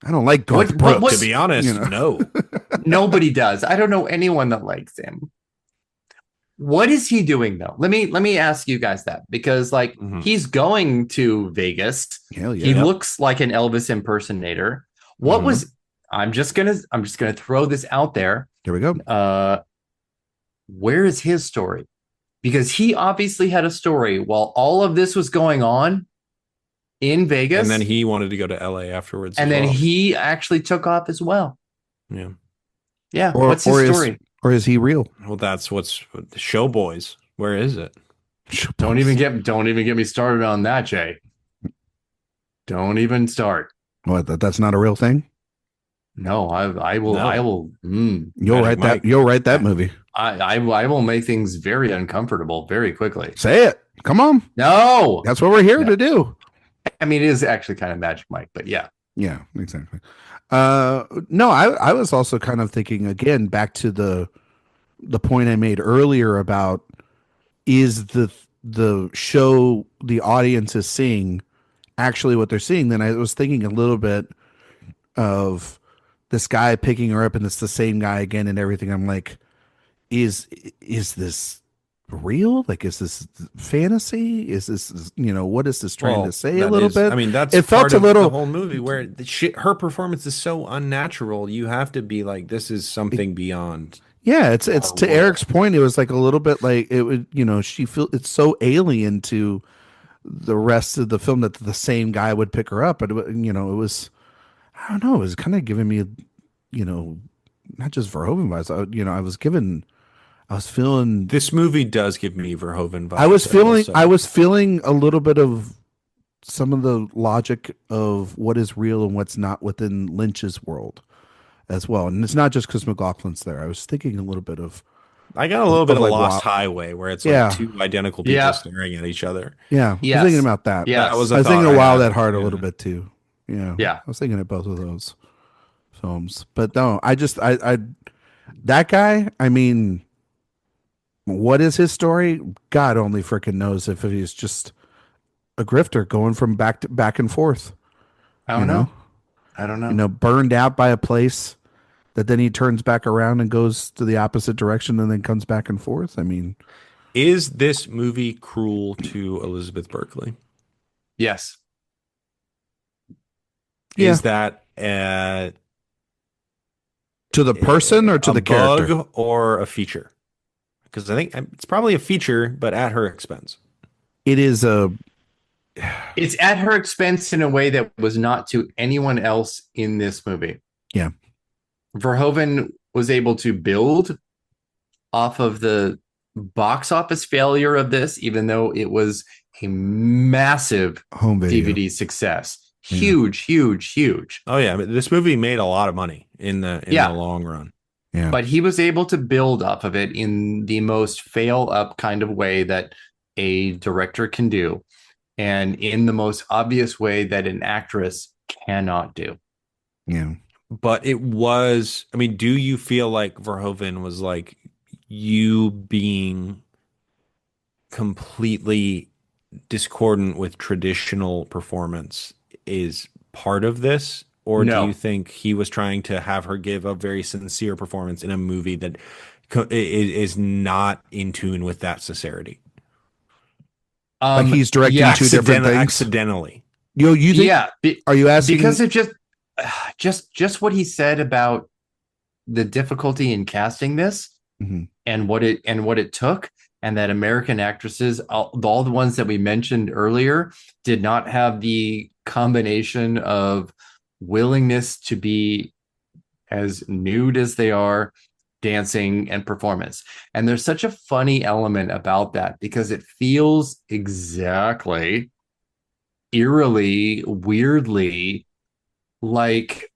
like Garth What- Brooks. To be honest, you know. no. Nobody does. I don't know anyone that likes him. What is he doing though? Let me ask you guys that, because like he's going to Vegas. Hell yeah. He looks like an Elvis impersonator. What was I'm just gonna throw this out there. Here we go. Where is his story? Because he obviously had a story while all of this was going on in Vegas. And then he wanted to go to LA afterwards. And then he actually took off as well. Yeah. Yeah. What's his story? Or is he real? Well, that's what's Show Boys. Where is it? Don't even get me started on that, Jay. Don't even start. What? That's not a real thing? No, I will. No. I will. You'll write that. You'll write that movie. I will make things very uncomfortable very quickly. Say it. Come on. No, That's what we're here to do. I mean, it is actually kind of Magic Mike, but yeah. Yeah, exactly. No, I was also kind of thinking again back to the point I made earlier about is the show the audience is seeing actually what they're seeing. Then I was thinking a little bit of this guy picking her up and it's the same guy again and everything. I'm like, is this real? Like, is this fantasy? Is this, what is this trying to say a little bit? I mean, that's it felt part a of little the whole movie where her performance is so unnatural. You have to be like, this is something beyond. Yeah, it's to Eric's point. It was like a little bit like it would, it's so alien to the rest of the film that the same guy would pick her up. But it was, I don't know, it was kind of giving me, not just Verhoeven vibes. I was feeling. This movie does give me Verhoeven vibes. I was feeling a little bit of some of the logic of what is real and what's not within Lynch's world as well. And it's not just because McLaughlin's there. I was thinking a little bit of. I got a little bit of like Lost Highway where it's like two identical people staring at each other. Yeah, yes. I was thinking about that. Yeah, I was thinking of Wild at Heart a little bit too. Yeah, yeah. I was thinking of both of those films, but no, I that guy. I mean, what is his story? God only freaking knows if he's just a grifter going from back and forth. I don't know. Burned out by a place that then he turns back around and goes to the opposite direction and then comes back and forth. I mean, is this movie cruel to Elizabeth Berkley? Yes. Yeah. Is that to the person or to the character? Bug or a feature? Because I think it's probably a feature, but at her expense. It is It's at her expense in a way that was not to anyone else in this movie. Yeah. Verhoeven was able to build off of the box office failure of this, even though it was a massive home video DVD success. Huge. Oh yeah, but this movie made a lot of money in the long run. Yeah. But he was able to build off of it in the most fail up kind of way that a director can do, and in the most obvious way that an actress cannot do. Yeah. But it was, I mean, do you feel like Verhoeven was like, you being completely discordant with traditional performance is part of this? Or No. do you think he was trying to have her give a very sincere performance in a movie that is not in tune with that sincerity? Like he's directing two different things? Accidentally. You think? Yeah. Are you asking? Because it just what he said about the difficulty in casting this and what it took, and that American actresses, all the ones that we mentioned earlier, did not have the combination of willingness to be as nude as they are, dancing and performance. And there's such a funny element about that because it feels exactly eerily, weirdly like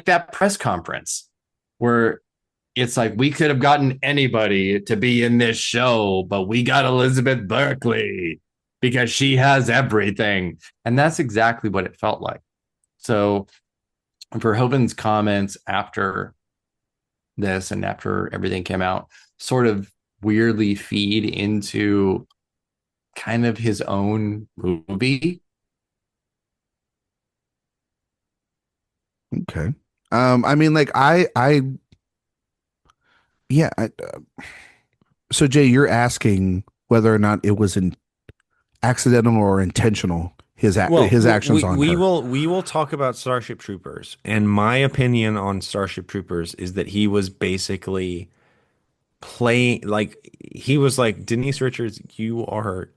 that press conference where it's like, we could have gotten anybody to be in this show, but we got Elizabeth Berkley. because she has everything. And that's exactly what it felt like. So Verhoeven's comments after this and after everything came out sort of weirdly feed into kind of his own movie. Okay. I mean, like yeah. So Jay, you're asking whether or not it was an accidental or intentional Well, his actions on her. we will talk about Starship Troopers, and my opinion on Starship Troopers is that he was basically playing like he was like Denise Richards, you are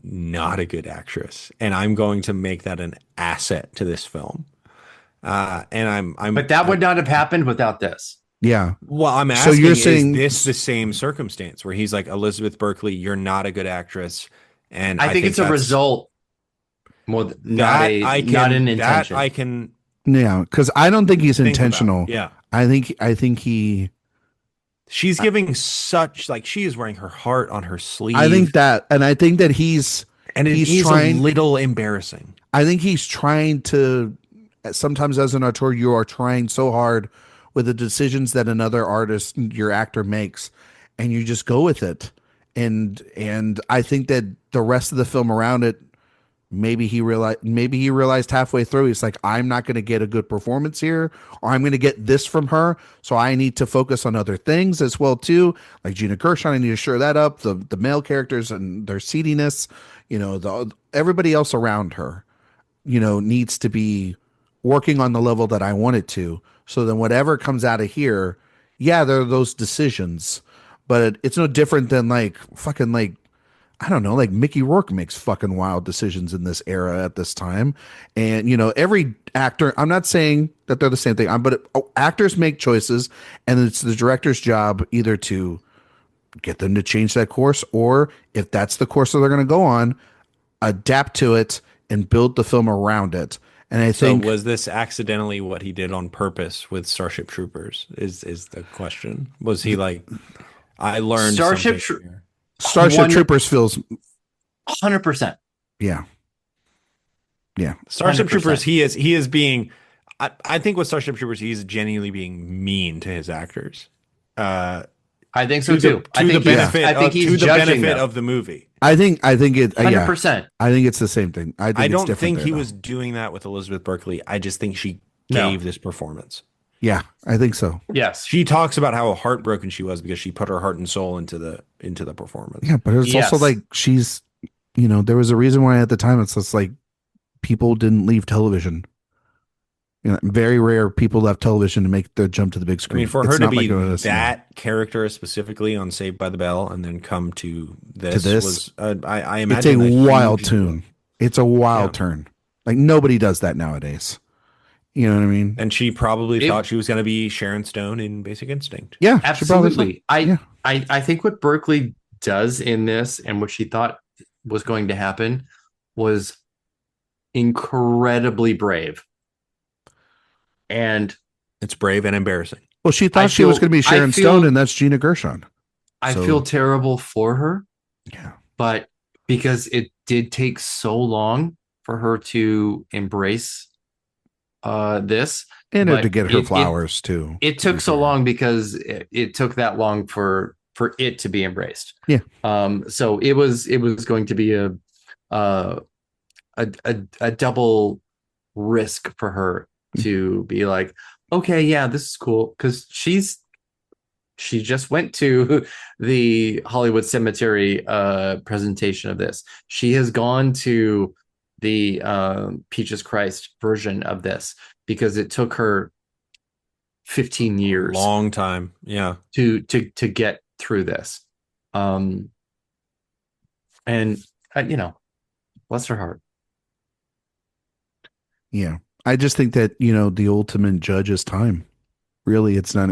not a good actress, and I'm going to make that an asset to this film. And But that would not have happened without this. Yeah. well, I'm So you're asking, is saying this the same circumstance where he's like Elizabeth Berkley, you're not a good actress, and I think it's a that's result more that I can not an that intention. I can yeah, because I don't think he's think about. intentional. Yeah. I think he She's giving such like she is wearing her heart on her sleeve. I think that and I think that he's and it he's is trying a little embarrassing. I think he's trying to sometimes as an auteur you are trying so hard with the decisions that another artist your actor makes and you just go with it. And I think that the rest of the film around it maybe he realized halfway through he's like I'm not going to get a good performance here or I'm going to get this from her so I need to focus on other things as well too like Gina Gershon I need to shore that up the male characters and their seediness the everybody else around her needs to be working on the level that I want it to so then whatever comes out of here yeah there are those decisions but it's no different than like fucking like I don't know, like Mickey Rourke makes fucking wild decisions in this era at this time. And, every actor, I'm not saying that they're the same thing, but actors make choices, and it's the director's job either to get them to change that course, or if that's the course that they're going to go on, adapt to it and build the film around it. And I So think was this accidentally what he did on purpose with Starship Troopers? Is the question. Was he like I learned Starship something here. Starship Troopers feels, 100%. yeah. Yeah. Starship 100%. Troopers, he is being I think with Starship Troopers, he's genuinely being mean to his actors. I think so too. To the benefit, I think he's to the judging benefit them. of the movie. I think it, 100%. I think it's the same thing. I think I it's don't different think there, he though. was doing that with Elizabeth Berkley. I just think she No. gave this performance. Yeah, I think so. Yes. She talks about how heartbroken she was because she put her heart and soul into the performance. Yeah, but it's Yes. also like she's, there was a reason why at the time it's just like people didn't leave television. Very rare people left television to make the jump to the big I screen. mean, for It's her to not be like it was, that character specifically on Saved by the Bell and then come to this, was I it's a imagine wild huge tune. It's a wild turn. Like nobody does that nowadays. You know what I mean? And she probably thought she was going to be Sharon Stone in Basic Instinct. Yeah, Absolutely. Yeah. I think what Berkeley does in this and what she thought was going to happen was incredibly brave. And It's brave and embarrassing. Well, she thought she was going to be Sharon Stone, and that's Gina Gershon. I feel terrible for her. Yeah. But because it did take so long for her to embrace this. And to get her flowers, too. It took so long because it took that long for it to be embraced. Yeah. So it was going to be a double risk for her to be like, okay, yeah, this is cool, because she just went to the Hollywood Cemetery presentation of this. She has gone to the Peaches Christ version of this because it took her 15 years, long time, yeah, to get through this. And bless her heart. Yeah. I just think that, the ultimate judge is time. Really, it's not,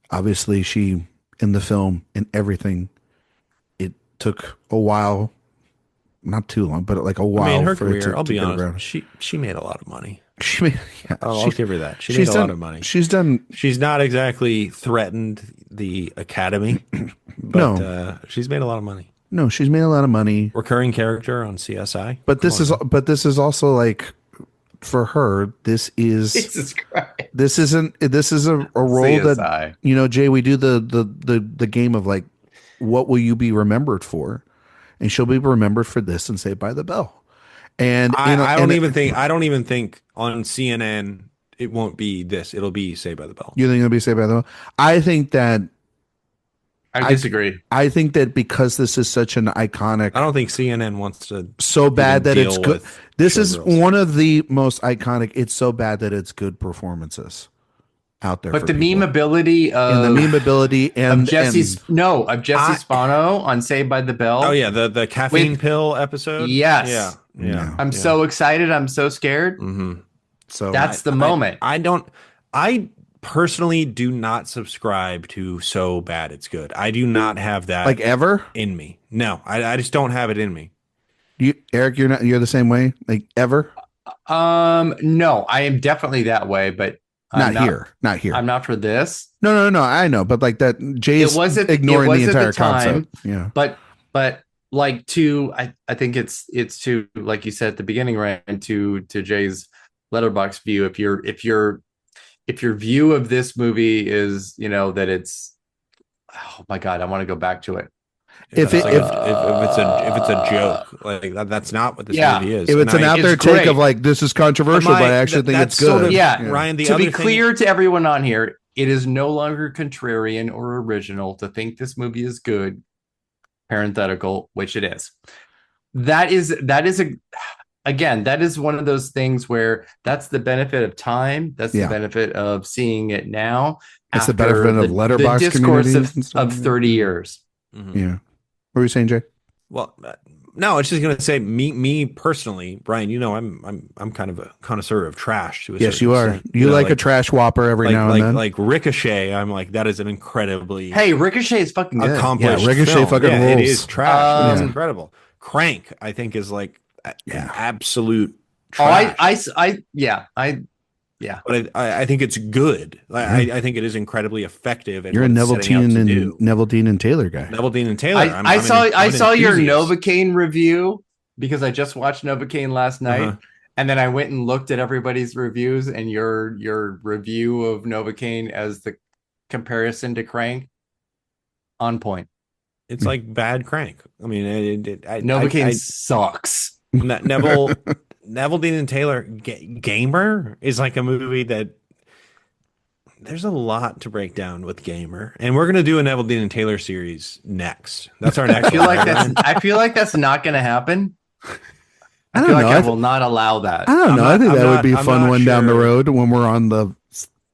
obviously she, in the film and everything, it took a while, not too long, but like a while. I mean, her for career, it I'll to be get honest, around. she made a lot of money. She made, yeah, I'll give her that. She made she's a done, lot of money. She's done. She's not exactly threatened the Academy, but No. she's made a lot of money. No, she's made a lot of money. Recurring character on CSI. But Come this on. this is also like for her, Jesus Christ. this is a role that, CSI. you know, Jay, we do the game of like, what will you be remembered for? And she'll be remembered for this and Saved by the Bell. And you know, I don't even think on CNN it won't be this. It'll be Saved by the Bell. you think it'll be Saved by the Bell? I think that I disagree. I think that because this is such an iconic, I don't think CNN wants to so bad that it's deal good. with This is Showgirls. one of the most iconic. It's so bad that it's good performances out there. But for the people. memeability and the memeability of and Jesse I- Spano on Saved by the Bell. Oh yeah, the caffeine With- pill episode. Yes. Yeah. Yeah. I'm so excited. I'm so scared. Mm-hmm. so That's the moment. I personally do not subscribe to so bad it's good. I do not have that like ever. in me. No, I just don't have it in me. You, Eric, you're the same way. Like ever. No, I am definitely that way, but Not here. Not here. I'm not for this. No. I know, but like that, Jay's ignoring the entire concept. Yeah. But like I think it's to, like you said at the beginning, Ryan, to Jay's letterbox view. If your view of this movie is, you know, that it's, oh my God, I want to go back to it. If it's a joke, like that's not what this movie is. If it's And an out there it's take great. of like, this is controversial, but I actually think it's that's sort good. of- Yeah. Ryan, the To other be thing- clear to everyone on here, it is no longer contrarian or original to think this movie is good, parenthetical, which it is. That is one of those things where that's the benefit of time. That's the benefit of seeing it now. That's the after benefit of letterbox the discourse communities and stuff. of 30 years. Mhm. Yeah. What were you saying, Jay? Well, no, it's just gonna say me personally, Brian. You know, I'm kind of a connoisseur of trash. To a Yes, certain you are. extent. You know, like a trash whopper every now and like then. like Ricochet. I'm like, that is an incredibly Hey, Ricochet is fucking good. accomplished. Yeah, Ricochet film. fucking Yeah, It rules. is trash. It's Um, incredible. Crank, I think, is like an Yeah. absolute Oh, trash. But I think it's good. I think it is incredibly effective. At You're a what it's Neville setting out Dean to and do. Neville Dean and Taylor guy. Neville Dean and Taylor. I saw your enthusiast. Novocaine review because I just watched Novocaine last night. Uh-huh. And then I went and looked at everybody's reviews, and your review of Novocaine as the comparison to Crank, on point. It's like bad Crank. I mean, Novocaine sucks. Neville Dean and Taylor Gamer is like a movie that there's a lot to break down with Gamer, and we're gonna do a Neville Dean and Taylor series next. That's our next. I feel like that's not going to happen. I I don't feel know. like I will not allow that. I don't know. I think that would be a I'm fun not one down the sure. road road when we're on the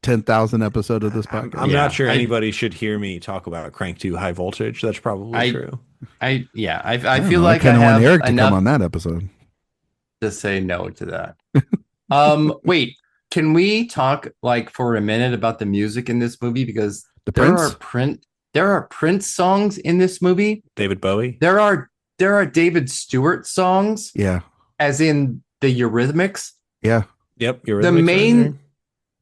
10,000 episode of this podcast. I'm Yeah, not sure anybody should hear me talk about Crank 2 High Voltage. That's probably true. I don't feel know. like I kind of have want Eric to enough come on that episode. to say no to that. Wait, can we talk like for a minute about the music in this movie? Because The there are Prince songs in this movie. David Bowie. There are David Stewart songs, Yeah. as in the Eurythmics. Yeah. Yep, you're The right main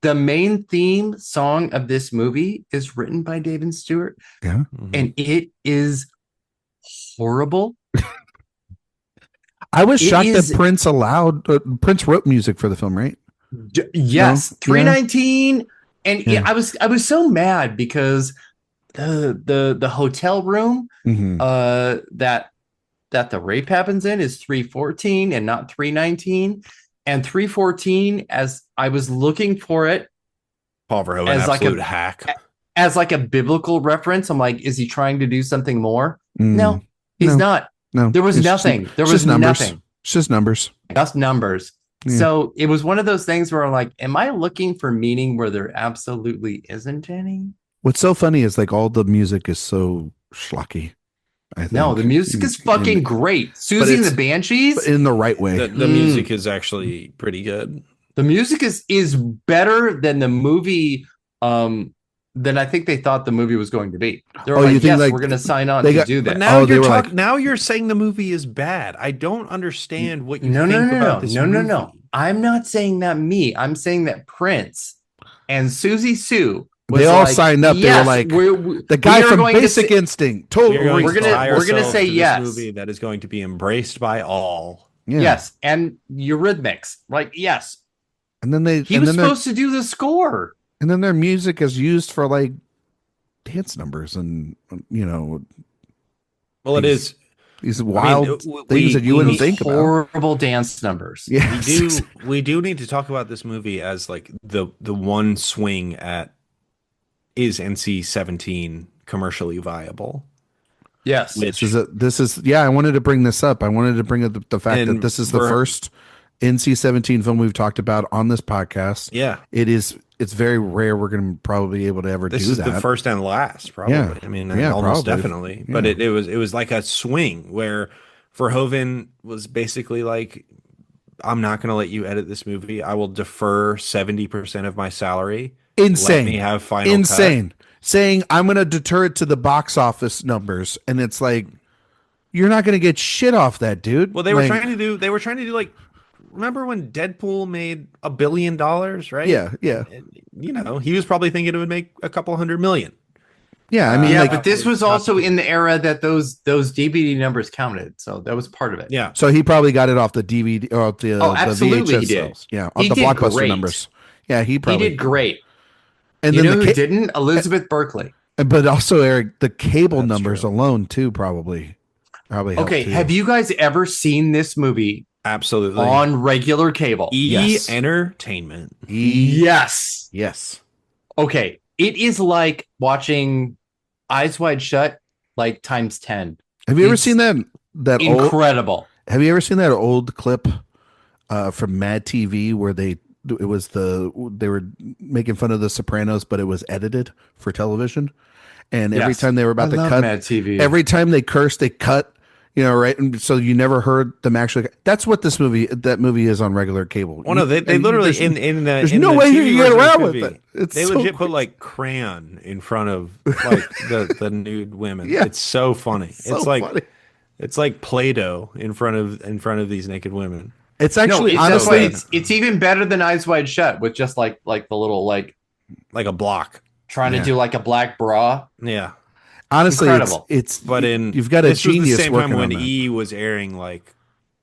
The main theme song of this movie is written by David Stewart, Yeah. and it is horrible. I was It shocked is- that Prince wrote music for the film, right? Yes, No? 319, and Yeah. I was so mad because the hotel room Mm-hmm. that the rape happens in is 314 and not 319, and 314, as I was looking for it Paul Verhoeven, as like absolute a- hack. as like a biblical reference. I'm like, is he trying to do something more? Mm. No, he's No. not. No. There was It's just- nothing. There it's was just numbers. nothing. It's just numbers. Just numbers. Yeah. So it was one of those things where I'm like, am I looking for meaning where there absolutely isn't any? What's so funny is like all the music is so schlocky. I think. No, the music is fucking in, great. Susie and it's- the Banshees. but in the right way. The music is actually pretty good. The music is better than the movie. Than I think they thought the movie was going to be. They were Oh, you like, think, yes, like, we're going to sign on they to got- do But that. now they you're were like- now you're saying the movie is bad. I don't understand what you No, think no, no, about no, this no, movie. no. I'm not saying that me. I'm saying that Prince and Susie Sue They all signed up. Yes, they were like, the guy from Basic Instinct. Totally. We're gonna say yes. This movie that is going to be embraced by all. Yeah. Yes, and Eurythmics, like yes. And then he was supposed to do the score. And then their music is used for like dance numbers and Well, it is these wild things that you wouldn't think about. Horrible dance numbers. Yes. We do need to talk about this movie as like the one swing at, is NC-17 commercially viable? Yes. I wanted to bring this up. I wanted to bring up the fact that this is the first NC-17 film we've talked about on this podcast. Yeah. It's very rare we're going to probably be able to ever do that. This is the first and last, probably. Yeah. I mean, yeah, almost probably. definitely. Yeah. But it was like a swing where Verhoeven was basically like, I'm not going to let you edit this movie. I will defer 70% of my salary. Insane. Let me have final Insane. cut. Saying I'm going to deter it to the box office numbers, and it's like, you're not going to get shit off that, dude. Well, they were trying to do like, remember when Deadpool made $1 billion, right? Yeah, yeah. He was probably thinking it would make a couple $100 million. Yeah, I mean, but this was also in the era that those DVD numbers counted, so that was part of it. Yeah. So he probably got it off the DVD or off the absolutely VHS he did. sales. Yeah, off the Blockbuster numbers. Yeah, he did great. And then who didn't? Elizabeth Berkley. But also, Erik, the cable numbers alone too probably. Okay, have you guys ever seen this movie? Absolutely. On regular cable? Entertainment. Yes. Yes. Okay, it is like watching Eyes Wide Shut, like times 10. Have you ever seen that incredible? Have you ever seen that old clip from Mad TV where they were making fun of The Sopranos, but it was edited for television, and every time they were about to cut Mad TV, every time they cursed, they cut. Right, and so you never heard them actually. That's what that movie is on regular cable. Oh no, they literally there's no way you can get around with it. They legit put like crayon in front of like the nude women. Yeah. It's so funny. Funny. It's like Play-Doh in front of these naked women. It's actually honestly, it's even better than Eyes Wide Shut with just like the little like a block trying to do like a black bra. Yeah. Honestly, incredible. You've got a genius. The same time when that. E was airing like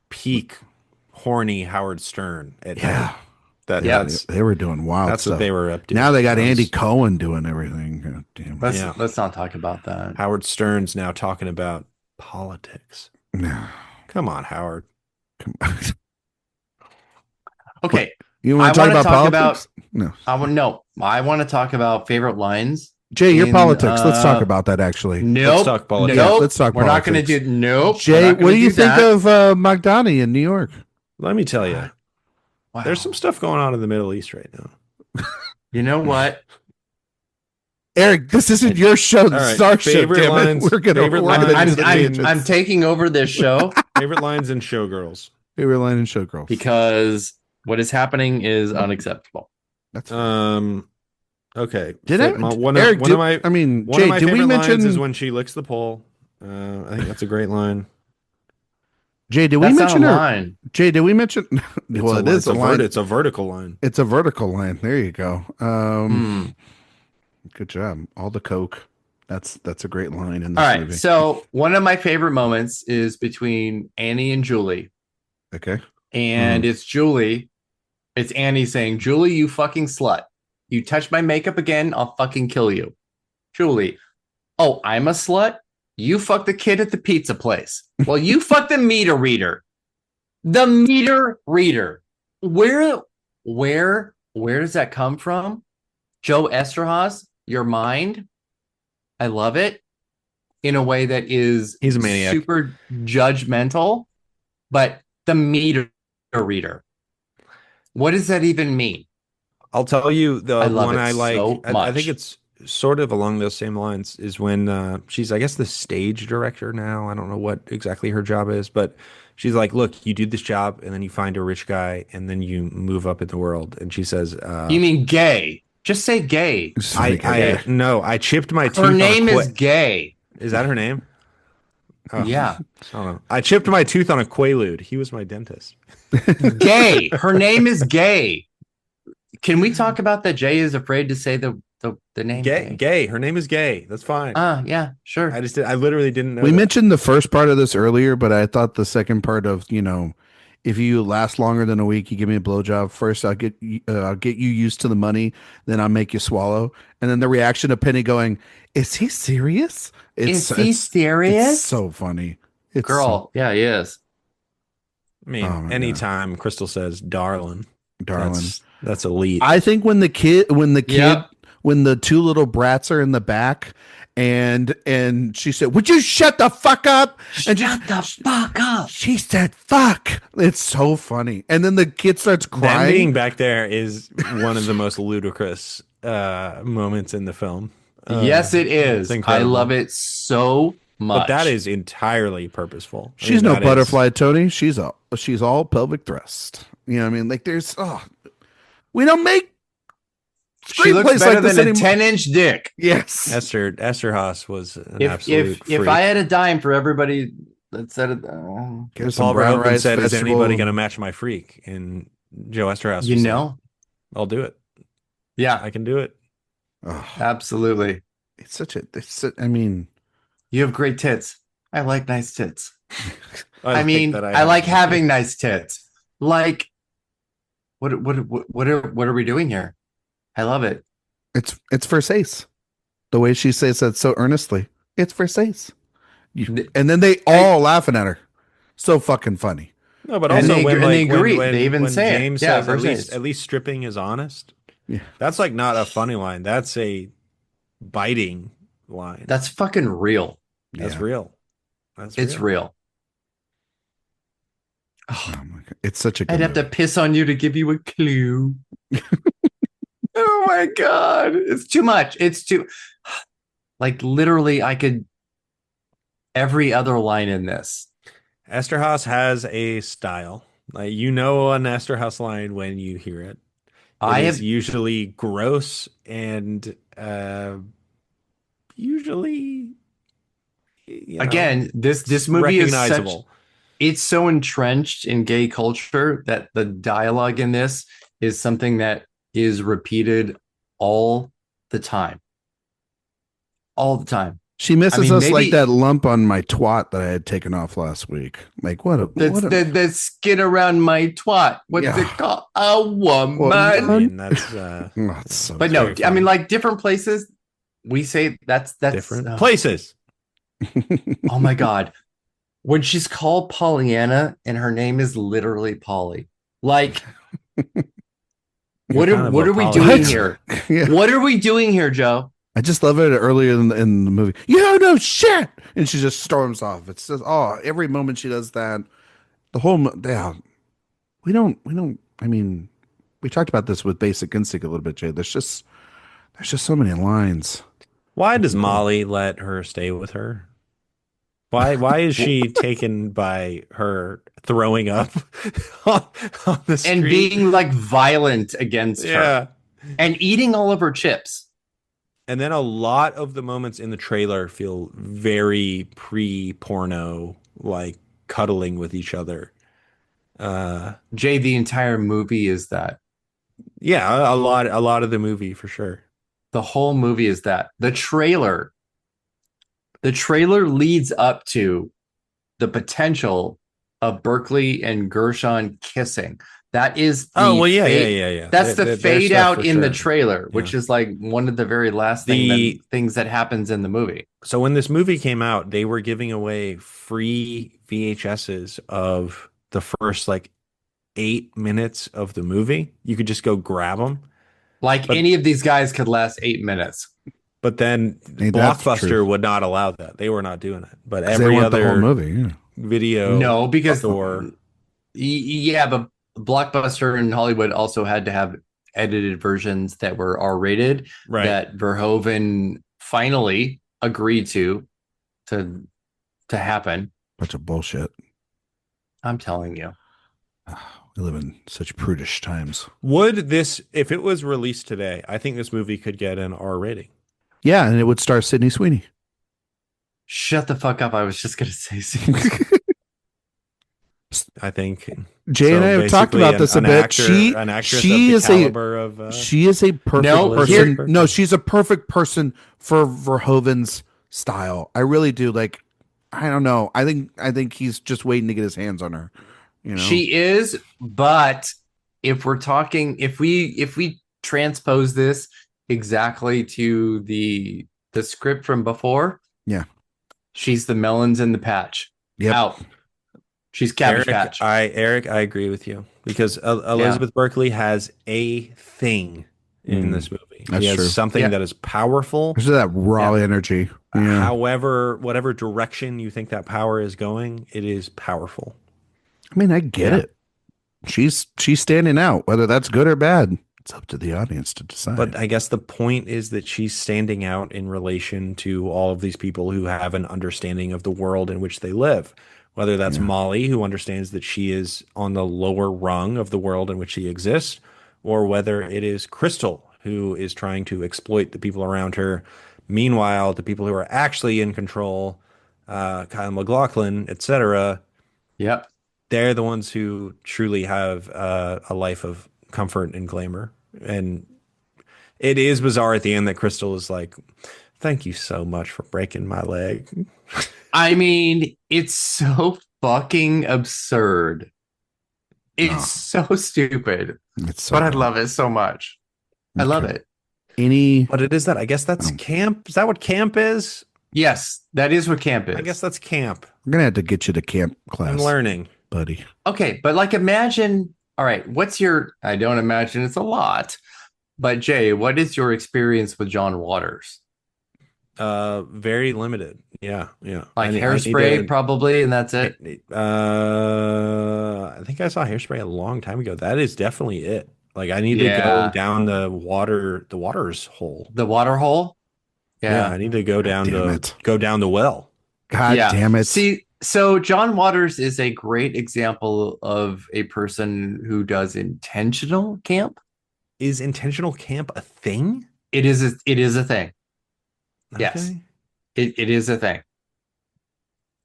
peak horny Howard Stern. They were doing wild That's stuff. what they were up to. Now they got Andy Cohen doing everything. God damn. Let's not talk about that. Howard Stern's now talking about politics. No. Come on, Howard. Okay. You want to talk about politics? No. I want to talk about favorite lines. Jay, your politics. Let's talk about that, actually. Nope. Let's talk politics. Nope. Let's talk We're politics. not going to do... Nope. Jay, what do you think of Madonna in New York? Let me tell you. Wow. There's some stuff going on in the Middle East right now. You know what? Erik, this isn't your show. The Star Show. Lines, we're gonna. I'm taking over this show. Favorite lines in Showgirls. Favorite line in Showgirls. Because what is happening is unacceptable. That's okay. Did I? One of my Jay, did we mention is when she licks the pole? I think that's a great line. Jay, did we mention her? Line. Jay, did we mention? Well, it is a line. It's a vertical line. It's a vertical line. There you go. Good job. All the coke. That's a great line in this movie. So one of my favorite moments is between Annie and Julie. Okay. And it's Julie. It's Annie saying, "Julie, you fucking slut. You touch my makeup again, I'll fucking kill you." Julie, "Oh, I'm a slut? You fucked the kid at the pizza place. Well, you fucked the meter reader." The meter reader. Where does that come from? Joe Eszterhas, your mind. I love it in a way that is he's a maniac. Super judgmental, but the meter reader. What does that even mean? I'll tell you the one I like. So I think it's sort of along those same lines is when she's, I guess, the stage director now. I don't know what exactly her job is, but she's like, "Look, you do this job and then you find a rich guy and then you move up in the world." And she says, "You mean gay? Just say gay." I chipped my tooth. Her name is Gay. Is that her name? Oh, yeah. I don't know. I chipped my tooth on a Quaalude. He was my dentist. Gay. Her name is Gay. Can we talk about that Jay is afraid to say the the name Gay. Gay. Her name is Gay. That's fine. Yeah, sure. I literally didn't know We that. mentioned the first part of this earlier, but I thought the second part of, if you last longer than a week, you give me a blowjob. First, I'll get you used to the money, then I'll make you swallow. And then the reaction of Penny going, "Is he serious? Is he serious? It's so funny. It's Girl, yeah, he is. I mean, Oh my anytime Crystal says darling, darling. that's elite. I think when the Yep. when the two little brats are in the back and she said, "Would you shut the fuck up?" And Shut the fuck up. she said, "Fuck." It's so funny. And then the kid starts Them crying. being back there is one of the most ludicrous moments in the film. Yes, it is. it's I incredible. love it so much. But that is entirely purposeful. I She's mean, no that butterfly, Tony. She's all pelvic thrust. You know what I mean? Like we don't make she looks screenplays better like this than a anymore. 10-inch dick. Yes. Esther Eszterhas was an If absolute if freak. I had a dime for everybody that said it, Get her some Paul brown Verhoeven rice said, "Is vegetable. anybody going to match my freak?" And Joe Eszterhas, you was know, like, "I'll do it. yeah, I can do it." Oh, absolutely. I mean, You have great tits. I like nice tits. I like mean, that I like have- having nice tits. Like, what are we doing here? I love it. it's Versace. The way she says that so earnestly. It's Versace. And then they all laughing at her. So fucking funny. No, but And also they- when and they like agree. when, They even when say it. James Yeah, says Versace. at least stripping is honest. Yeah. That's like not a funny line. That's a biting line. That's fucking real. That's Yeah. real. That's It's real. Oh my God. It's such a good I'd have to movie. piss on you to give you a clue. Oh my God. It's too much. It's too, like, literally, I could, every other line in this. Eszterhas has a style. Like an Eszterhas line when you hear it. I It have is usually gross and usually again, this movie is recognizable. it's so entrenched in gay culture that the dialogue in this is something that is repeated all the time. All the time. She misses mean, us maybe- like that lump on my twat that I had taken off last week. Like That's the skin around my twat. What's Yeah. it called? A woman. I mean, that's Oh, it's so But no, very I mean, funny. like different places, we say that's different places. Oh my God. When she's called Pollyanna and her name is literally Polly. Like, what kind are of what a are we Polly. doing What? here? Yeah. What are we doing here, Joe? I just love it earlier in the movie. You don't know shit, and she just storms off. It's just every moment she does that, the whole yeah. We don't. I mean, we talked about this with Basic Instinct a little bit, Jay. There's just so many lines. Why does Molly let her stay with her? Why is she taken by her throwing up on the street And being like violent against her and eating all of her chips. And then a lot of the moments in the trailer feel very pre-porno, like cuddling with each other. Jay, the entire movie is that. Yeah, a lot of the movie for sure. The whole movie is that. The trailer leads up to the potential of Berkley and Gershon kissing. That is the yeah. That's the There's fade stuff out for in the sure. trailer, which is like one of the very last things that happens in the movie. So when this movie came out, they were giving away free VHSs of the first like 8 minutes of the movie. You could just go grab them. Like any of these guys could last 8 minutes. But then Ain't that the Blockbuster truth? would not allow that. They were not doing it. But 'Cause they every want the whole other movie. Yeah. video, No, because or yeah, but Blockbuster in Hollywood also had to have edited versions that were R-rated right. that Verhoeven finally agreed to happen. Bunch of bullshit. I'm telling you. We live in such prudish times. Would this, if it was released today, I think this movie could get an R rating. Yeah, and it would star Sydney Sweeney. Shut the fuck up. I was just going to say I think. Jay and I have talked basically about this a bit. an actress She of the is a caliber of she is a perfect No, person. here- No, she's a perfect person for Verhoeven's style. I really do. Like, I don't know. I think he's just waiting to get his hands on her. You know, she is, but if we're talking, if we transpose this exactly to the script from before, yeah, she's the melons in the patch. yep, Out. She's Cabbage Eric, Patch. Eric, I agree with you because Elizabeth Berkley has a thing in this movie. that's She has true. something Yeah. that is powerful. There's that raw energy. Yeah, However, whatever direction you think that power is going, it is powerful. I mean, I get Yeah. it. She's standing out. Whether that's good or bad, it's up to the audience to decide. But I guess the point is that she's standing out in relation to all of these people who have an understanding of the world in which they live. Whether that's Molly, who understands that she is on the lower rung of the world in which she exists, or whether it is Crystal, who is trying to exploit the people around her. Meanwhile, the people who are actually in control, Kyle MacLachlan, etc., Yep. they're the ones who truly have a life of comfort and glamour. And it is bizarre at the end that Crystal is like, "Thank you so much for breaking my leg." I mean, it's so fucking absurd. It's No. so stupid, it's so but I good. love it so much. I love Okay. it. Any But it is that. I guess that's camp. Is that what camp is? Yes, that is what camp is. I guess that's camp. we're gonna have to get you to camp class, I'm learning. buddy. Okay, but like imagine, all right, I don't imagine it's a lot, but Jay, what is your experience with John Waters? Very limited. Yeah. Like I need Hairspray, to- probably, and that's it. I think I saw Hairspray a long time ago. That is definitely it. Like I need to Yeah. go down the water's hole. The water hole? Yeah, I need to go down damn the it. well. God Yeah. damn it! See, so John Waters is a great example of a person who does intentional camp. Is intentional camp a thing? It is a thing. Yes. Okay. It is a thing.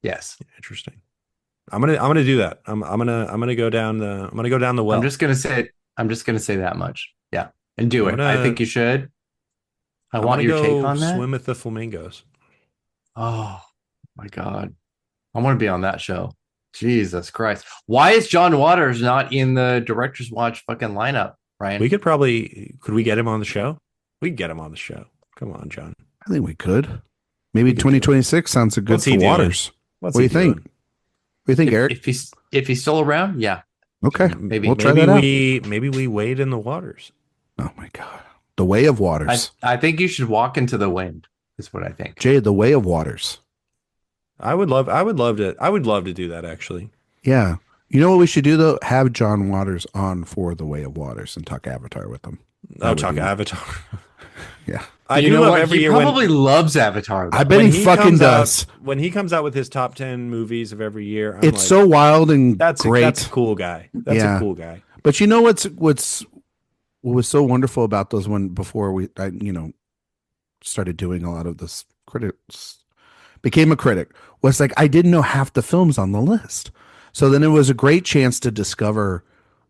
Yes. Interesting. I'm gonna do that. I'm gonna go down the well. I'm just gonna say that much. Yeah. And do it. I think you should. I want your take on that. Swim with the flamingos. Oh my God. I want to be on that show. Jesus Christ. Why is John Waters not in the Director's Watch fucking lineup, Ryan? Could we get him on the show? We can get him on the show. Come on, John. I think we could. Maybe 2026 sounds good What's he for doing? Waters. What's What do he you think? doing? What do you think, Eric? If he's still around, yeah. Okay, Maybe. we'll try that out. Maybe we wade in the waters. Oh my God, the way of Waters. I think you should walk into the wind, is what I think. Jay, the way of Waters. I would love to do that actually. Yeah. You know what we should do though? Have John Waters on for the way of Waters and talk Avatar with him. Talk Avatar. Yeah. I You do know love what? every He year probably loves Avatar. Though. I bet when he fucking comes does. when he comes out with his top 10 movies of every year. I'm It's like, so wild and great. That's a cool guy. That's Yeah. a cool guy. But you know what was so wonderful about those before I started doing a lot of this critics, became a critic, was like I didn't know half the films on the list. So then it was a great chance to discover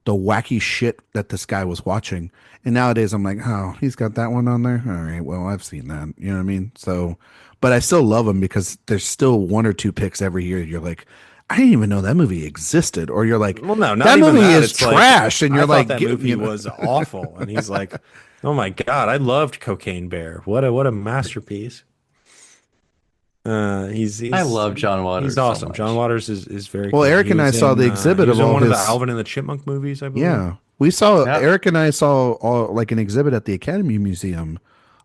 the wacky shit that this guy was watching. And nowadays I'm like, oh, he's got that one on there. All right, well, I've seen that. You know what I mean? So, but I still love him because there's still one or two picks every year. You're like, I didn't even know that movie existed. Or you're like, Well, no, not that even movie that. is It's like, trash. And I you're thought like, that movie was awful. And he's like, oh my God, I loved Cocaine Bear. What a masterpiece. He's I love John Waters. He's awesome. So much. John Waters is very Well, cool. Eric He and I was saw in, the exhibit he was of in all one of the his- Alvin and the Chipmunk movies, I believe. Yeah. We saw Yep. Eric and I saw all like an exhibit at the Academy Museum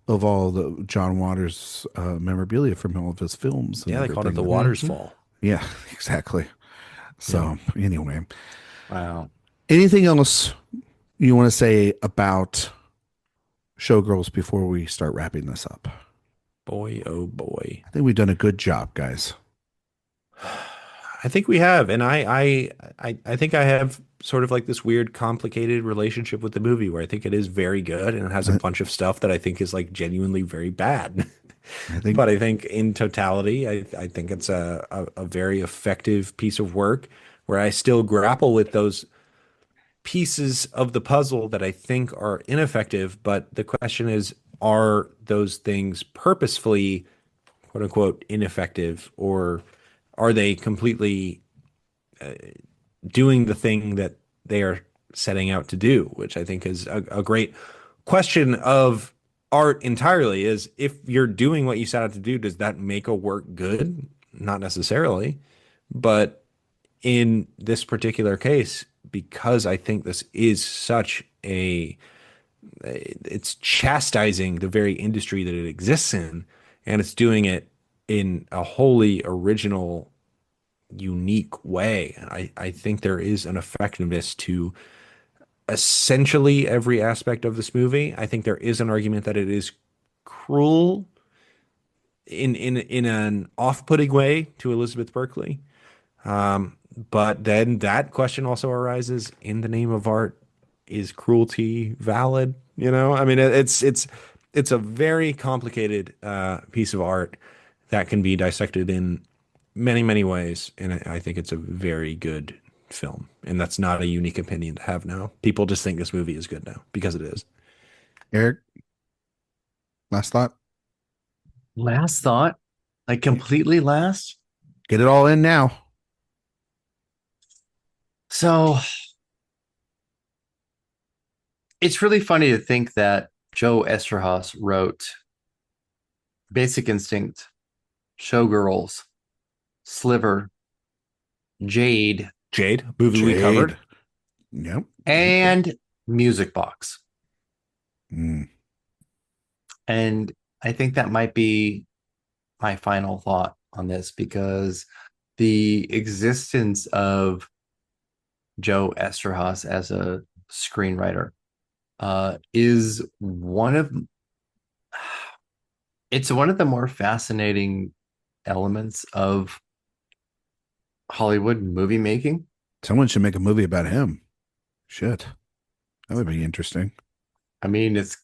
of all the John Waters memorabilia from all of his films. and Yeah, they called it the everything. Waters Fall. Yeah, exactly. So anyway, Wow. anything else you want to say about Showgirls before we start wrapping this up? Boy, oh boy. I think we've done a good job, guys. I think we have, and I think I have sort of like this weird, complicated relationship with the movie where I think it is very good and it has a bunch of stuff that I think is like genuinely very bad. I think But I think in totality, I think it's a very effective piece of work where I still grapple with those pieces of the puzzle that I think are ineffective. But the question is, are those things purposefully, quote unquote, ineffective, or are they completely doing the thing that they are setting out to do? Which I think is a great question of art entirely, is if you're doing what you set out to do, does that make a work good? Not necessarily. But in this particular case, because I think this is such it's chastising the very industry that it exists in, and it's doing it in a wholly original, unique way. I think there is an effectiveness to essentially every aspect of this movie. I think there is an argument that it is cruel in an off-putting way to Elizabeth Berkley. But then that question also arises: in the name of art, is cruelty valid? You know, I mean, it's a very complicated piece of art that can be dissected in many, many ways, and I think it's a very good film. And that's not a unique opinion to have now. People just think this movie is good now because it is. Erik, last thought. Last thought, like completely last. Get it all in now. So it's really funny to think that Joe Eszterhas wrote Basic Instinct, Showgirls, Sliver, Jade, Movie we covered. Yep. and Music Box. Mm. And I think that might be my final thought on this, because the existence of Joe Eszterhas as a screenwriter is one of the more fascinating elements of Hollywood movie making. Someone should make a movie about him. Shit. That would be interesting. I mean, it's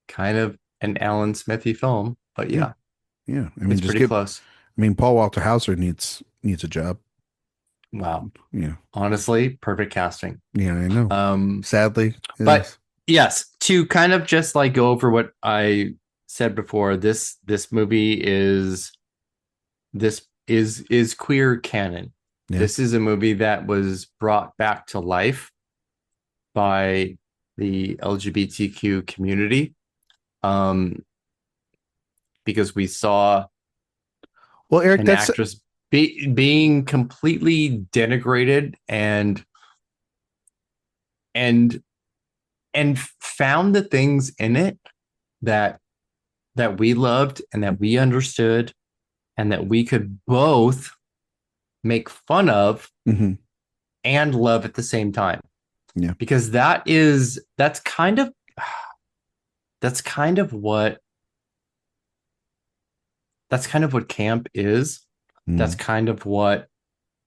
kind of an Alan Smithy film, but yeah, Yeah. I mean, it's pretty close. I mean, Paul Walter Hauser needs a job. Wow. Yeah. Honestly, perfect casting. Yeah, I know. Sadly. But yes, to kind of just like go over what I said before, this movie is queer canon. Yeah. This is a movie that was brought back to life by the LGBTQ community, because we saw Erik, an actress being completely denigrated and found the things in it that we loved and that we understood and that we could both make fun of mm-hmm. and love at the same time. Yeah. Because that's kind of what camp is. Mm. That's kind of what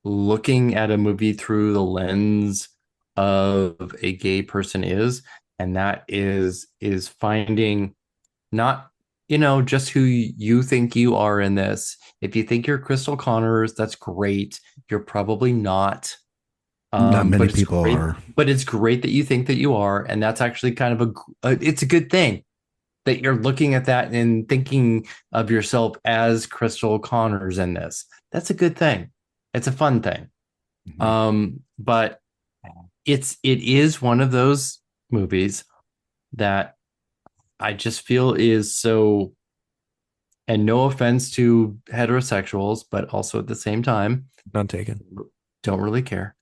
looking at a movie through the lens of a gay person is. And that is finding not, just who you think you are in this. If you think you're Crystal Connors, that's great. You're probably not. Not many people are. But it's great that you think that you are. And that's actually kind of it's a good thing that you're looking at that and thinking of yourself as Crystal Connors in this. That's a good thing. It's a fun thing. Mm-hmm. But it is one of those movies that I just feel is so, and no offense to heterosexuals, but also at the same time, none taken. Don't really care.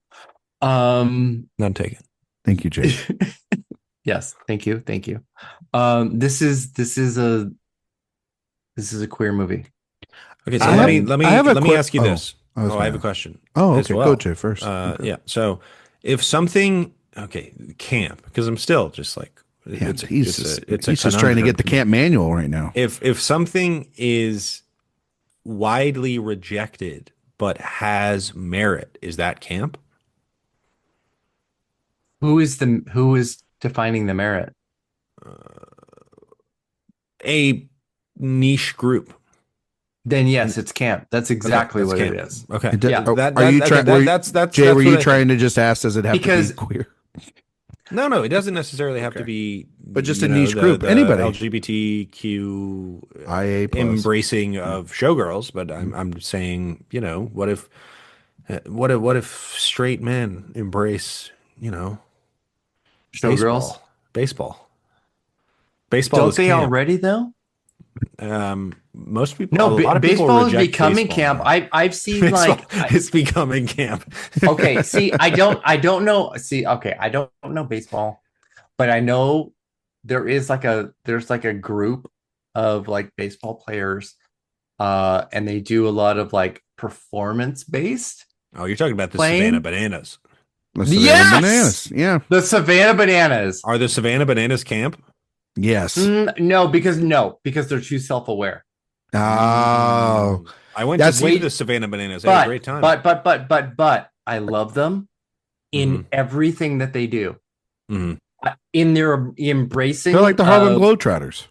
None taken. Thank you, Jay. Yes, thank you. This is a queer movie. Okay, so let me ask you this. I have a question. Oh, okay. Well. Go, Jay, first. Okay. Yeah. So if something, camp, because I'm still just like, he's just trying to get the camp manual right now. If something is widely rejected but has merit, is that camp? Who is defining the merit? A niche group. then yes, it's camp. That's exactly that's what camp. it is. Okay. Yeah. Are you trying? Jay, were you trying to just ask? Does it have Because to be queer? No, it doesn't necessarily have to be, but just a niche group. Anybody, LGBTQ IA plus. embracing of Showgirls. But I'm saying, what if straight men embrace, Showgirls? baseball Don't is they camp. already though? Most people, No, a lot of people baseball is reject becoming baseball camp. now. I've seen It's becoming camp. Okay, see, I don't know. See, okay, I don't know baseball, but I know there's like a group of like baseball players, and they do a lot of like performance based. Oh, you're talking about the playing? Savannah Bananas. The Savannah Yes! Bananas. Yeah. The Savannah Bananas. Are the Savannah Bananas camp? Yes. No, because they're too self-aware. Oh, I went to see the Savannah Bananas. I had a great time. But I love them in everything that they do. In their embracing, they're like the Harlem Globetrotters.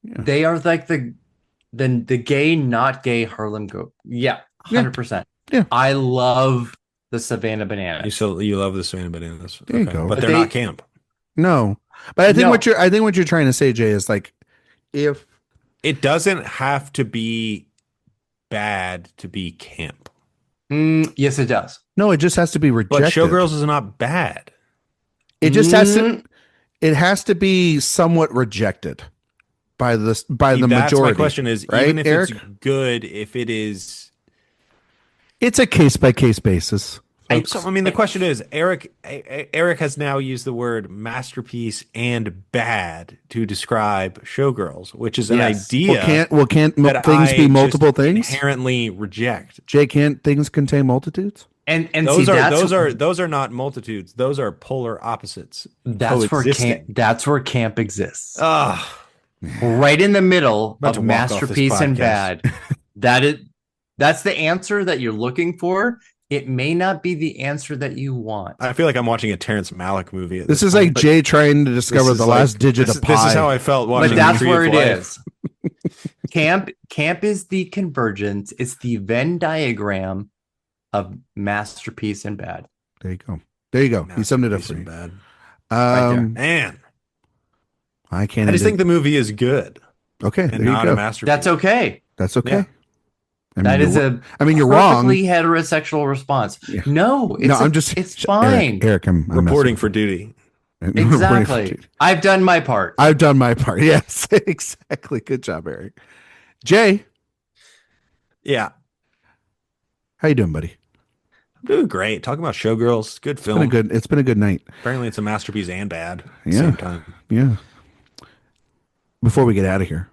Yeah. They are like the gay, not gay Harlem Go. Yeah, 100%. Yeah, I love the Savannah Bananas. You love the Savannah Bananas. There you go. But they're not camp. No, but I think what you're trying to say, Jay, is like if it doesn't have to be bad to be camp. Yes, it does. No, it just has to be rejected. But Showgirls is not bad. It just has to. It has to be somewhat rejected by the majority. That's my question is, right, even if Erik? it's good, if it is, it's a case by case basis. The question is, Erik has now used the word masterpiece and bad to describe Showgirls, which is an idea. Can't things be multiple things? Inherently reject. Jay, can't things contain multitudes? And those are not multitudes. Those are polar opposites. That's where camp exists. Ah, right in the middle of masterpiece and bad. That's the answer that you're looking for. It may not be the answer that you want. I feel like I'm watching a Terrence Malick movie. This is like Jay trying to discover the last digit of pi. This is how I felt watching. But that's where it is. Camp is the convergence. It's the Venn diagram of masterpiece and bad. There you go. He summed it up for you. Bad. Right there. Man, I just think the movie is good. Okay, and not a masterpiece. That's okay. That's okay. Yeah. You're wrong. Perfectly heterosexual response. Yeah. No, it's fine. Erik, I'm reporting for duty. Exactly. I've done my part. Yes, exactly. Good job, Erik. Jay. Yeah. How you doing, buddy? I'm doing great. Talking about Showgirls, good film. It's been a good night. Apparently, it's a masterpiece and bad at the same same time. Yeah. Before we get out of here,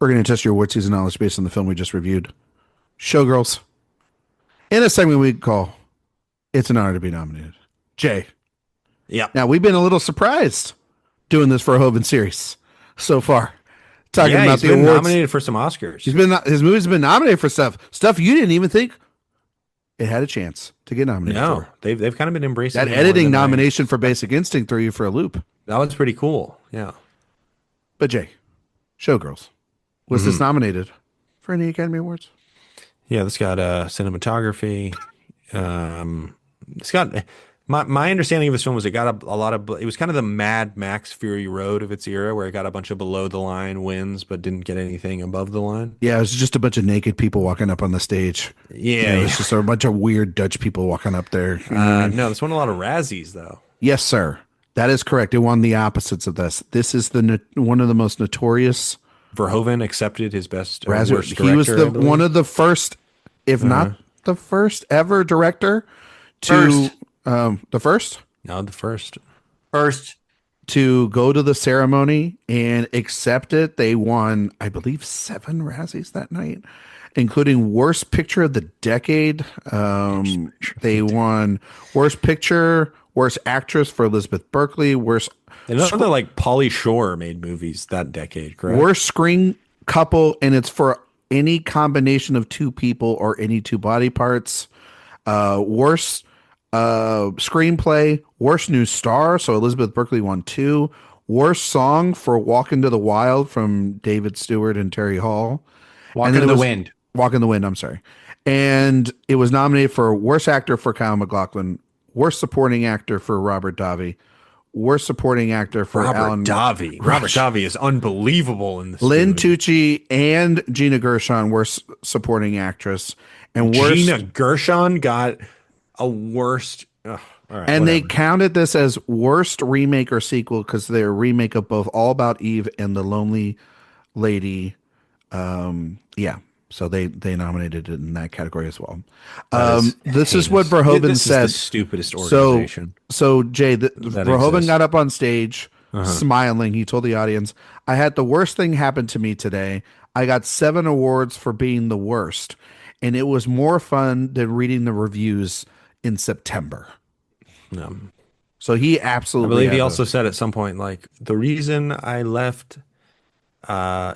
we're going to test your award season knowledge based on the film we just reviewed, Showgirls. In a segment we call "It's an Honor to Be Nominated." Jay. Yeah. Now we've been a little surprised doing this Verhoeven series so far. Talking about the awards. Nominated for some Oscars. His movies have been nominated for stuff you didn't even think it had a chance to get nominated for. They've kind of been embracing that editing nomination for Basic Instinct threw you for a loop. That was pretty cool. Yeah. But Jay, Showgirls, was this nominated for any Academy Awards? Yeah, this got cinematography. It's got my understanding of this film was it got a lot of. It was kind of the Mad Max Fury Road of its era, where it got a bunch of below the line wins, but didn't get anything above the line. Yeah, it was just a bunch of naked people walking up on the stage. Yeah, it was just a bunch of weird Dutch people walking up there. No, this won a lot of Razzies though. Yes, sir. That is correct. It won the opposites of this. This is one of the most notorious. Verhoeven accepted his best worst director. He was one of the first, if not the first ever director to the first. No, the first to go to the ceremony and accept it. They won, I believe, 7 Razzies that night, including Worst Picture of the Decade. They won Worst Picture, Worst Actress for Elizabeth Berkley, Worst. Another like Pauly Shore made movies that decade, correct? Worst Screen Couple, and it's for any combination of 2 people or any 2 body parts. Worst Screenplay, Worst New Star, so Elizabeth Berkley won 2. Worst Song for Walk Into the Wild from David Stewart and Terry Hall. Walk And then in it the was Wind. Walk in the Wind, I'm sorry. And it was nominated for Worst Actor for Kyle MacLachlan, Worst Supporting Actor for Robert Davi, Worst Supporting Actor for Robert Alan Davi. Robert Rush. Davi is unbelievable in this Lynn movie. Tucci and Gina Gershon Worst Supporting Actress. And Gina Gershon got a worst. Ugh, all right, and they whatever. counted this as worst remake or sequel because they're a remake of both All About Eve and The Lonely Lady. Yeah. So they nominated it in that category as well. That is This is what heinous. Verhoeven This is the said. stupidest So, organization so Jay, that Verhoeven exists. got up on stage Uh-huh. smiling. He told the audience, "I had the worst thing happen to me today. I got 7 awards for being the worst, and it was more fun than reading the reviews in September." No. So he I absolutely believe he had also said at some point, like, the reason I left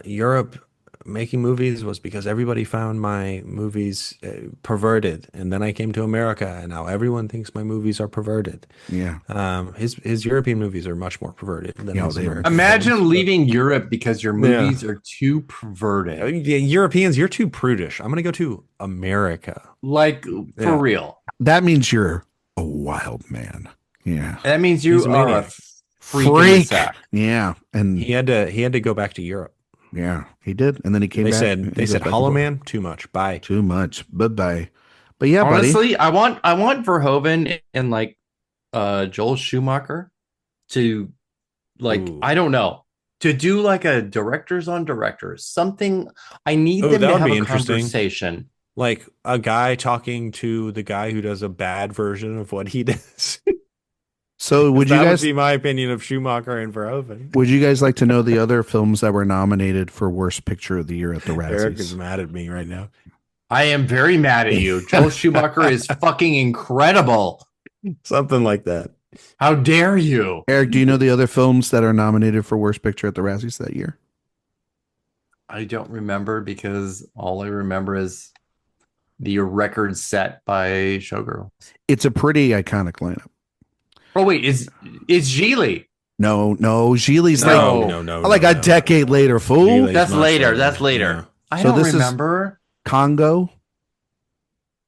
Europe making movies was because everybody found my movies perverted, and then I came to America, and now everyone thinks my movies are perverted. yeah. His European movies are much more perverted than Yeah, his they are. American Imagine films. leaving Europe because your movies are too perverted. Yeah, Europeans, you're too prudish. I'm gonna go to America. Like, for Yeah. real. That means you're a wild man. Yeah. That means He's you a are a maniac. freak. In the sack. Yeah. And He had to go back to Europe. yeah, he did. And then he came They back. said and they he said goes back to Hollow Boulder. Man, too much. Bye. Too much. Bye-bye. But yeah, buddy. Honestly, I want Verhoeven and like Joel Schumacher to like Ooh. I don't know, to do like a directors on directors, something. I need them that to would have be a interesting. conversation. Like a guy talking to the guy who does a bad version of what he does. So would you That guys would be my opinion of Schumacher and Verhoeven. would you guys like to know the other films that were nominated for Worst Picture of the Year at the Erik is Razzies? mad at me right now. I am very mad at you. Joel Schumacher is fucking incredible. Something like that. How dare you? Erik, do you know the other films that are nominated for Worst Picture at the Razzies that year? I don't remember because all I remember is the record set by Showgirl. It's a pretty iconic lineup. Oh wait, it's Geely. No, Gigli's No. like a decade later, fool. Gigli's That's much later. That's later. Yeah. I So don't this is- remember. Congo.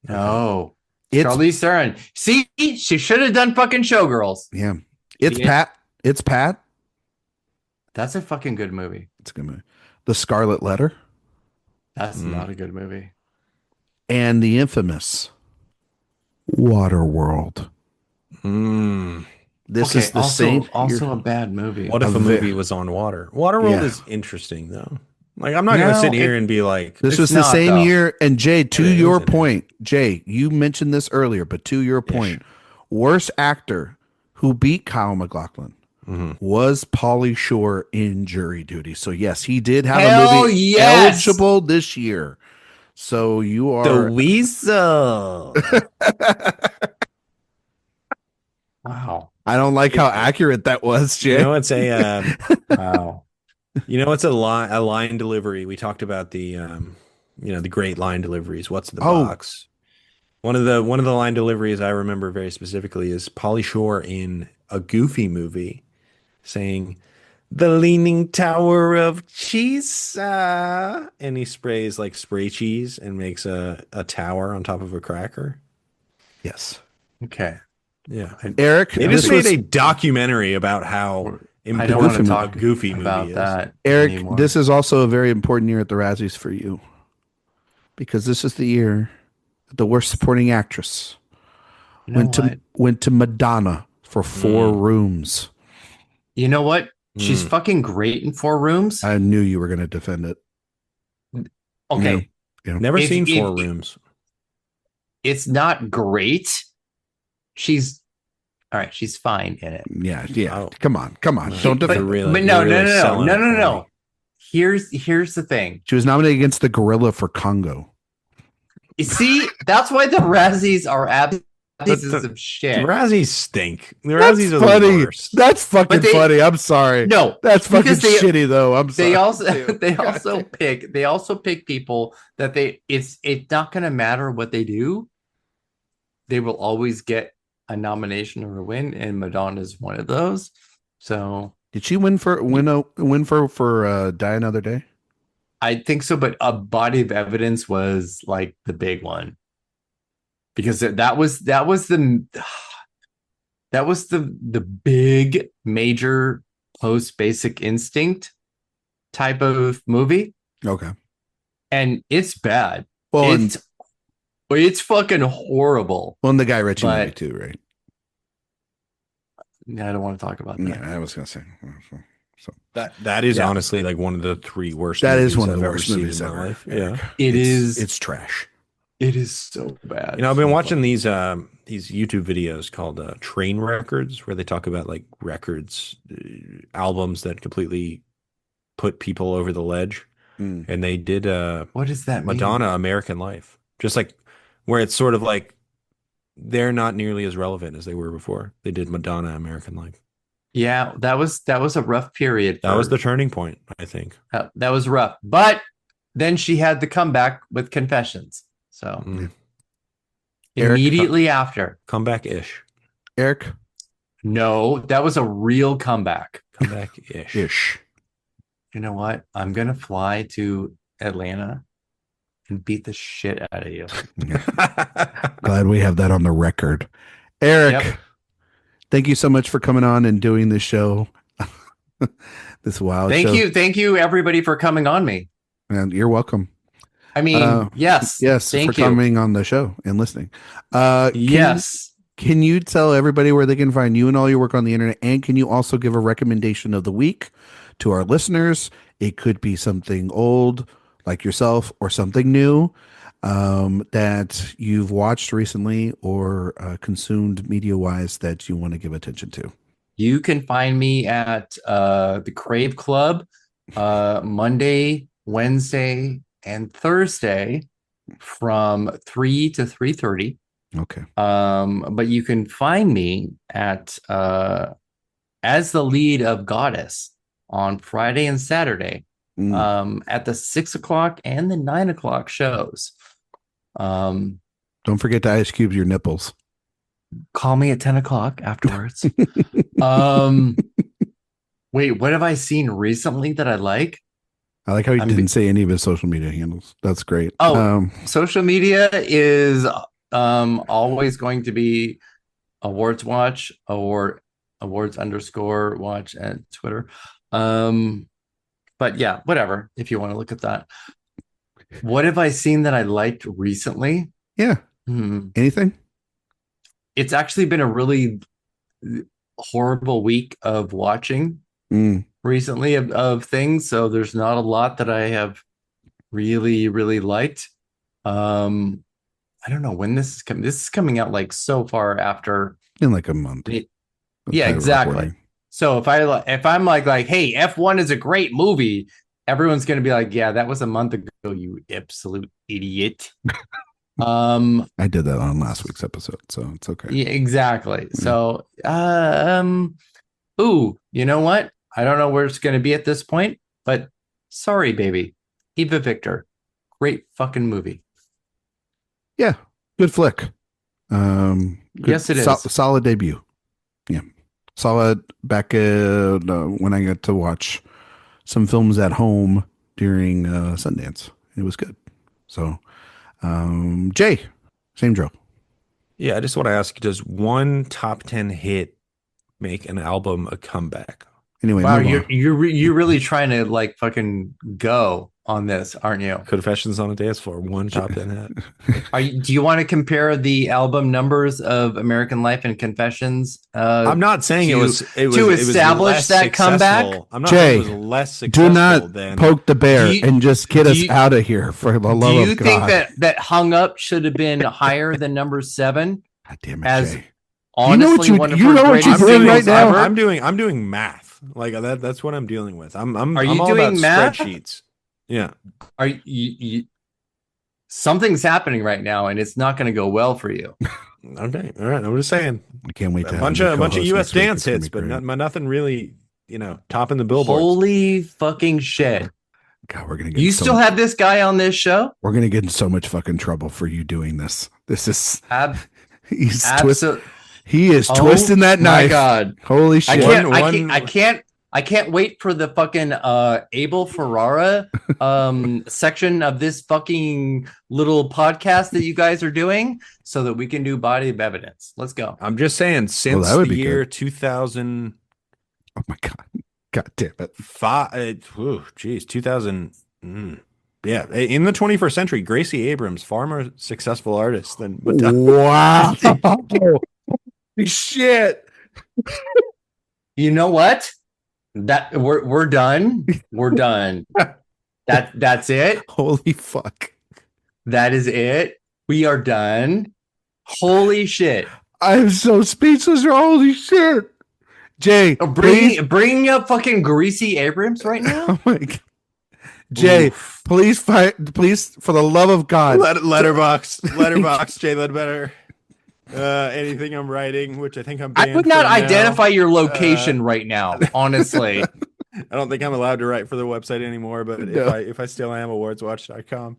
No. It's Charlize Theron. See, she should have done fucking Showgirls. yeah. It's Yeah. Pat. It's Pat. That's a fucking good movie. It's a good movie. The Scarlet Letter That's not a good movie. and the infamous Waterworld. Mm. This is the also, same. also a bad movie. What if A a ve- movie was on water? Waterworld Yeah. is interesting though. Like I'm not gonna No, sit here it- and be like, This It's was the not, same though. year. And Jay, to It is, your it is. point, Jay, you mentioned this earlier, but to your point, worst actor who beat Kyle MacLachlan was Pauly Shore in Jury Duty. So yes, he did have a Hell movie yes! eligible this year. So you the are weasel. Wow. I don't like how accurate that was, Jay. You know, it's a Wow. it's a line delivery. We talked about the the great line deliveries. What's in the Oh. box? One of the line deliveries I remember very specifically is Pauly Shore in a Goofy movie saying the Leaning Tower of Cheese, and he sprays like spray cheese and makes a tower on top of a cracker. Yes. Okay. Yeah, Eric, they this just made was a documentary about how I don't want to important talk a Goofy movie about is. that Eric, anymore. this is also a very important year at the Razzies for you. Because this is the year that the worst supporting actress You know what? went to Madonna for 4 Rooms. You know what? She's Mm. fucking great in 4 Rooms. I knew you were going to defend it. Okay. Never If- seen if- 4 Rooms. It's not great. She's all right. She's fine in it. Yeah. Oh. Come on. Don't But- defend. really- but no, you're no, really no, no, selling no, it no, for no. me. Here's the thing. She was nominated against the Gorilla for Congo. You see, that's why the Razzies are pieces of The shit. Razzies stink. The That's Razzies are funny. the worst. That's fucking But they- funny. I'm sorry. No, That's fucking because they- shitty though. I'm sorry. they also Damn. they God also damn. pick people that it's not going to matter what they do. They will always get a nomination or a win, and Madonna's one of those. So Did she win for Die Another Day? I think so, but A Body of Evidence was like the big one because that was the big major post Basic Instinct type of movie, Okay. and it's bad. Well, It's fucking horrible. well, and the Guy Ritchie But- movie too, right? I don't want to talk about that. Yeah, I was gonna say. So That is Yeah. honestly like one of the 3 worst. that is movies one of I've the ever worst seen movies in my ever. life. Eric. Yeah, It's trash. It is so bad. I've been watching these YouTube videos called Train Records, where they talk about like records, albums that completely put people over the ledge, Mm. and they did What does that mean? Madonna, American Life, just like where it's sort of like they're not nearly as relevant as they were before. They did Madonna, American Life. Yeah, that was a rough period. That was the turning point, I think. That was rough. But then she had the comeback with Confessions. So Mm. Eric, immediately after. Comeback-ish. Eric, No, that was a real comeback. Comeback-ish. ish. You know what? I'm gonna fly to Atlanta and beat the shit out of you. Glad we have that on the record. Eric, Yep. thank you so much for coming on and doing this show. This wild show. Thank you, everybody, for coming on me. And you're welcome. I mean, yes, Yes, thank for you. coming on the show and listening. Yes. Can you tell everybody where they can find you and all your work on the internet? And can you also give a recommendation of the week to our listeners? It could be something old like yourself or something new that you've watched recently or consumed media wise that you want to give attention to. You can find me at the Crave Club Monday, Wednesday, and Thursday from 3 to 3:30. Okay. But you can find me at as the lead of Goddess on Friday and Saturday at the 6 o'clock and the 9 o'clock shows. Don't forget to ice cube your nipples. Call me at 10 o'clock afterwards. Wait, what have I seen recently that I like? I like how you didn't say any of his social media handles. That's great. Oh, social media is always going to be AwardsWatch or awards_watch at Twitter. But yeah, whatever, if you want to look at that. What have I seen that I liked recently? Yeah. Anything? It's actually been a really horrible week of watching recently of things. So there's not a lot that I have really, really liked. I don't know when this is coming. This is coming out like so far after. In like a month. Yeah, exactly. Recording. So if I'm like, hey, F1 is a great movie, everyone's going to be like, yeah, that was a month ago, you absolute idiot. I did that on last week's episode, so it's okay. Yeah, exactly. So, ooh, you know what? I don't know where it's going to be at this point, but sorry, baby. Eva Victor, great fucking movie. Yeah, good flick. Yes, it is. Solid debut. Yeah, solid back when I got to watch some films at home during Sundance. It was good. So, Jay, same drill. Yeah, I just want to ask, does one top 10 hit make an album a comeback? Anyway, Wow, move on. you're really trying to like fucking go on this, aren't you? Confessions on a Dance Floor, one top 10 hit. Do you want to compare the album numbers of American Life and Confessions? I'm not saying it was establish less that comeback. successful. I'm not Jay, saying it was less successful. Do not than poke the bear and just get us do you- out of here for the love Do you of God. think that Hung Up should have been higher than number 7? God damn it, as Jay. Honestly, you- one of you her know what you're greatest doing right singles now? ever. I'm doing math. Like that's what I'm dealing with. I'm Are you all doing about math? spreadsheets. Yeah. Are you something's happening right now, and it's not going to go well for you. Okay. All right. I'm just saying. I can't wait to A have bunch him of co-host US next week. dance It's gonna hits, be but great. nothing really, topping the billboards. Holy fucking shit! God, we're gonna get You so still have this guy on this show? we're gonna get in so much fucking trouble for you doing this. This is he's Absolutely. He is twisting that My knife. God, Holy shit! I can't. One- I can't. I can't wait for the fucking Abel Ferrara section of this fucking little podcast that you guys are doing so that we can do body of evidence. Let's go. I'm just saying, since that would the be year good. 2005, Oh my God. God damn it. 2000. Yeah, in the 21st century, Gracie Abrams, far more successful artist than Madonna. Wow. Shit. You know what? That we're done. We're done. That's it. Holy fuck. That is it. We are done. Holy shit. I'm so speechless. Holy shit. Jay, Bring up fucking Greasy Abrams right now. Oh my God. Jay, please, for the love of God. Letterbox, Jay Ledbetter. Anything I'm writing, which I think I'm banned I would not from identify now. your location right now, honestly. I don't think I'm allowed to write for the website anymore, but if I still am, awardswatch.com.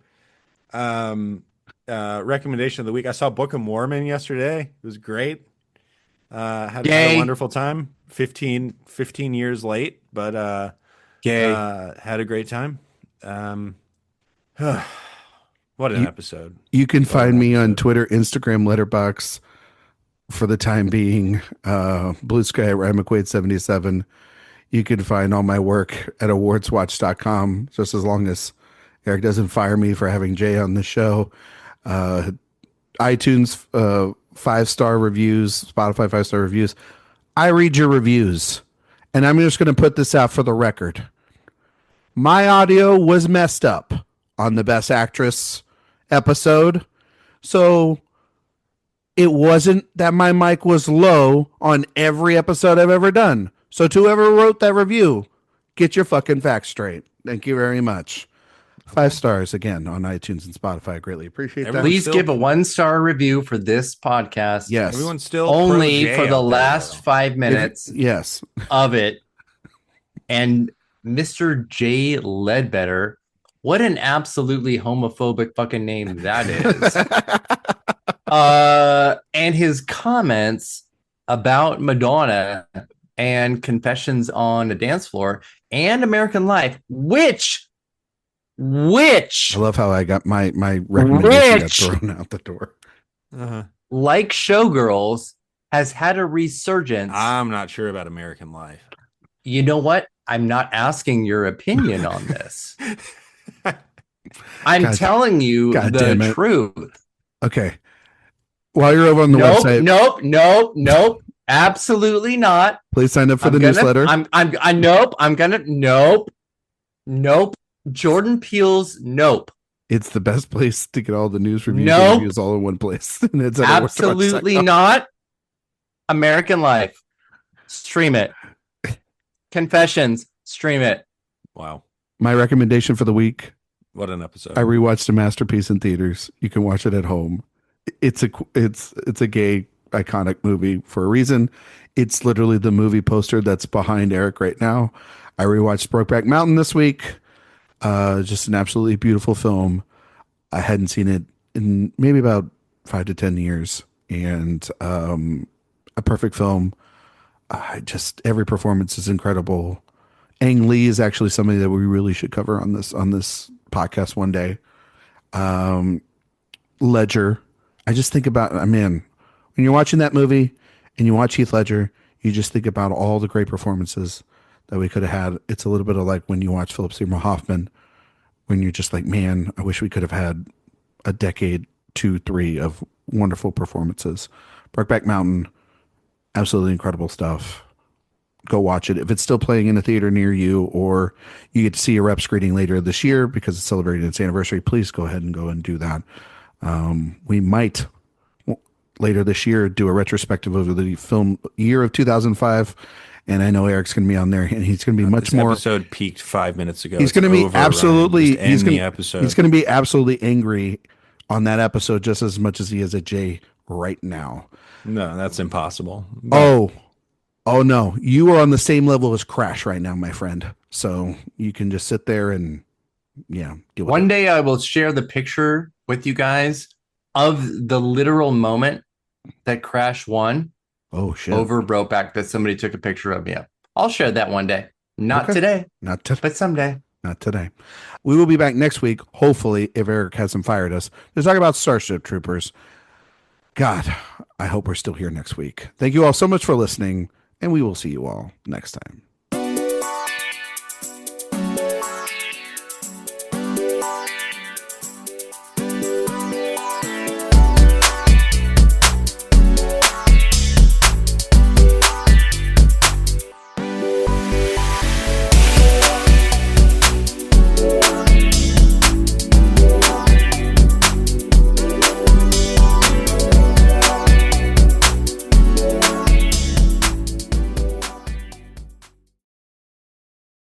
Recommendation of the week. I saw Book of Mormon yesterday. It was great. Had a wonderful time. 15 years late, but had a great time. What an episode. You can find me on Twitter, Instagram, Letterboxd for the time being. Blue Sky at Ryan McQuade 77. You can find all my work at awardswatch.com, just as long as Erik doesn't fire me for having Jay on the show. iTunes 5-star reviews, Spotify 5-star reviews. I read your reviews, and I'm just going to put this out for the record. My audio was messed up on the Best Actress episode, so it wasn't that my mic was low on every episode I've ever done. So to whoever wrote that review, get your fucking facts straight. Thank you very much. 5 stars again on iTunes and Spotify. I greatly appreciate that. Please give a 1-star review for this podcast. Yes. Everyone's still only for the last 5 minutes yes. of it. And Mr. J. Ledbetter, what an absolutely homophobic fucking name that is. And his comments about Madonna and Confessions on a Dance Floor and American Life, which I love how I got my recommendation got thrown out the door. Like Showgirls, has had a resurgence. I'm not sure about American Life. You know what? I'm not asking your opinion on this. I'm telling you the truth. Okay. While you're over on the website. Nope. Absolutely not. Please sign up for the newsletter. Nope. Jordan Peele's Nope. It's the best place to get all the news reviews and reviews all in one place. And it's absolutely not. American Life. Stream it. Confessions. Stream it. Wow. My recommendation for the week. What an episode. I rewatched A Masterpiece in theaters. You can watch it at home. It's a gay iconic movie for a reason. It's literally the movie poster that's behind Erik right now. I rewatched Brokeback Mountain this week. Just an absolutely beautiful film. I hadn't seen it in maybe about 5 to 10 years, and a perfect film. Every performance is incredible. Ang Lee is actually somebody that we really should cover on this podcast one day. Ledger. I just think about, when you're watching that movie and you watch Heath Ledger, you just think about all the great performances that we could have had. It's a little bit of like when you watch Philip Seymour Hoffman, when you're just like, man, I wish we could have had a decade, 2, 3 of wonderful performances. Brokeback Mountain, absolutely incredible stuff. Go watch it. If it's still playing in a theater near you, or you get to see a rep screening later this year because it's celebrating its anniversary, please go ahead and go and do that. We might later this year do a retrospective over the film year of 2005. And I know Erik's going to be on there, and he's going to be much more. Episode peaked 5 minutes ago. He's going to be absolutely. He's going to be absolutely angry on that episode just as much as he is at Jay right now. No, that's impossible. Oh no, you are on the same level as Crash right now, my friend. So you can just sit there and deal with One day I will share the picture with you guys of the literal moment that Crash won. Oh shit! Over Brokeback, that somebody took a picture of me. I'll share that one day. Not Okay. today, Not today. but someday. Not today. We will be back next week, hopefully, if Erik hasn't fired us, to talk about Starship Troopers. God, I hope we're still here next week. Thank you all so much for listening, and we will see you all next time.